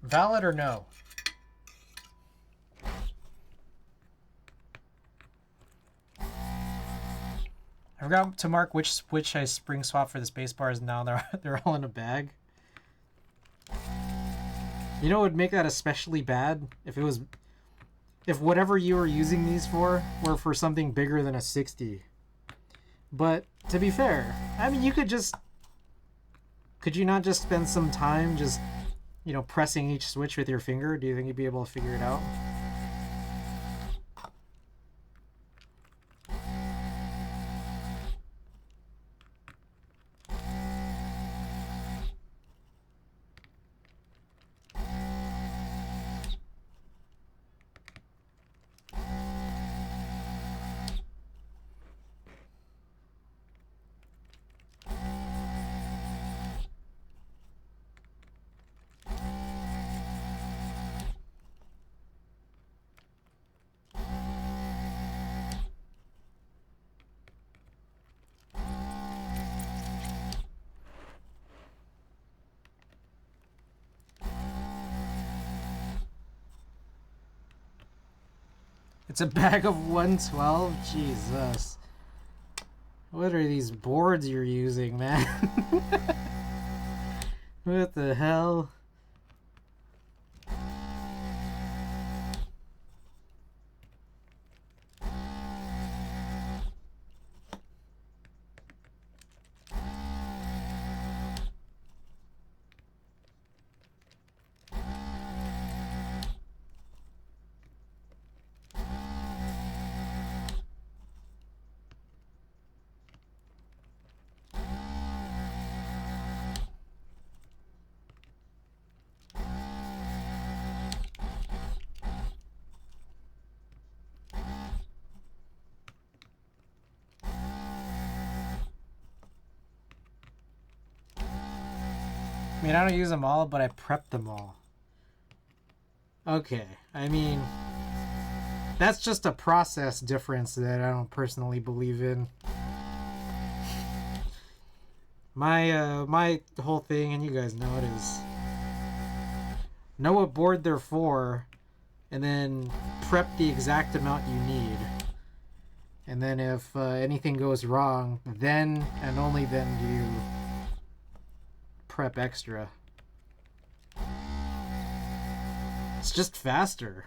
Valid or no? I forgot to mark which switch I spring swap for the space bars. Now they're all in a bag. You know what would make that especially bad? If whatever you were using these for were for something bigger than a 60. But to be fair, I mean, could you not just spend some time just, you know, pressing each switch with your finger? Do you think you'd be able to figure it out? It's a bag of 112? Jesus. What are these boards you're using, man? What the hell? I mean, I don't use them all, but I prep them all. Okay, I mean, that's just a process difference that I don't personally believe in. My whole thing, and you guys know it, is know what board they're for, and then prep the exact amount you need. And then if anything goes wrong, then and only then do you prep extra. It's just faster.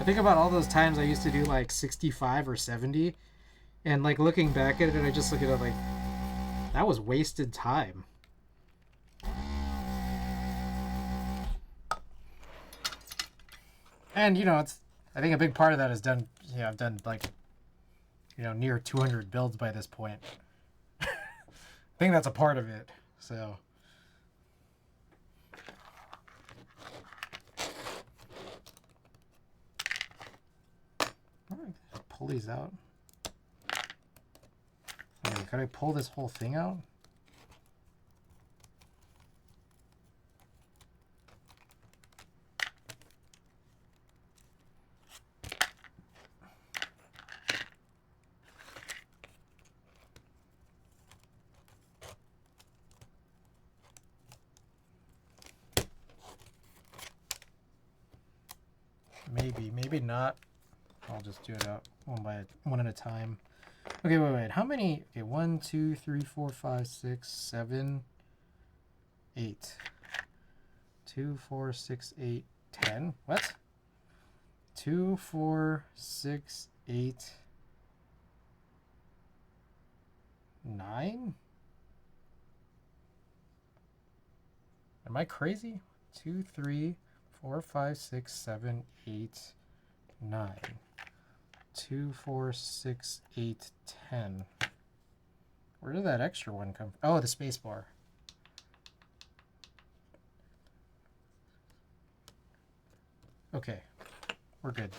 I think about all those times I used to do like 65 or 70, And like looking back at it, I just look at it like that was wasted time. And you know, it's I think a big part of that is done. You know, I've done like near 200 builds by this point. I think that's a part of it. So. Pull these out. Okay, could I pull this whole thing out? Maybe not. I'll just do it out one at a time. Okay, wait. How many? Okay, 1, 2, 3, 4, 5, 6, 7, 8. 2, 4, 6, 8, 10. What? 2, 4, 6, 8, 9? Am I crazy? 2, 3, 4, 5, 6, 7, 8, 9. 2, 4, 6, 8, 10. Where did that extra one come from? Oh, the space bar. Okay, we're good.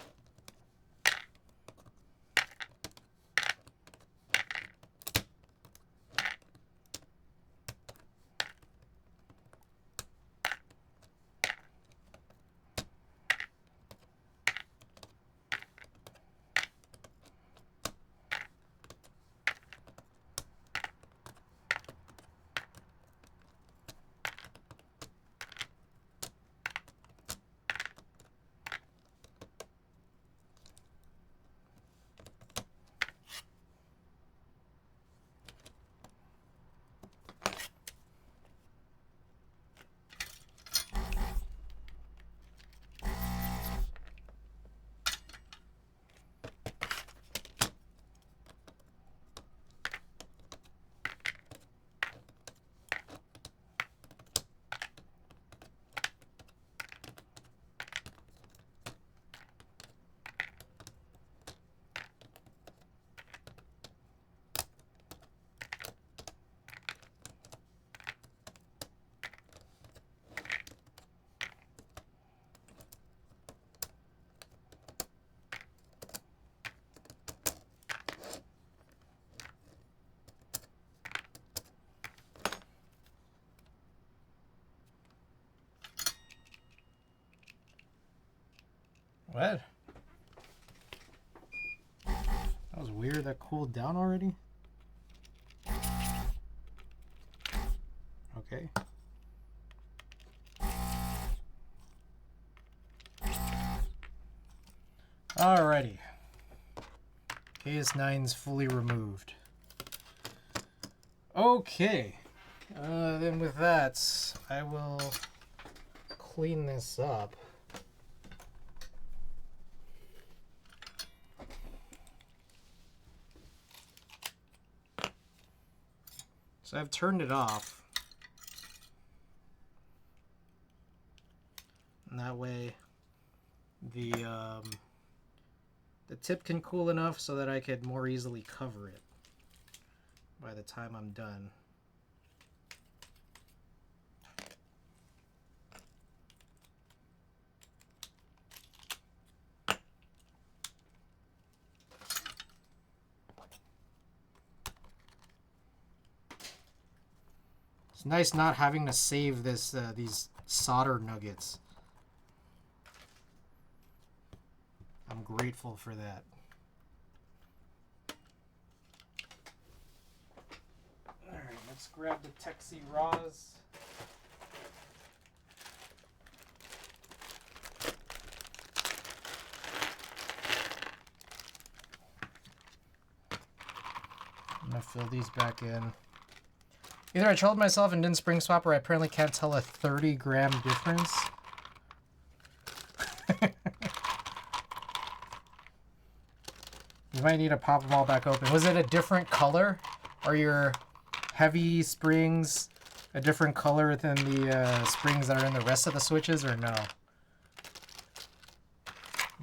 What? That was weird. That cooled down already? Okay. Alrighty. KS9's fully removed. Okay. Then with that, I will clean this up. So I've turned it off. And that way the tip can cool enough so that I could more easily cover it by the time I'm done. It's nice not having to save this these solder nuggets. I'm grateful for that. Alright, let's grab the Texie Raws. I'm gonna fill these back in. Either I trolled myself and didn't spring swap, or I apparently can't tell a 30-gram difference. You might need to pop them all back open. Was it a different color? Are your heavy springs a different color than the springs that are in the rest of the switches, or no?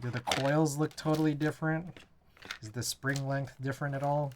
Do the coils look totally different? Is the spring length different at all?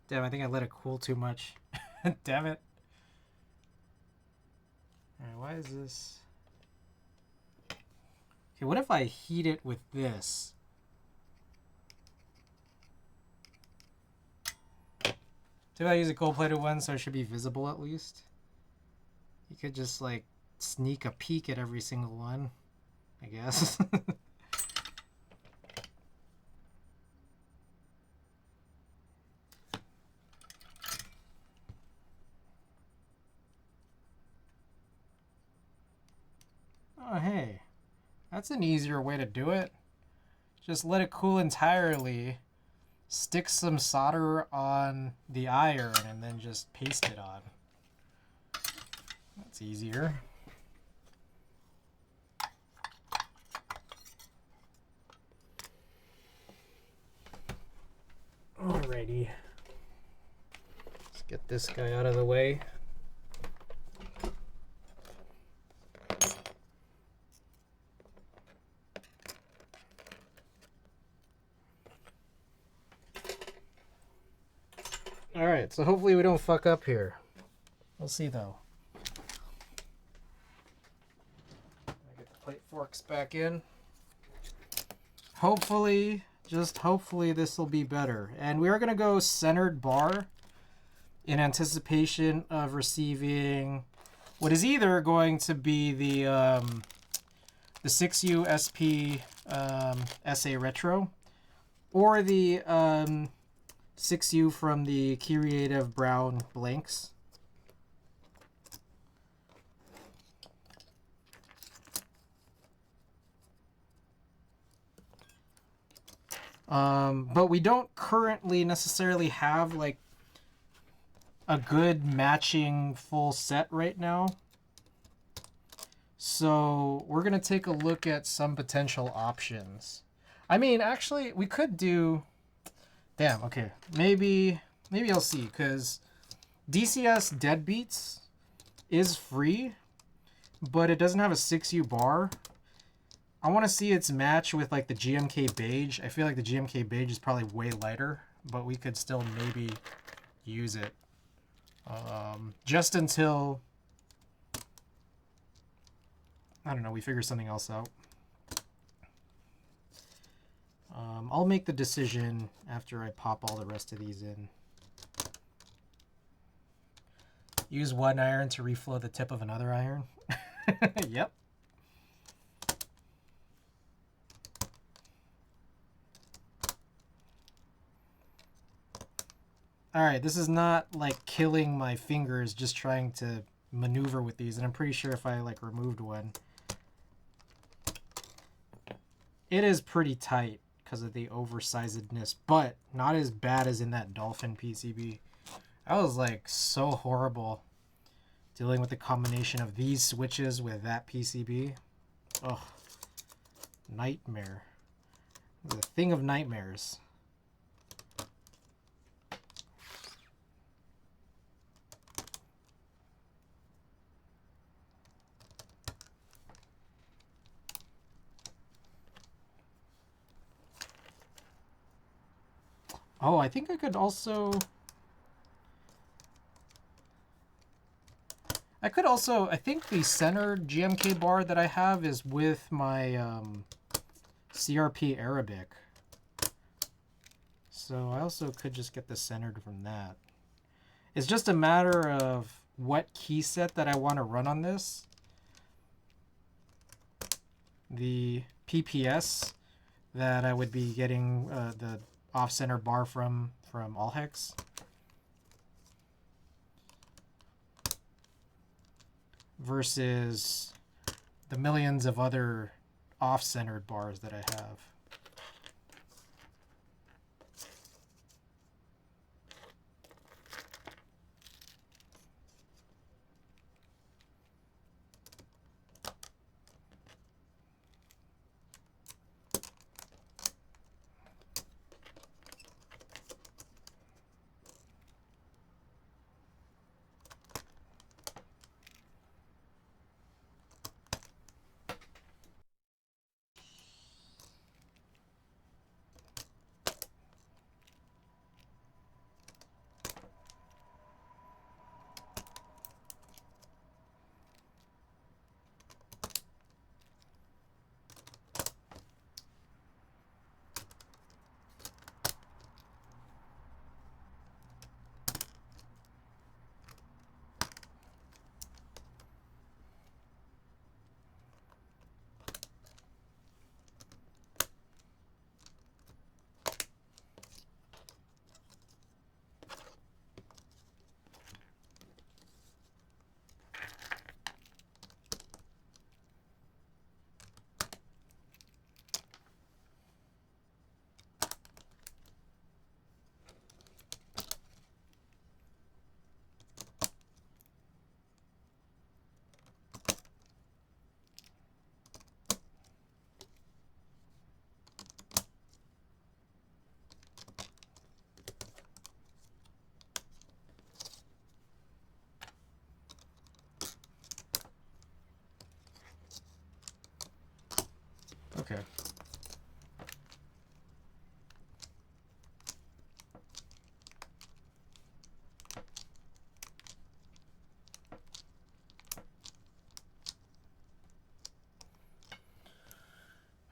Damn, I think I let it cool too much. Damn it. Alright, why is this? Okay, what if I heat it with this? Did I use a gold-plated one so it should be visible at least? You could just like sneak a peek at every single one, I guess. Oh, hey, that's an easier way to do it. Just let it cool entirely, stick some solder on the iron, and then just paste it on. That's easier. Alrighty. Let's get this guy out of the way. Alright, so hopefully we don't fuck up here. We'll see though. I get the plate forks back in. Hopefully, just hopefully this will be better. And we are going to go centered bar in anticipation of receiving what is either going to be the 6U SP SA Retro or the 6U from the Creative Brown Blanks. But we don't currently necessarily have like a good matching full set right now. So we're going to take a look at some potential options. I mean, actually, we could do... Damn, okay. Maybe I'll see, because DCS Deadbeats is free, but it doesn't have a 6U bar. I want to see its match with like the GMK Beige. I feel like the GMK Beige is probably way lighter, but we could still maybe use it. Just until, I don't know, we figure something else out. I'll make the decision after I pop all the rest of these in. Use one iron to reflow the tip of another iron. Yep. Alright, this is not like killing my fingers just trying to maneuver with these, and I'm pretty sure if I like removed one, it is pretty tight because of the oversizedness, but not as bad as in that Dolphin PCB. That was like so horrible dealing with the combination of these switches with that PCB. Oh, nightmare. The thing of nightmares. Oh, I think I could also... I think the centered GMK bar that I have is with my CRP Arabic. So I also could just get the centered from that. It's just a matter of what key set that I want to run on this. The PPS that I would be getting the off-center bar from all hex. Versus the millions of other off-centered bars that I have. Okay.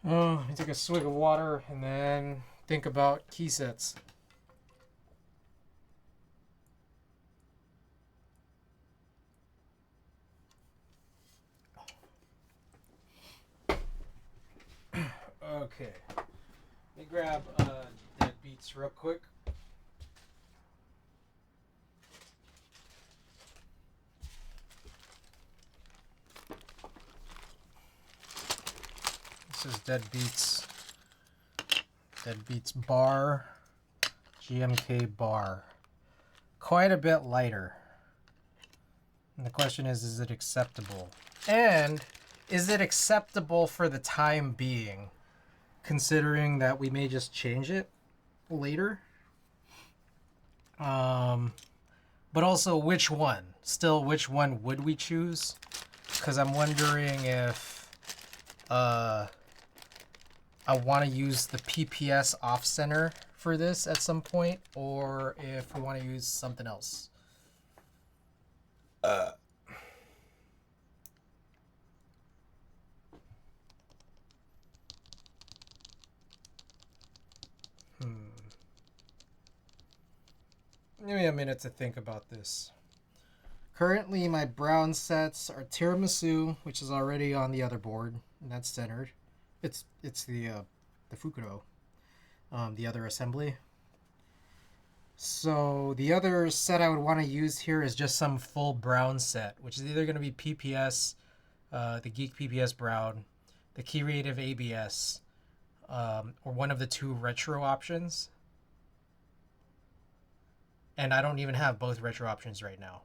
Oh, let me take a swig of water and then think about key sets. Okay. Let me grab dead beats real quick. This is Dead Beats bar, GMK bar. Quite a bit lighter. And the question is it acceptable? And is it acceptable for the time being, considering that we may just change it later? But also which one? Still, which one would we choose? Because I'm wondering if I want to use the PPS off-center for this at some point, or if we want to use something else. Give me a minute to think about this. Currently, my brown sets are Tiramisu, which is already on the other board, and that's centered. It's the Fukuro, the other assembly. So the other set I would want to use here is just some full brown set, which is either going to be PPS, the Geek PPS Brown, the Creative ABS, or one of the two retro options. And I don't even have both retro options right now.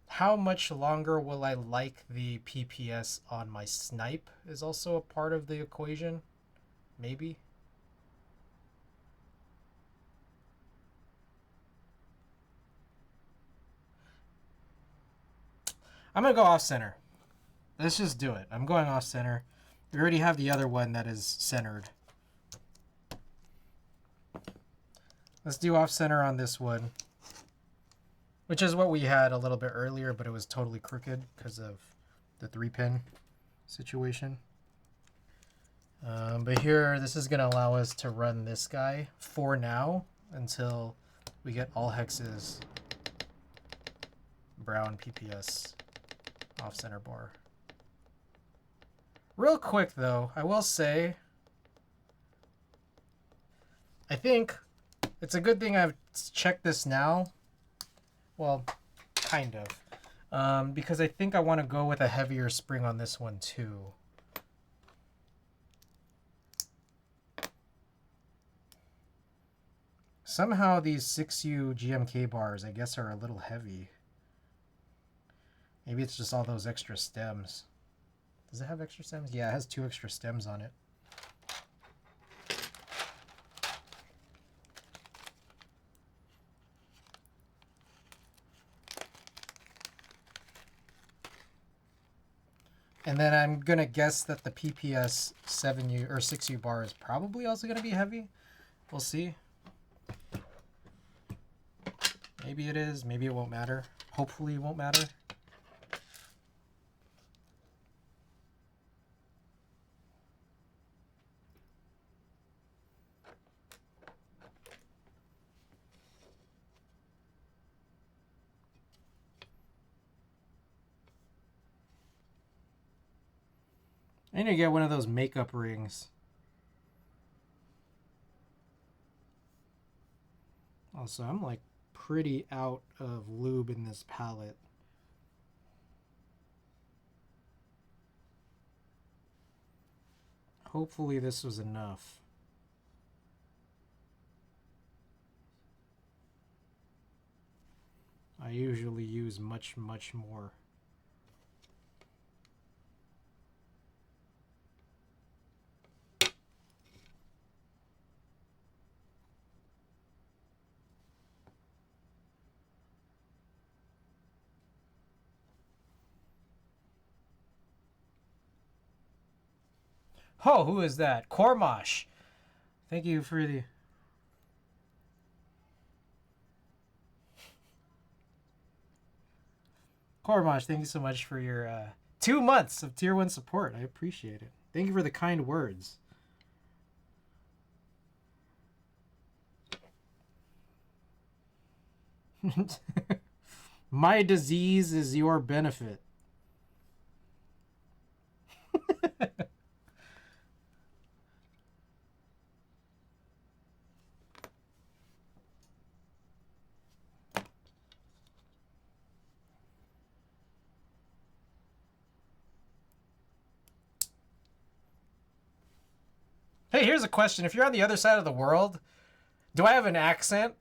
How much longer will I like the PPS on my snipe is also a part of the equation. Maybe. I'm going to go off center. Let's just do it. I'm going off center. We already have the other one that is centered. Let's do off center on this one, which is what we had a little bit earlier, but it was totally crooked because of the 3-pin situation. But here, this is going to allow us to run this guy for now until we get all hexes brown PPS off center bar. Real quick though, I will say, I think it's a good thing I've checked this now. Well, kind of. Because I think I want to go with a heavier spring on this one too. Somehow these 6U GMK bars, I guess, are a little heavy. Maybe it's just all those extra stems. Does it have extra stems? Yeah, it has 2 extra stems on it. And then I'm going to guess that the PPS 7U or 6U bar is probably also going to be heavy. We'll see. Maybe it is. Maybe it won't matter. Hopefully it won't matter. I need to get one of those makeup rings. Also, I'm like pretty out of lube in this palette. Hopefully this was enough. I usually use much more. Oh, who is that? Kormash. Thank you for the... Kormash, thank you so much for your 2 months of Tier 1 support. I appreciate it. Thank you for the kind words. My disease is your benefit. Hey, here's a question. If you're on the other side of the world, do I have an accent?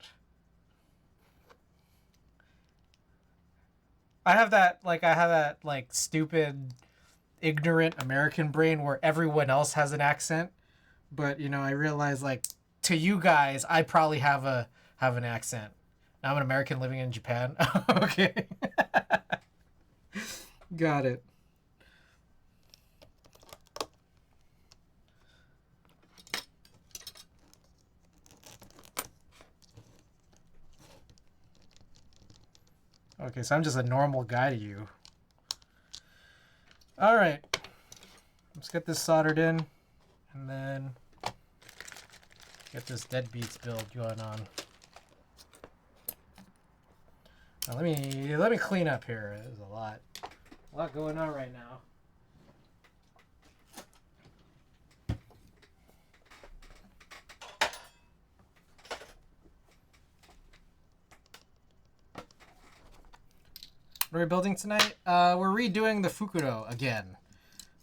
I have that stupid, ignorant American brain where everyone else has an accent. But, you know, I realize, like, to you guys, I probably have an accent. I'm an American living in Japan. Okay. Got it. Okay, so I'm just a normal guy to you. All right. Let's get this soldered in, and then get this deadbeats build going on. Now let me clean up here. There's a lot going on right now. What are we building tonight? We're redoing the Fukudo again.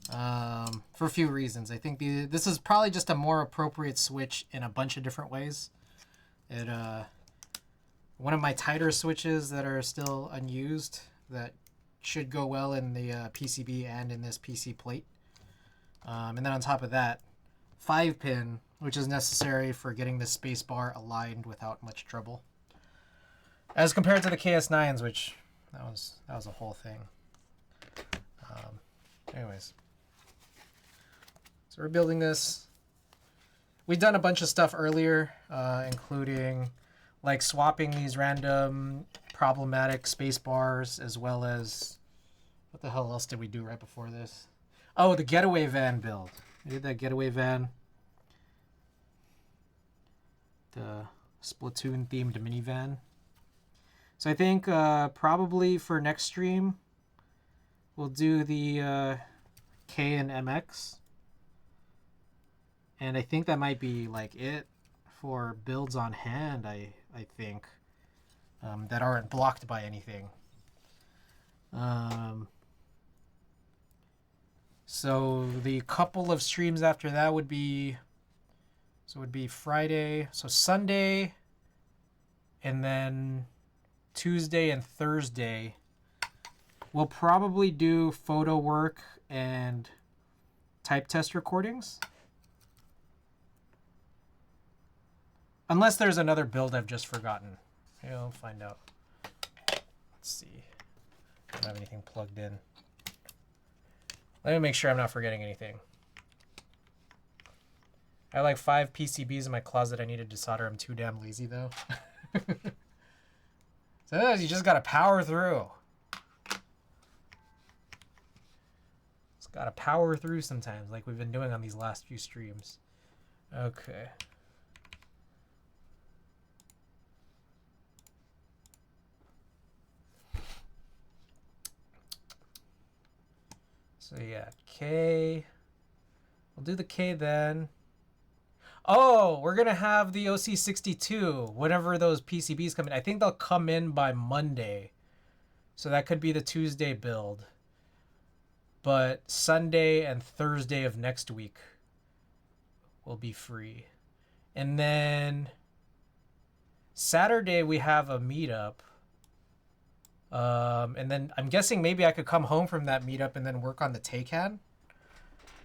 For a few reasons. I think this is probably just a more appropriate switch in a bunch of different ways. It one of my tighter switches that are still unused that should go well in the PCB and in this PC plate. And then on top of that, 5-pin, which is necessary for getting the space bar aligned without much trouble. As compared to the KS9s, which that was a whole thing. Anyways. So we're building this. We've done a bunch of stuff earlier, including like swapping these random problematic space bars, as well as what the hell else did we do right before this? Oh, the getaway van build. We did that getaway van. The Splatoon themed minivan. So I think probably for next stream, we'll do the K and MX. And I think that might be like it for builds on hand, I think, that aren't blocked by anything. So the couple of streams after that would be, so it would be Friday, so Sunday, and then Tuesday and Thursday. We'll probably do photo work and type test recordings. Unless there's another build I've just forgotten. Maybe I'll find out. Let's see. I don't have anything plugged in. Let me make sure I'm not forgetting anything. I have like 5 PCBs in my closet I needed to solder. I'm too damn lazy though. So you just gotta power through. Just gotta power through sometimes, like we've been doing on these last few streams. Okay. So yeah, K. We'll do the K then. Oh, we're going to have the OC62 whenever those PCBs come in. I think they'll come in by Monday. So that could be the Tuesday build. But Sunday and Thursday of next week will be free. And then Saturday we have a meetup. And then I'm guessing maybe I could come home from that meetup and then work on the Taycan.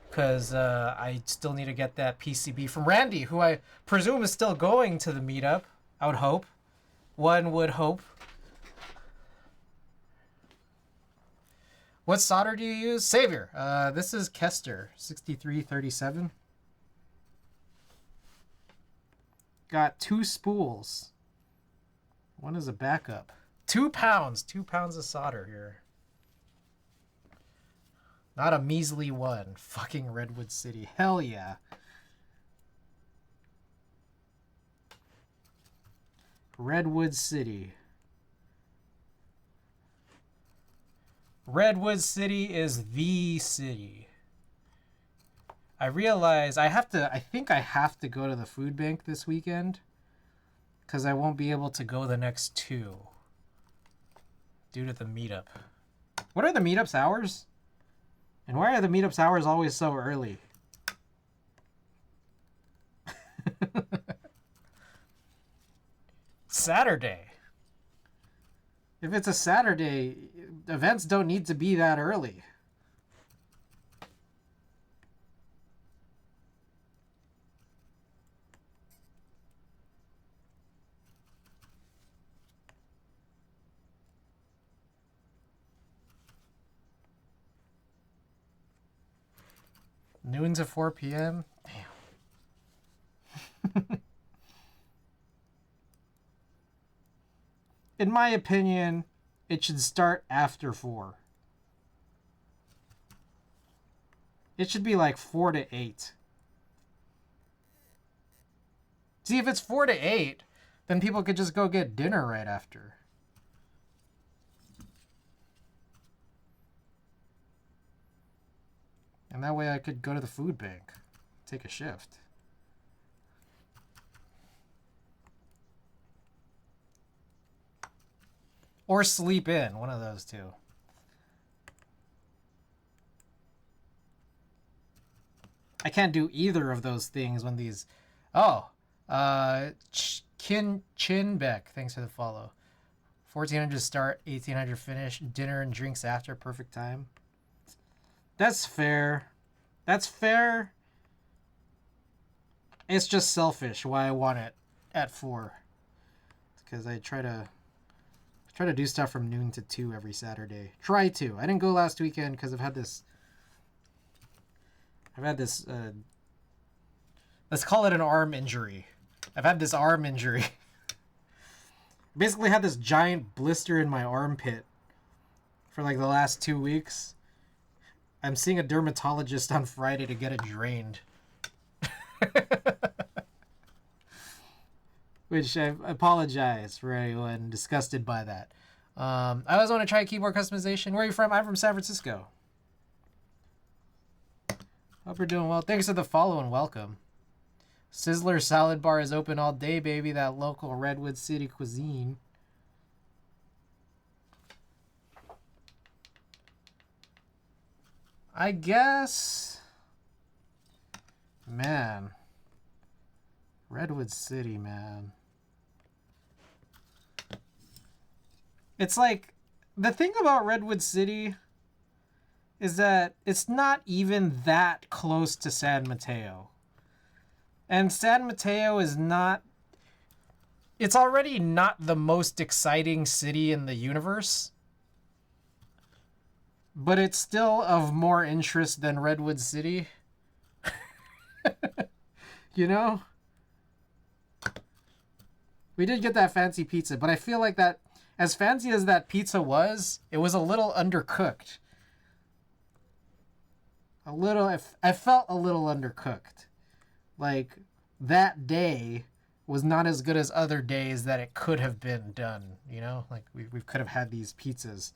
Because I still need to get that PCB from Randy, who I presume is still going to the meetup. I would hope. One would hope. What solder do you use? Savior. This is Kester, 6337. Got 2 spools. One is a backup. 2 pounds. 2 pounds of solder here. Not a measly one. Fucking Redwood City. Hell yeah. Redwood City. Redwood City is the city. I realize I think I have to go to the food bank this weekend. Because I won't be able to go the next 2. Due to the meetup. What are the meetups hours? And why are the meetups hours always so early? Saturday. If it's a Saturday, events don't need to be that early. Noon to 4 p.m.? Damn. In my opinion, it should start after 4. It should be like 4 to 8. See, if it's 4 to 8, then people could just go get dinner right after. And that way I could go to the food bank, take a shift. Or sleep in, one of those two. I can't do either of those things when these... Oh, Chinbeck, thanks for the follow. 1400 start, 1800 finish, dinner and drinks after, perfect time. That's fair. That's fair. It's just selfish why I want it at 4. Because I try to do stuff from noon to 2 every Saturday. Try to. I didn't go last weekend because I've had this let's call it an arm injury. I've had this arm injury. Basically had this giant blister in my armpit for like the last 2 weeks. I'm seeing a dermatologist on Friday to get it drained. Which I apologize for anyone disgusted by that. I always want to try keyboard customization. Where are you from? I'm from San Francisco. Hope you're doing well. Thanks for the follow and welcome. Sizzler Salad Bar is open all day, baby. That local Redwood City cuisine. I guess... Man. Redwood City, man. It's like... The thing about Redwood City is that it's not even that close to San Mateo. And San Mateo is not... It's already not the most exciting city in the universe. But it's still of more interest than Redwood City. You know? We did get that fancy pizza, but I feel like that, as fancy as that pizza was, it was a little undercooked. I felt a little undercooked. Like, that day was not as good as other days that it could have been done, you know? Like, we could have had these pizzas.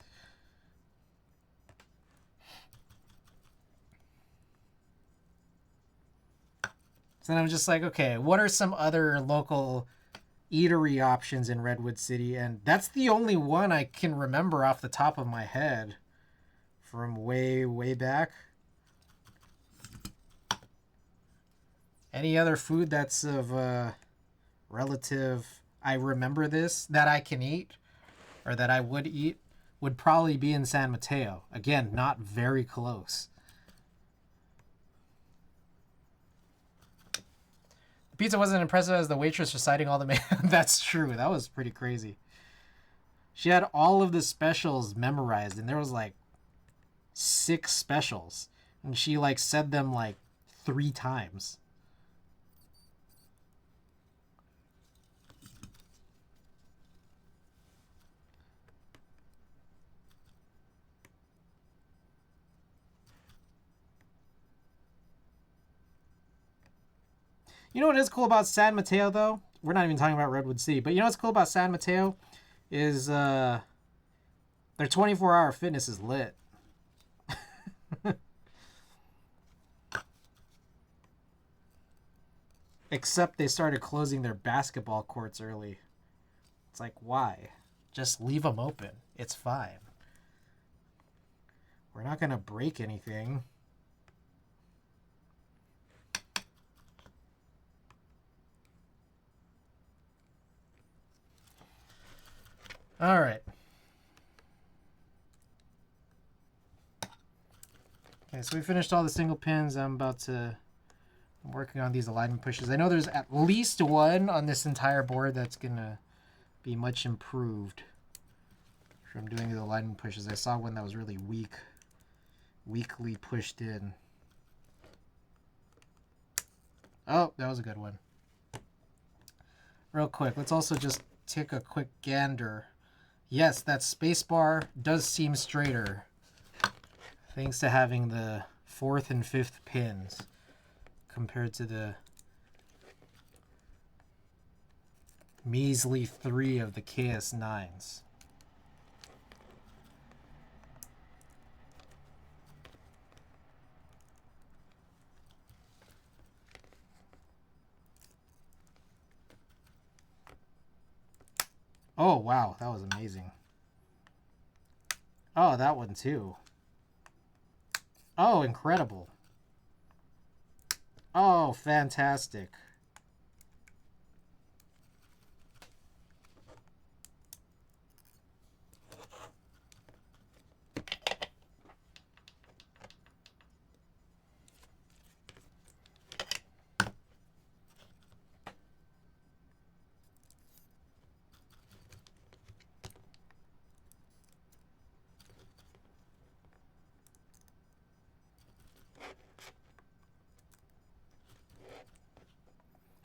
So then I'm just like, okay, what are some other local eatery options in Redwood City? And that's the only one I can remember off the top of my head from way, way back. Any other food that's of relative, I remember this, that I can eat, or that I would eat, would probably be in San Mateo. Again, not very close. The pizza wasn't impressive as the waitress reciting all the That's true. That was pretty crazy. She had all of the specials memorized, and there was like 6 specials. And she like said them like 3 times. You know what is cool about San Mateo, though? We're not even talking about Redwood City, but you know what's cool about San Mateo is their 24-hour fitness is lit. Except they started closing their basketball courts early. It's like, why? Just leave them open. It's fine. We're not going to break anything. All right. Okay, so we finished all the single pins. I'm working on these alignment pushes. I know there's at least one on this entire board that's going to be much improved from doing the alignment pushes. I saw one that was really weakly pushed in. Oh, that was a good one. Real quick, let's also just take a quick gander. Yes, that spacebar does seem straighter, thanks to having the 4th and 5th pins compared to the measly 3 of the KS9s. Oh, wow, that was amazing. Oh, that one too. Oh, incredible. Oh, fantastic.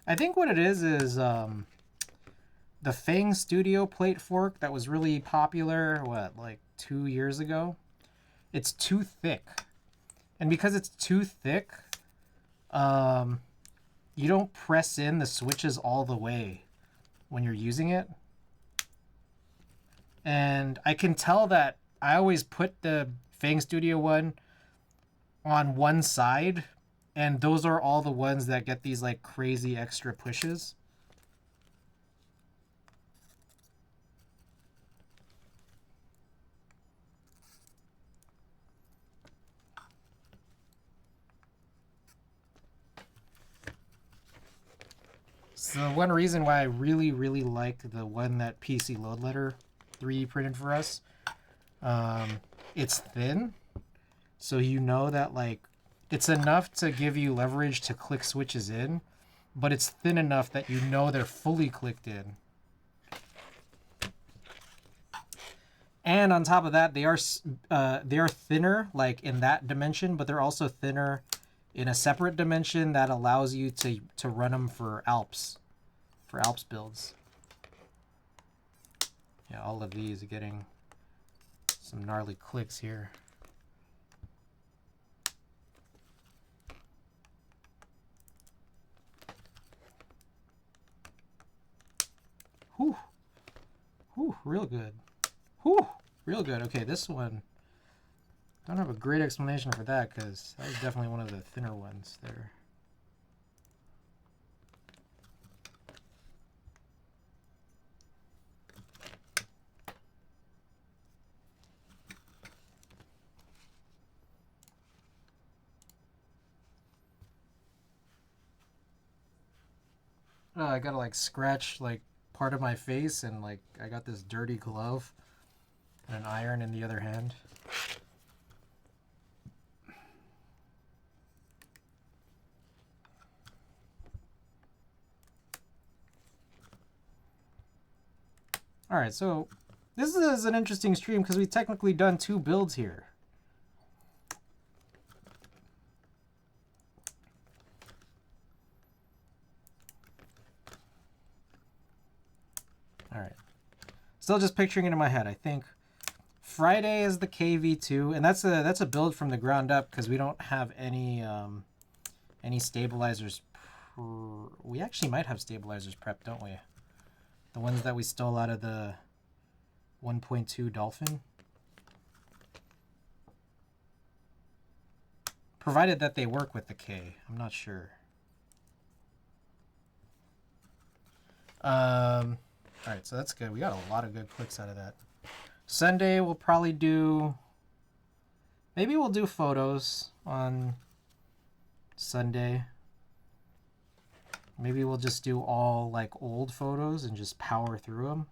I think what it is the Fang Studio plate fork that was really popular, like 2 years ago? It's too thick. And because it's too thick, you don't press in the switches all the way when you're using it. And I can tell that I always put the Fang Studio one on one side And those are all the ones that get these like crazy extra pushes. So one reason why I really, really like the one that PC Load Letter 3D printed for us, it's thin. So you know that like it's enough to give you leverage to click switches in, but it's thin enough that you know they're fully clicked in. And on top of that, they are thinner like in that dimension, but they're also thinner in a separate dimension that allows you to run them for Alps builds. Yeah, all of these are getting some gnarly clicks here. Whew. Whew, real good. Whew, real good. Okay, this one, don't have a great explanation for that because that was definitely one of the thinner ones there. I gotta like scratch like part of my face and like I got this dirty glove and an iron in the other hand. All right, so this is an interesting stream because we've technically done 2 builds here. All right, still just picturing it in my head. I think Friday is the KV2, and that's a build from the ground up because we don't have any stabilizers. We actually might have stabilizers prepped, don't we? The ones that we stole out of the 1.2 Dolphin. Provided that they work with the K. I'm not sure. Alright, so that's good. We got a lot of good clicks out of that. Sunday we'll probably do... Maybe we'll do photos on Sunday. Maybe we'll just do all like old photos and just power through them.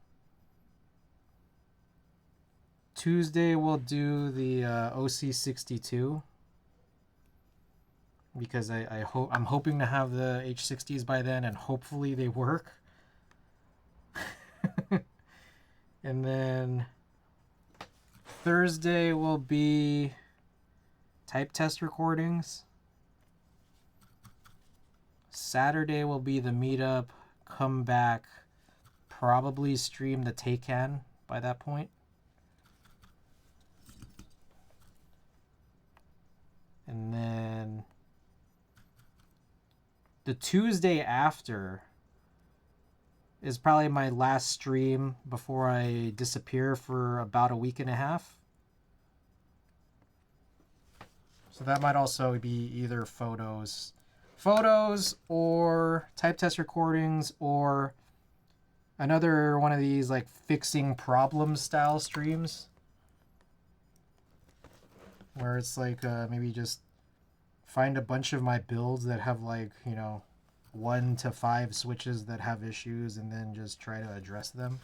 Tuesday we'll do the OC62 because I'm hoping to have the H60s by then and hopefully they work. And then Thursday will be type test recordings. Saturday will be the meetup, come back, probably stream the Taycan by that point. And then the Tuesday after is probably my last stream before I disappear for about a week and a half. So that might also be either photos or type test recordings or another one of these like fixing problems style streams where it's like maybe just find a bunch of my builds that have like, you know, 1 to 5 switches that have issues and then just try to address them.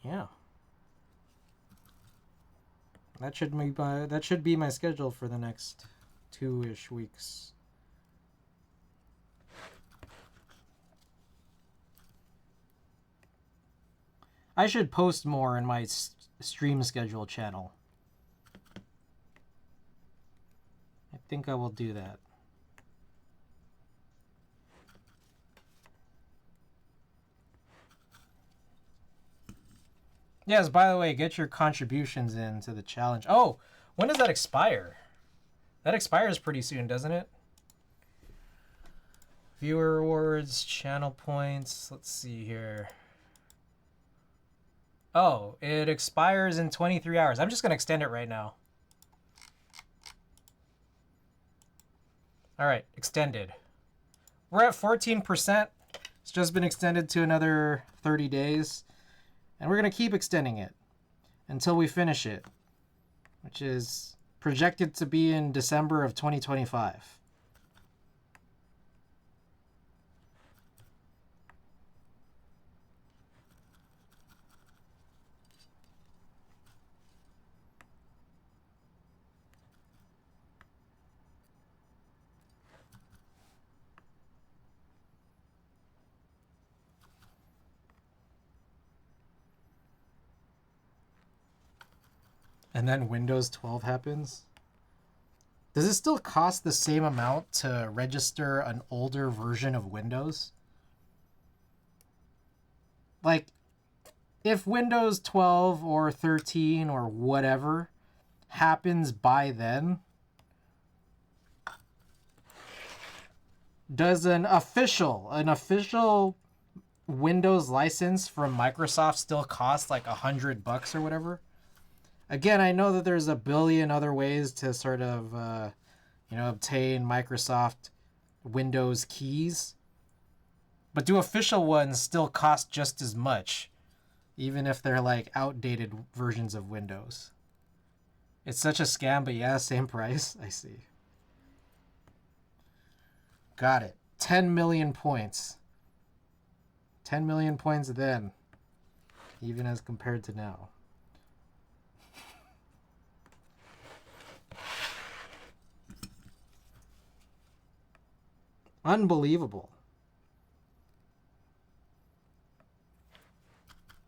Yeah. That should be my schedule for the next 2-ish weeks. I should post more in my stream schedule channel. I think I will do that. Yes, by the way, get your contributions into the challenge. Oh, when does that expire? That expires pretty soon, doesn't it? Viewer rewards, channel points. Let's see here. Oh, it expires in 23 hours. I'm just going to extend it right now. All right, extended. We're at 14%. It's just been extended to another 30 days. And we're going to keep extending it until we finish it, which is projected to be in December of 2025. And then Windows 12 happens. Does it still cost the same amount to register an older version of Windows? Like, if Windows 12 or 13 or whatever happens by then, does an official Windows license from Microsoft still cost like $100 or whatever? Again, I know that there's a billion other ways to sort of, obtain Microsoft Windows keys. But do official ones still cost just as much, even if they're like outdated versions of Windows? It's such a scam, but yeah, same price. I see. Got it. 10 million points. 10 million points then, even as compared to now. Unbelievable.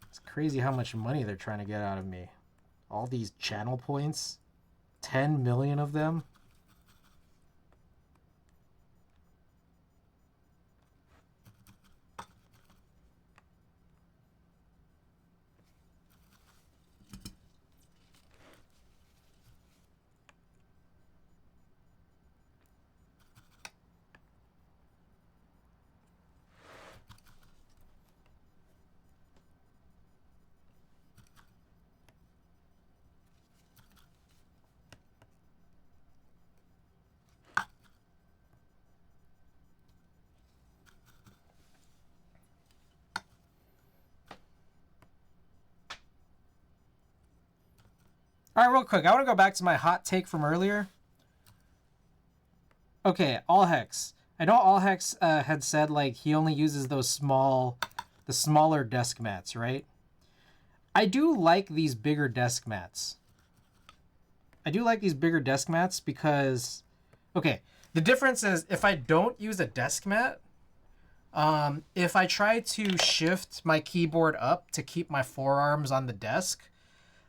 It's crazy how much money they're trying to get out of me. All these channel points. 10 million of them. All right, real quick. I want to go back to my hot take from earlier. Okay, Allhex. I know Allhex had said like he only uses the smaller desk mats, right? I do like these bigger desk mats. I do like these bigger desk mats because, okay, the difference is if I don't use a desk mat, if I try to shift my keyboard up to keep my forearms on the desk,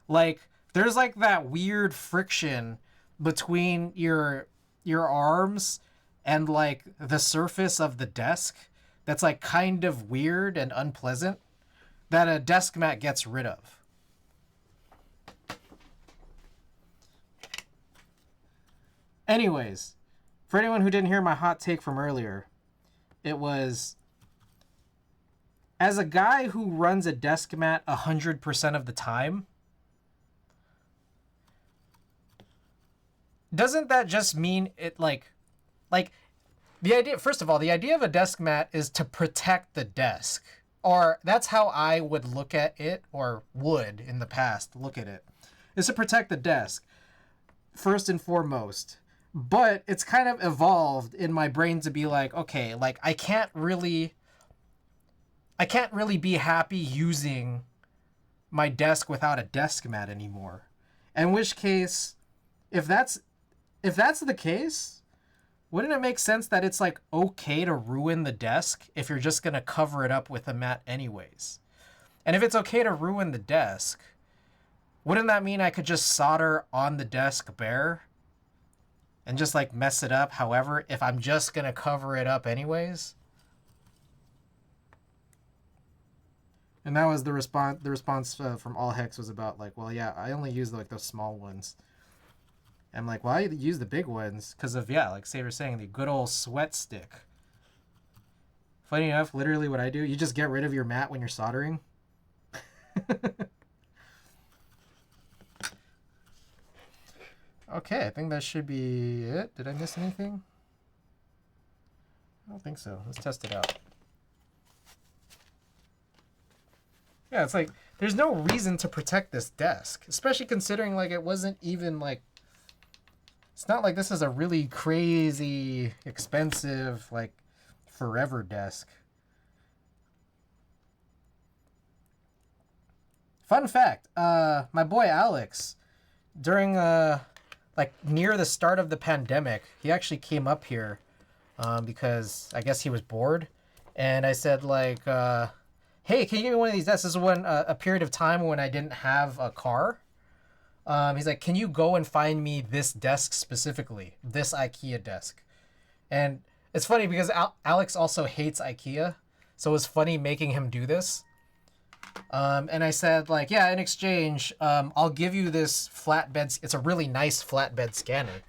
like there's like that weird friction between your arms and like the surface of the desk that's like kind of weird and unpleasant that a desk mat gets rid of. Anyways, for anyone who didn't hear my hot take from earlier, it was, as a guy who runs a desk mat 100% of the time, doesn't that just mean it like the idea, first of all, the idea of a desk mat is to protect the desk, or that's how I would look at it, or would in the past look at it, is to protect the desk first and foremost. But it's kind of evolved in my brain to be like, okay, like I can't really be happy using my desk without a desk mat anymore. In which case, if that's the case, wouldn't it make sense that it's like okay to ruin the desk if you're just gonna cover it up with a mat anyways? And if it's okay to ruin the desk, wouldn't that mean I could just solder on the desk bare and just like mess it up however if I'm just gonna cover it up anyways? And that was the response. The response from Allhex was about like, well, yeah, I only use like those small ones. I'm like, well, I use the big ones because of, yeah, like Saber's saying, the good old sweat stick. Funny enough, literally what I do, you just get rid of your mat when you're soldering. Okay, I think that should be it. Did I miss anything? I don't think so. Let's test it out. Yeah, it's like, there's no reason to protect this desk, especially considering, like, it wasn't even, like, it's not like this is a really crazy, expensive, like, forever desk. Fun fact, my boy Alex, during, like, near the start of the pandemic, he actually came up here, because I guess he was bored, and I said, like, hey, can you give me one of these desks? This is when a period of time when I didn't have a car. He's like, can you go and find me this desk specifically, this IKEA desk? And it's funny because Alex also hates IKEA, so it was funny making him do this. And I said, like, yeah, in exchange, I'll give you this flatbed. It's a really nice flatbed scanner,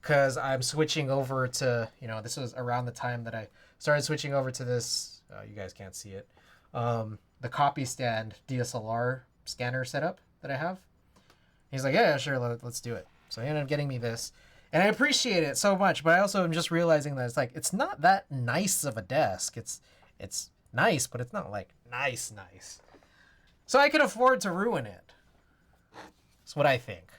because I'm switching over to, you know, this was around the time that I started switching over to this. You guys can't see it. The copy stand DSLR scanner setup that I have. He's like, yeah, sure, let's do it. So he ended up getting me this. And I appreciate it so much, but I also am just realizing that it's like, it's not that nice of a desk. It's nice, but it's not like nice. So I can afford to ruin it. That's what I think.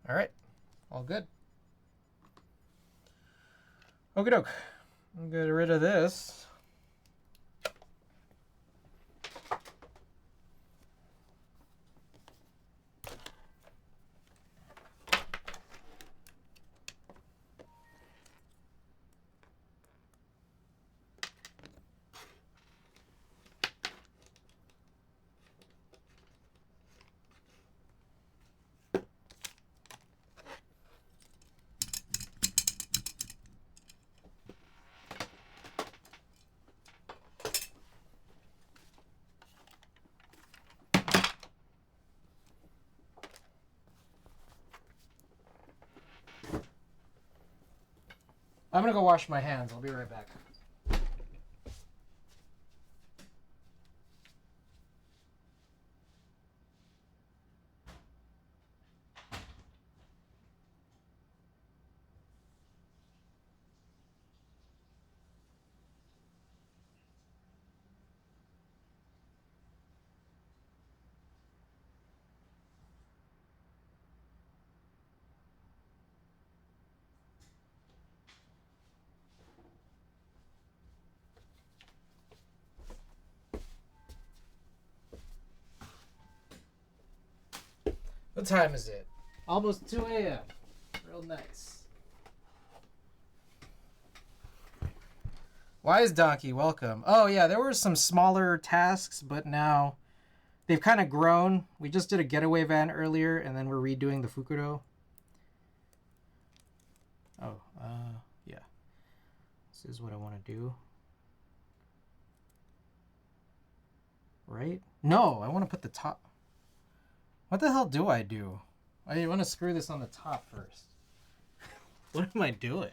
All right, all good. Okie doke. I'll get rid of this. I'm gonna go wash my hands. I'll be right back. What time is it? Almost 2 a.m. Real nice. Wise Donkey, welcome. Oh yeah, there were some smaller tasks, but now they've kind of grown. We just did a getaway van earlier, and then we're redoing the Fukuro. Oh, yeah. This is what I want to do. Right? No, I want to put the top. What the hell do I do? I want to screw this on the top first. What am I doing?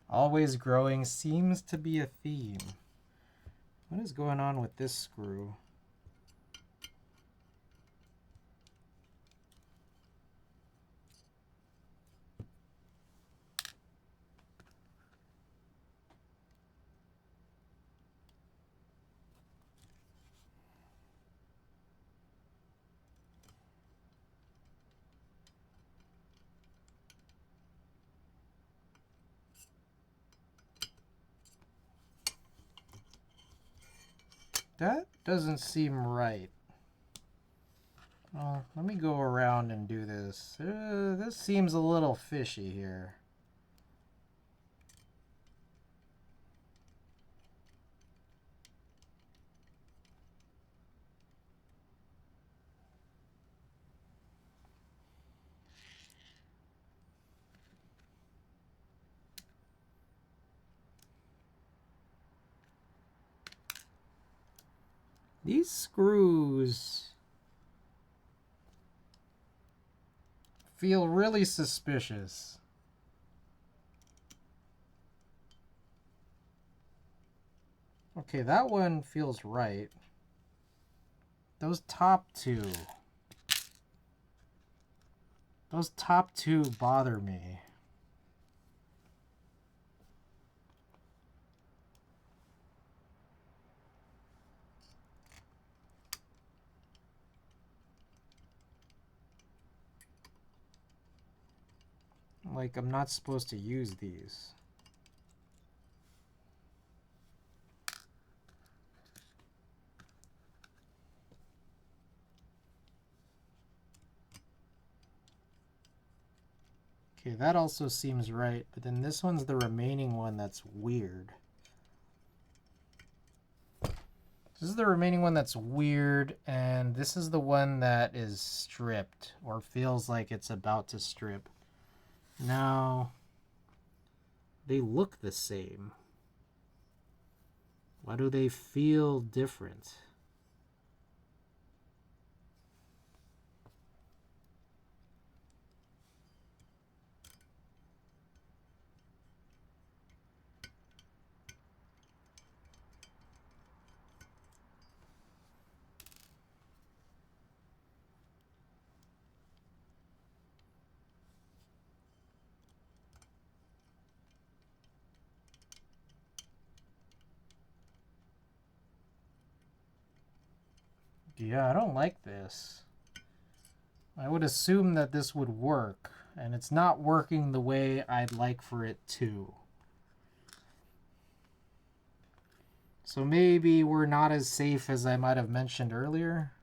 Always growing seems to be a theme. What is going on with this screw? That doesn't seem right. Well, let me go around and do this. This seems a little fishy here. These screws feel really suspicious. Okay, that one feels right. Those top two bother me. Like, I'm not supposed to use these. Okay, that also seems right, but then this one's the remaining one that's weird. This is the remaining one that's weird, and this is the one that is stripped, or feels like it's about to strip. Now, they look the same. Why do they feel different? Yeah, I don't like this. I would assume that this would work, and it's not working the way I'd like for it to. So maybe we're not as safe as I might have mentioned earlier.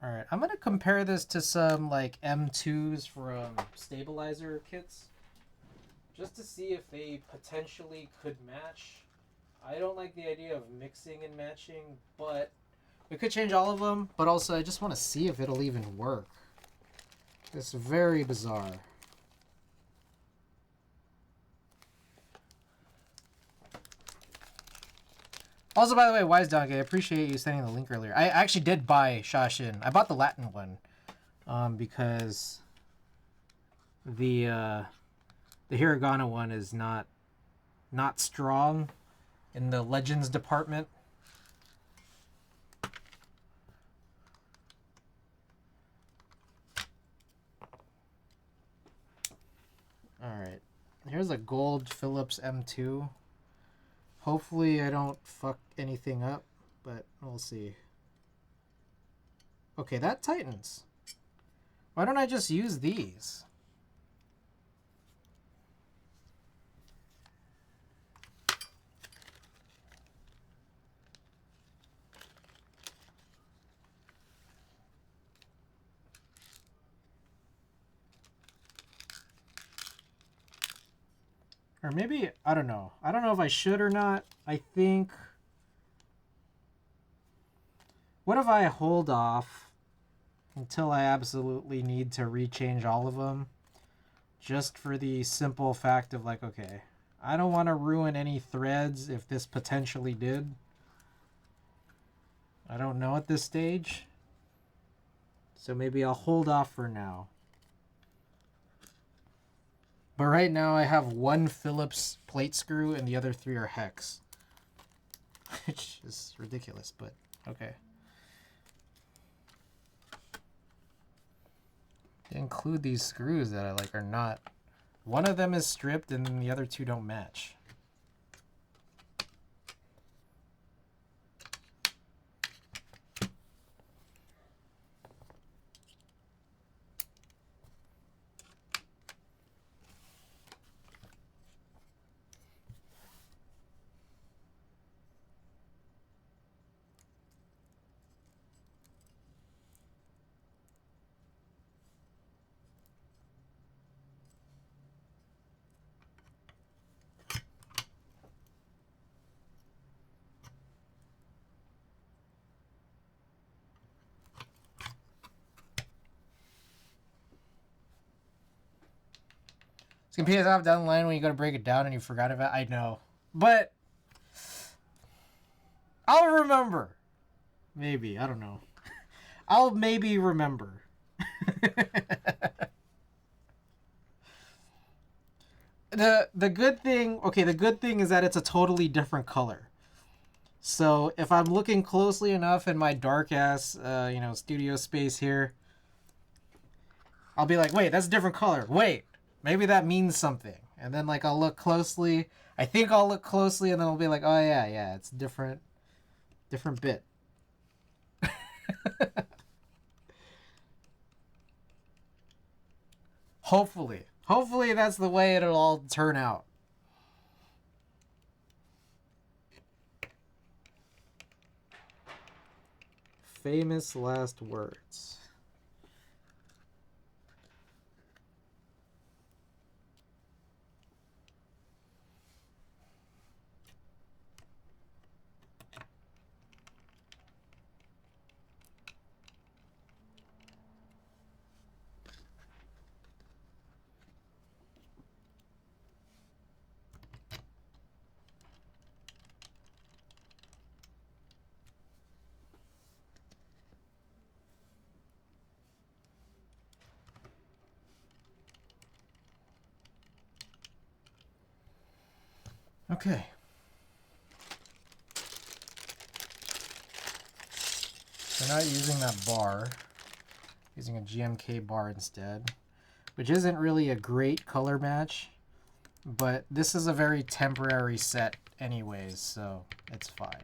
All right, I'm going to compare this to some like M2s from stabilizer kits, just to see if they potentially could match. I don't like the idea of mixing and matching, but we could change all of them, but also I just want to see if it'll even work. It's very bizarre. Also, by the way, Wise Donkey, I appreciate you sending the link earlier. I actually did buy Shashin. I bought the Latin one because the Hiragana one is not strong in the Legends department. Alright. Here's a gold Philips M2. Hopefully I don't fuck anything up, but we'll see. Okay, that tightens. Why don't I just use these? Or maybe, I don't know. I don't know if I should or not. I think... What if I hold off until I absolutely need to rechange all of them? Just for the simple fact of like, okay, I don't want to ruin any threads if this potentially did. I don't know at this stage. So maybe I'll hold off for now. But right now I have one Phillips plate screw and the other three are hex. Which is ridiculous, but okay. They include these screws that I like are not. One of them is stripped and then the other two don't match. It's gonna piss off down the line when you go to break it down and you forgot about it. I know. But I'll remember. Maybe. I don't know. I'll maybe remember. The good thing, okay, the good thing is that it's a totally different color. So if I'm looking closely enough in my dark ass, studio space here, I'll be like, wait, that's a different color. Wait, maybe that means something. And then like I'll look closely. I think I'll look closely, and then I'll be like, oh yeah, it's different bit. Hopefully that's the way it'll all turn out. Famous last words. Okay. We're not using that bar. Using a GMK bar instead, which isn't really a great color match, but this is a very temporary set anyways, so it's fine.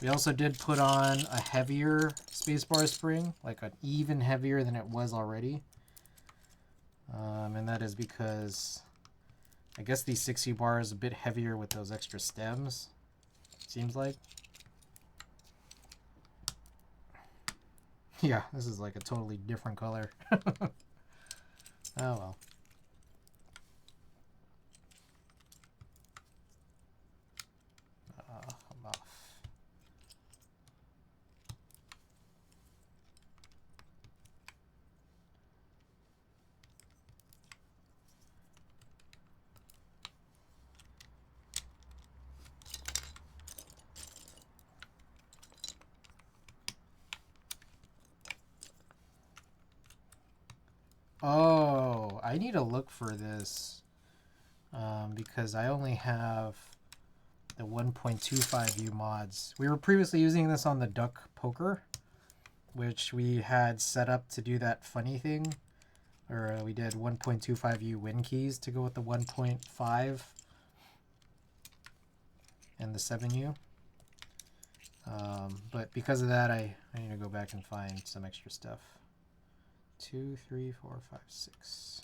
We also did put on a heavier spacebar spring, like an even heavier than it was already. And that is because I guess the 60 bar is a bit heavier with those extra stems, seems like. Yeah, this is like a totally different color. Oh well. I'm off. Oh, I need to look for this because I only have the 1.25U mods. We were previously using this on the Duck Poker, which we had set up to do that funny thing, or we did 1.25U win keys to go with the 1.5 and the 7U. But because of that, I need to go back and find some extra stuff. 2, 3, 4, 5, 6.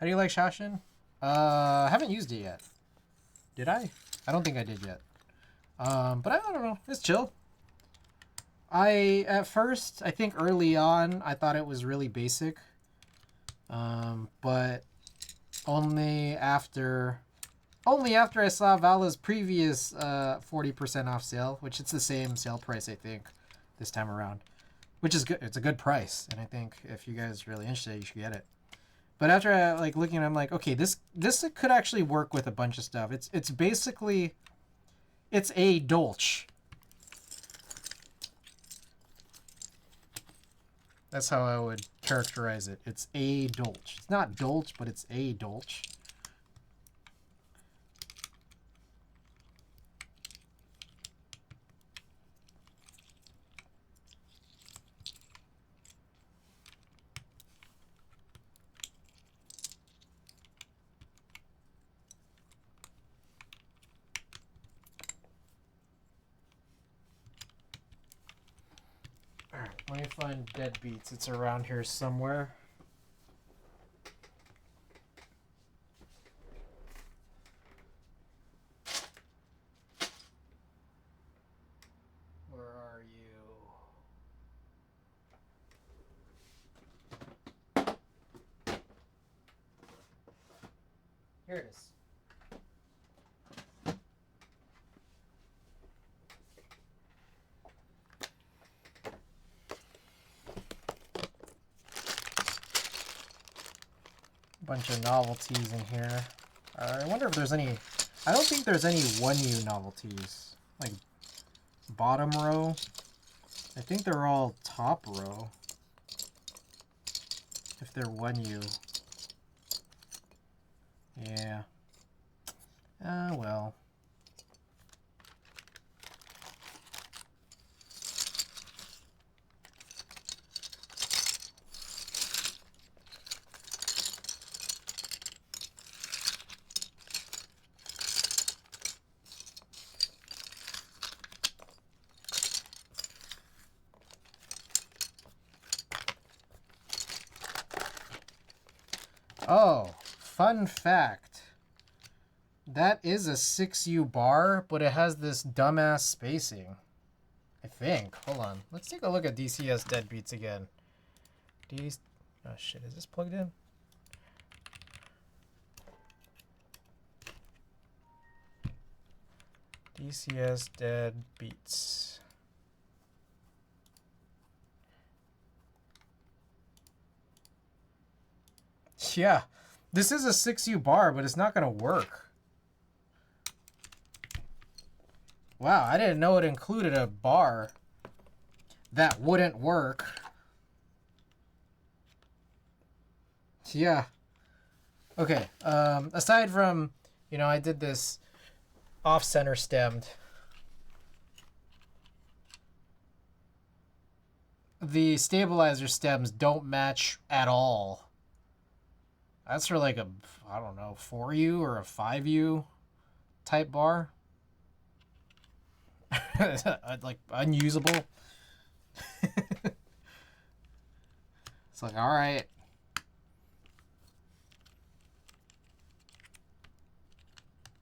How do you like Shashin? I haven't used it yet. Did I? I don't think I did yet. But I don't know. It's chill. At first, I think early on, I thought it was really basic. But only after I saw Vala's previous 40% off sale, which it's the same sale price, I think, this time around. Which is good. It's a good price, and I think if you guys are really interested, you should get it. But after looking, I'm like, okay, this could actually work with a bunch of stuff. It's basically, it's a Dolch. That's how I would characterize it. It's a Dolch. It's not Dolch, but it's a Dolch. Alright, let me find Deadbeats. It's around here somewhere. Where are you? Here it is. Bunch of novelties in here. I wonder if there's any... I don't think there's any 1U novelties. Like, bottom row. I think they're all top row. If they're 1U. Yeah. Well. Oh, fun fact. That is a 6U bar, but it has this dumbass spacing. I think. Hold on. Let's take a look at DCS deadbeats again. Oh shit, is this plugged in? DCS deadbeats. Yeah, this is a 6U bar, but it's not going to work. Wow, I didn't know it included a bar that wouldn't work. Yeah. Okay, aside from, you know, I did this off-center stemmed. The stabilizer stems don't match at all. That's for like a, I don't know, 4U or a 5U type bar. Like unusable. It's like, all right.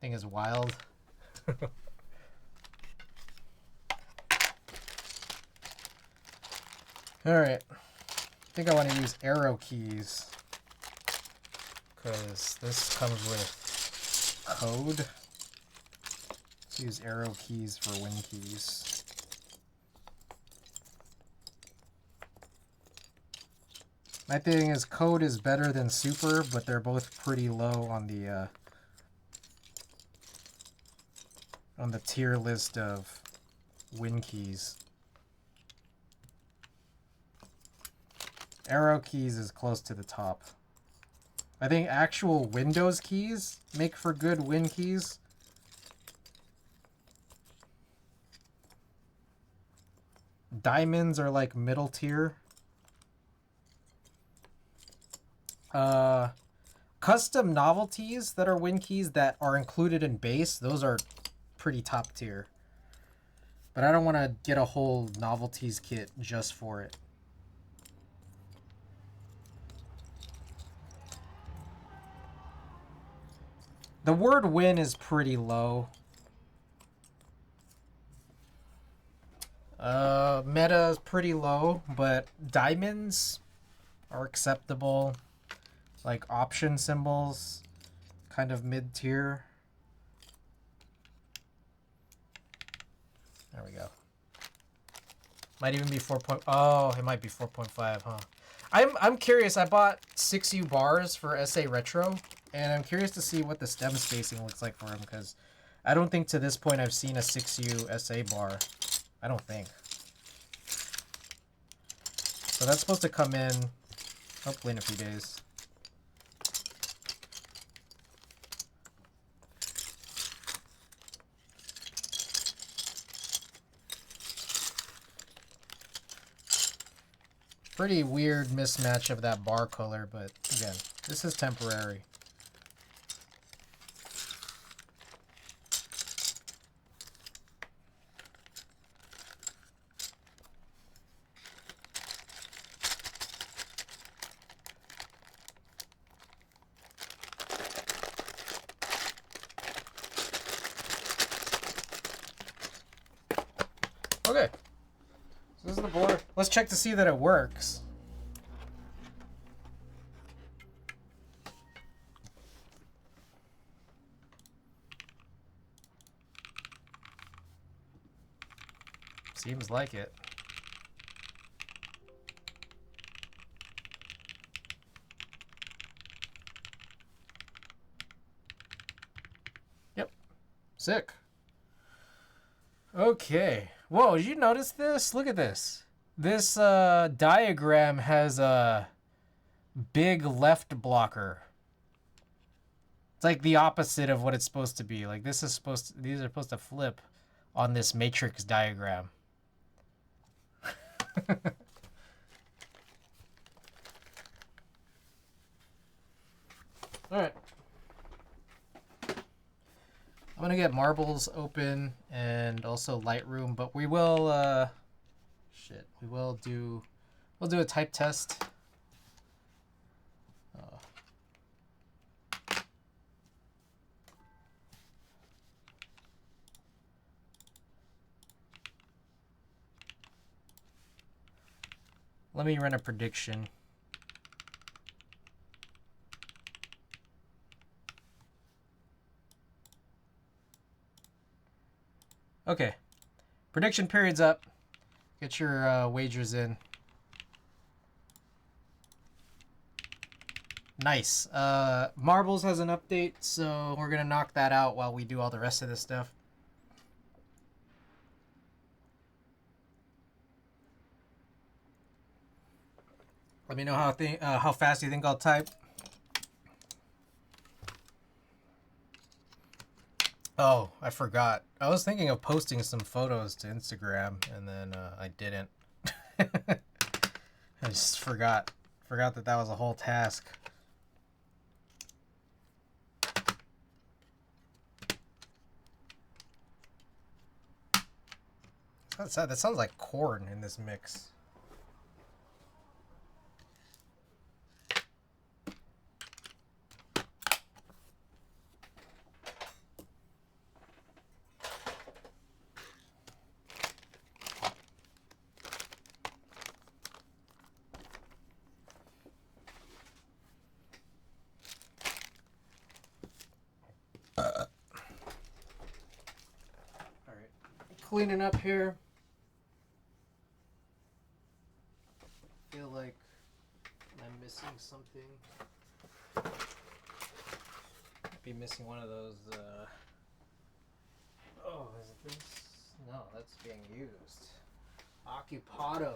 Thing is wild. All right. I think I want to use arrow keys, because this comes with code. Let's use arrow keys for win keys. My thing is code is better than super, but they're both pretty low on the tier list of win keys. Arrow keys is close to the top. I think actual Windows keys make for good win keys. Diamonds are like middle tier. Custom novelties that are win keys that are included in base, those are pretty top tier. But I don't want to get a whole novelties kit just for it. The word win is pretty low. Meta is pretty low, but diamonds are acceptable. Like option symbols, kind of mid-tier. There we go. Might even be 4. Oh, it might be 4.5, huh? I'm curious. I bought 6U bars for SA Retro, and I'm curious to see what the stem spacing looks like for them, because I don't think to this point I've seen a 6U SA bar. I don't think. So that's supposed to come in hopefully in a few days. Pretty weird mismatch of that bar color, but again, this is temporary. Okay, so this is the board. Let's check to see that it works. Seems like it. Yep. Sick. Okay. Whoa, did you notice this? Look at this. This diagram has a big left blocker. It's like the opposite of what it's supposed to be. Like this is supposed to, these are supposed to flip on this matrix diagram. All right. I'm gonna get marbles open and also Lightroom, but we will we'll do a type test. Let me run a prediction. Okay, prediction period's up. Get your wagers in. Nice. Marbles has an update, so we're gonna knock that out while we do all the rest of this stuff. Let me know how fast you think I'll type. Oh, I forgot. I was thinking of posting some photos to Instagram, and then I didn't. I just forgot. Forgot that was a whole task. That sounds like corn in this mix. Cleaning up here. Feel like I'm missing something. Might be missing one of those. Oh, is it this? No, that's being used. Occupado.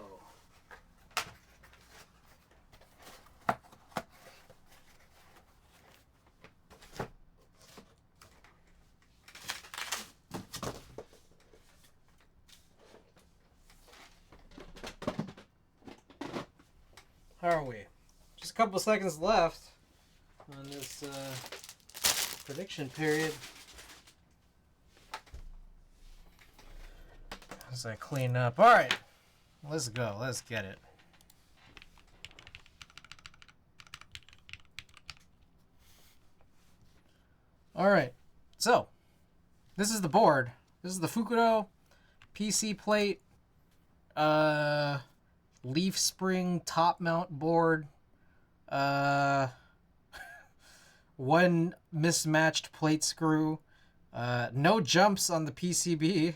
How are we? Just a couple seconds left on this prediction period. As I clean up. All right, let's go. Let's get it. All right, so this is the board. This is the Fukudo PC plate. Leaf spring top mount board. One mismatched plate screw. No jumps on the PCB.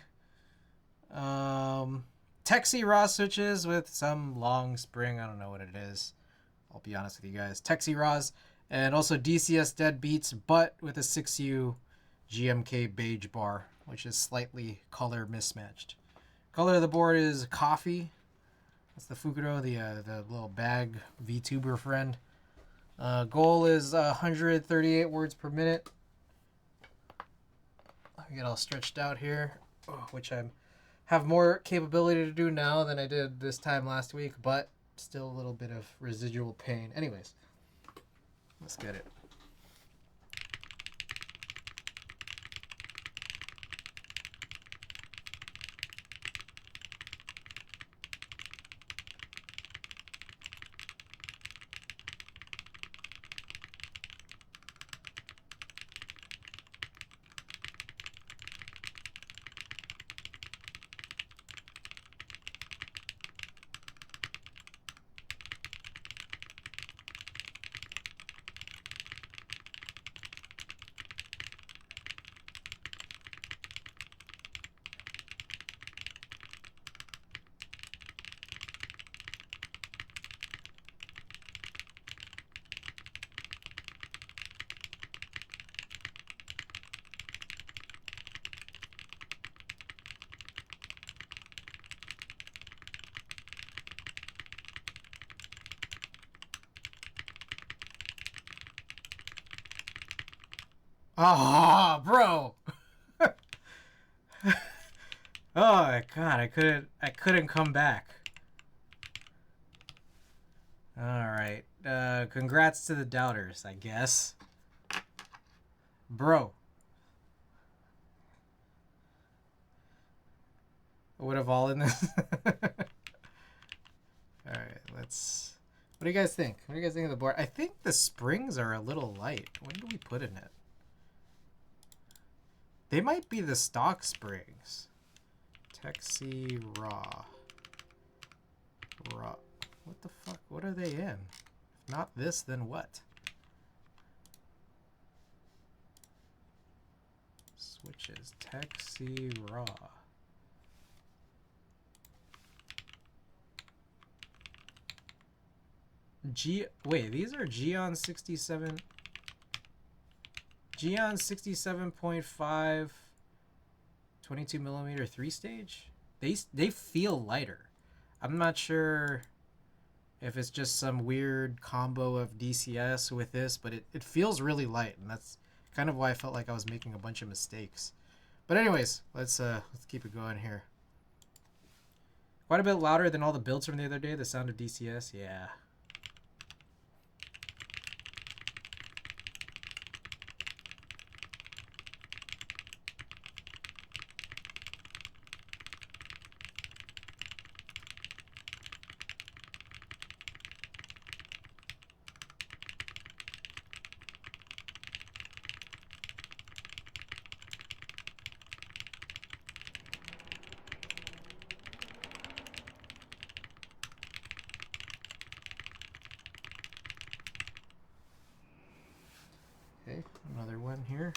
Texi raw switches with some long spring. I don't know what it is. I'll be honest with you guys. Texi raws. And also DCS deadbeats, but with a 6U GMK beige bar, which is slightly color mismatched. Color of the board is coffee. That's the Fukudo, the little bag VTuber friend. Goal is 138 words per minute. I get all stretched out here, which I have more capability to do now than I did this time last week, but still a little bit of residual pain. Anyways, let's get it. Oh, bro. Oh god, I couldn't come back. All right. Congrats to the doubters, I guess. Bro. Would have all in this. All right, let's. What do you guys think? What do you guys think of the board? I think the springs are a little light. What did we put in it? They might be the stock springs. Texi Raw. Raw. What the fuck? What are they in? If not this, then what? Switches. Texi Raw. Wait, these are Geon 67. Geon 67.5 22 millimeter 3-stage. They feel lighter. I'm not sure if it's just some weird combo of DCS with this, but it feels really light, and that's kind of why I felt like I was making a bunch of mistakes. But anyways, let's keep it going here. Quite a bit louder than all the builds from the other day, the sound of DCS, yeah. Okay, another one here.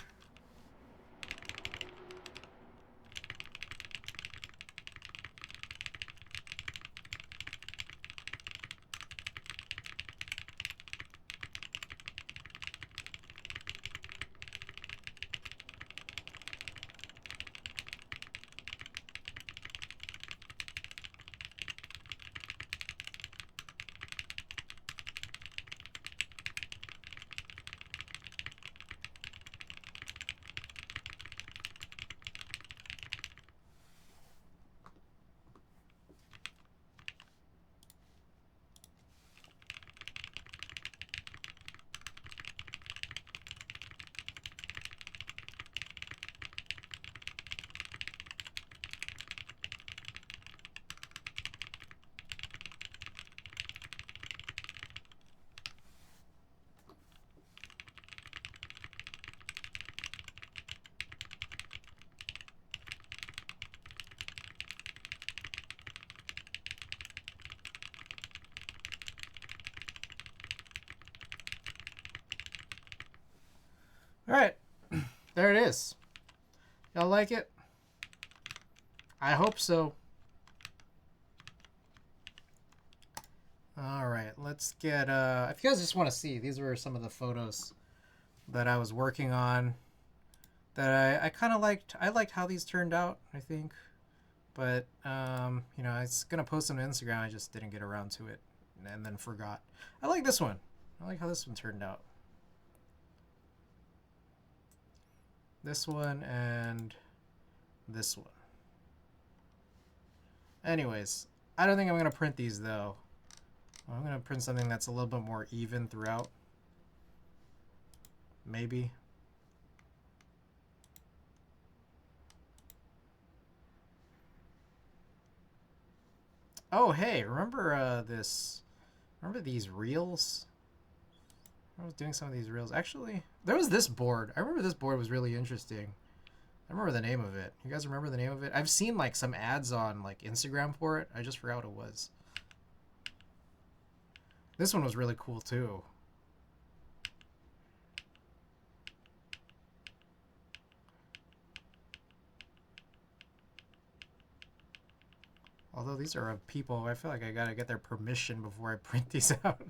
All right, there it is. Y'all like it? I hope so. All right, let's get, if you guys just want to see, these were some of the photos that I was working on that I kind of liked. I liked how these turned out, I think. But, you know, I was going to post them to Instagram. I just didn't get around to it and then forgot. I like this one. I like how this one turned out. This one and this one. Anyways, I don't think I'm going to print these, though. I'm going to print something that's a little bit more even throughout. Maybe. Oh, hey, remember this? Remember these reels? I was doing some of these reels. Actually, there was this board. I remember this board was really interesting. I remember the name of it. You guys remember the name of it? I've seen like some ads on like Instagram for it. I just forgot what it was. This one was really cool too. Although these are of people, I feel like I gotta get their permission before I print these out.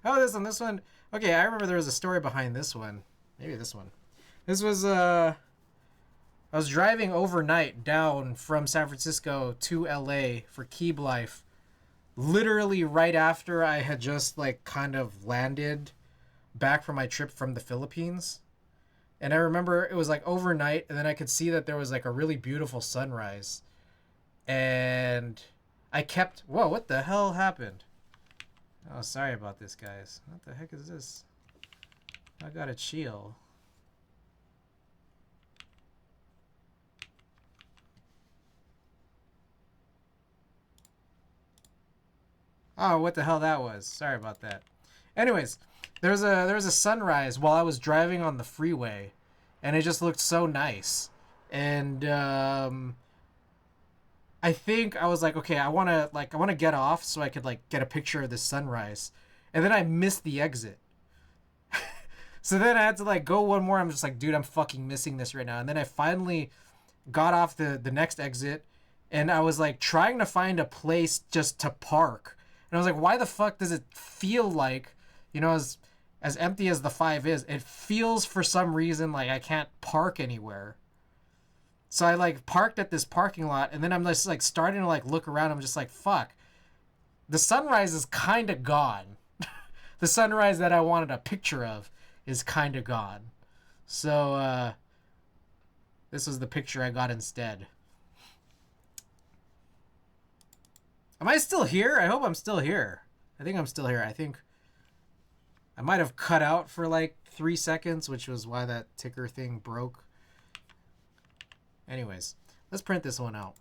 Oh, this one. Okay, I remember there was a story behind this one. Maybe this one. This was, I was driving overnight down from San Francisco to LA for Keeb Life. Literally right after I had just, like, kind of landed back from my trip from the Philippines. And I remember it was like overnight, and then I could see that there was like a really beautiful sunrise. And I kept, whoa, what the hell happened? Oh, sorry about this, guys. What the heck is this? I got a chill. Oh, what the hell that was. Sorry about that. Anyways, there was a sunrise while I was driving on the freeway, and it just looked so nice. And I think I was like, okay, I want to get off so I could like get a picture of the sunrise. And then I missed the exit. So then I had to like go one more. I'm just like, dude, I'm fucking missing this right now. And then I finally got off the next exit, and I was like trying to find a place just to park. And I was like, why the fuck does it feel like, as empty as the 5 is, it feels for some reason like I can't park anywhere. So I like parked at this parking lot, and then I'm just like starting to like look around. I'm just like, fuck. The sunrise is kind of gone. The sunrise that I wanted a picture of is kind of gone. So this was the picture I got instead. Am I still here? I hope I'm still here. I think I'm still here. I think I might have cut out for like 3 seconds, which was why that ticker thing broke. Anyways, let's print this one out.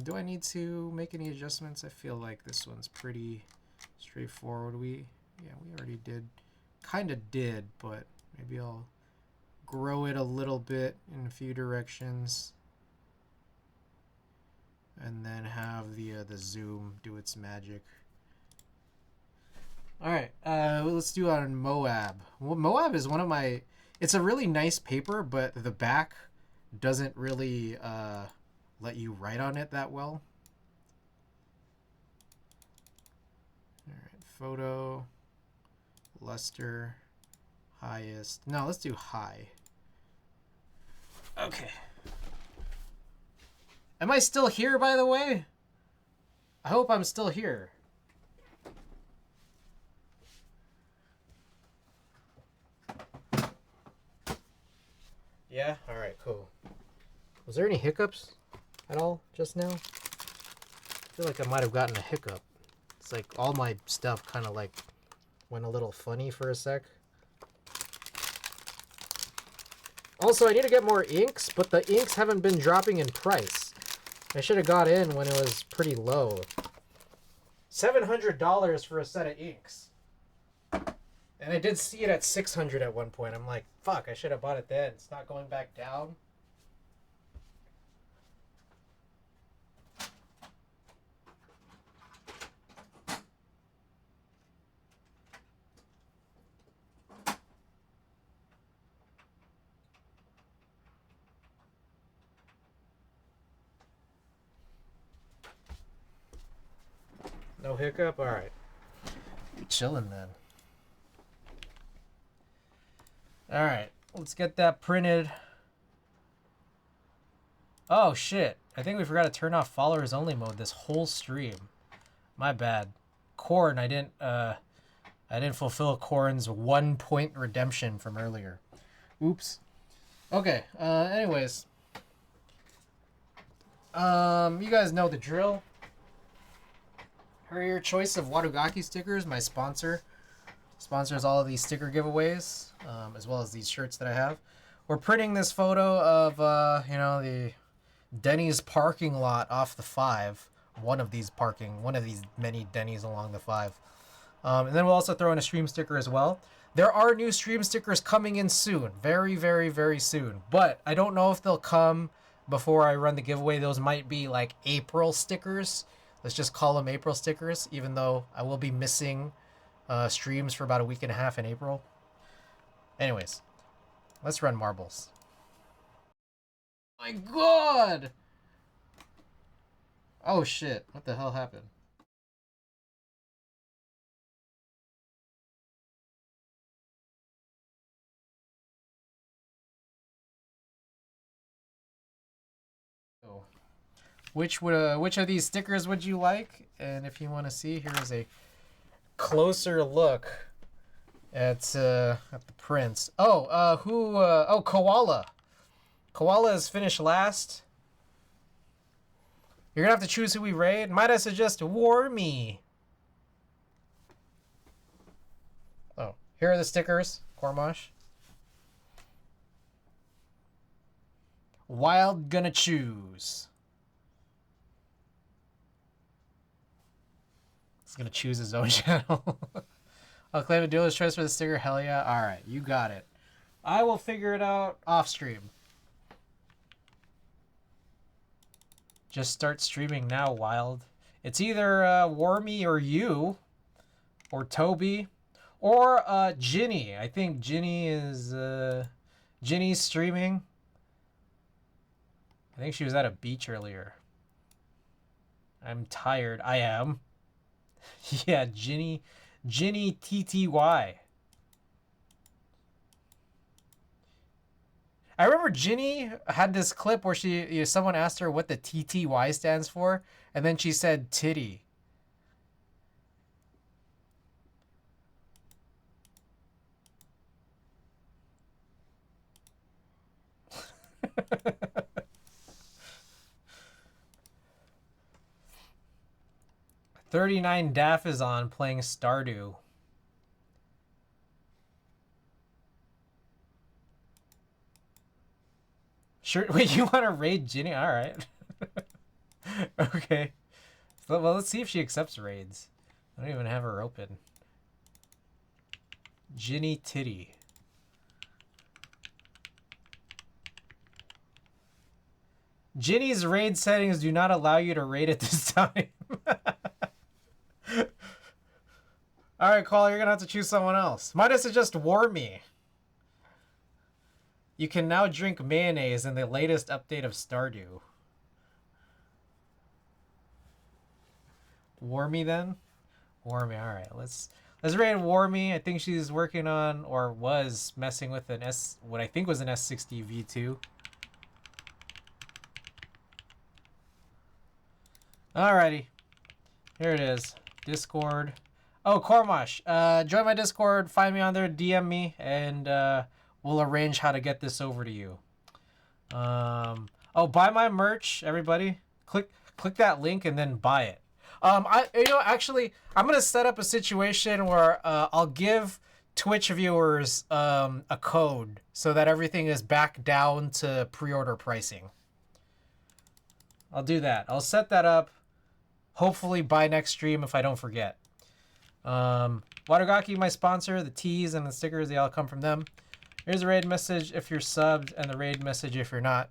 Do I need to make any adjustments? I feel like this one's pretty straightforward. We already kind of did, but maybe I'll grow it a little bit in a few directions. And then have the zoom do its magic. All right, let's do it on Moab. Well, Moab is one of my... It's a really nice paper, but the back doesn't really let you write on it that well. All right, photo, luster, highest. No, let's do high. Okay. Am I still here, by the way? I hope I'm still here. Yeah? Alright, cool. Was there any hiccups at all just now? I feel like I might have gotten a hiccup. It's like all my stuff kind of like went a little funny for a sec. Also, I need to get more inks, but the inks haven't been dropping in price. I should have got in when it was pretty low. $700 for a set of inks. And I did see it at $600 at one point. I'm like, fuck, I should have bought it then. It's not going back down. No hiccup? Alright. You're chilling then. Alright, let's get that printed. Oh shit. I think we forgot to turn off followers only mode this whole stream. My bad. Corn, I didn't fulfill Corn's 1 point redemption from earlier. Oops. Okay, anyways. You guys know the drill. Your choice of Watugaki stickers, my sponsor. Sponsors all of these sticker giveaways, as well as these shirts that I have. We're printing this photo of, the Denny's parking lot off the 5. One of these many Denny's along the 5. And then we'll also throw in a stream sticker as well. There are new stream stickers coming in soon. Very, very, very soon. But I don't know if they'll come before I run the giveaway. Those might be like April stickers. Let's just call them April stickers, even though I will be missing streams for about a week and a half in April. Anyways, let's run marbles. My God! Oh shit, what the hell happened? Oh. Which of these stickers would you like? And if you want to see, here is a closer look at the Prince. Oh, who? Oh, Koala. Koala is finished last. You're gonna have to choose who we raid. Might I suggest Warmy? Oh, here are the stickers, Cormosh. Wild gonna choose. He's gonna choose his own channel. I'll claim a dealer's choice for the sticker. Hell yeah. Alright, you got it. I will figure it out off stream. Just start streaming now, Wild. It's either Wormy or you, or Toby, or Ginny. I think Ginny is Ginny's streaming. I think she was at a beach earlier. I'm tired. I am. Yeah, Ginny TTY. I remember Ginny had this clip where someone asked her what the TTY stands for, and then she said titty. $39 Daff is on playing Stardew. Sure. Wait, you want to raid Ginny? All right. Okay. So, well, let's see if she accepts raids. I don't even have her open. Ginny Titty. Ginny's raid settings do not allow you to raid at this time. All right, Call, you're going to have to choose someone else. Might have just Warmy. You can now drink mayonnaise in the latest update of Stardew. Warmy then? Warmy, alright. Let's raid Warmy. I think she's working on, or was messing with what I think was an S60 V2. Alrighty. Here it is. Discord. Oh, Cormosh. Join my Discord. Find me on there. DM me. And we'll arrange how to get this over to you. Oh, buy my merch, everybody. Click that link and then buy it. Actually, I'm gonna set up a situation where I'll give Twitch viewers a code so that everything is back down to pre-order pricing. I'll do that. I'll set that up. Hopefully by next stream if I don't forget. Watergaki, my sponsor. The tees and the stickers, they all come from them. Here's the raid message if you're subbed and the raid message if you're not.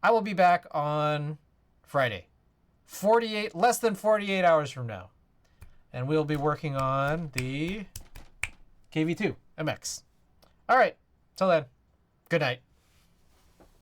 I will be back on Friday. Less than 48 hours from now. And we'll be working on the KV2 MX. All right. Till then, good night.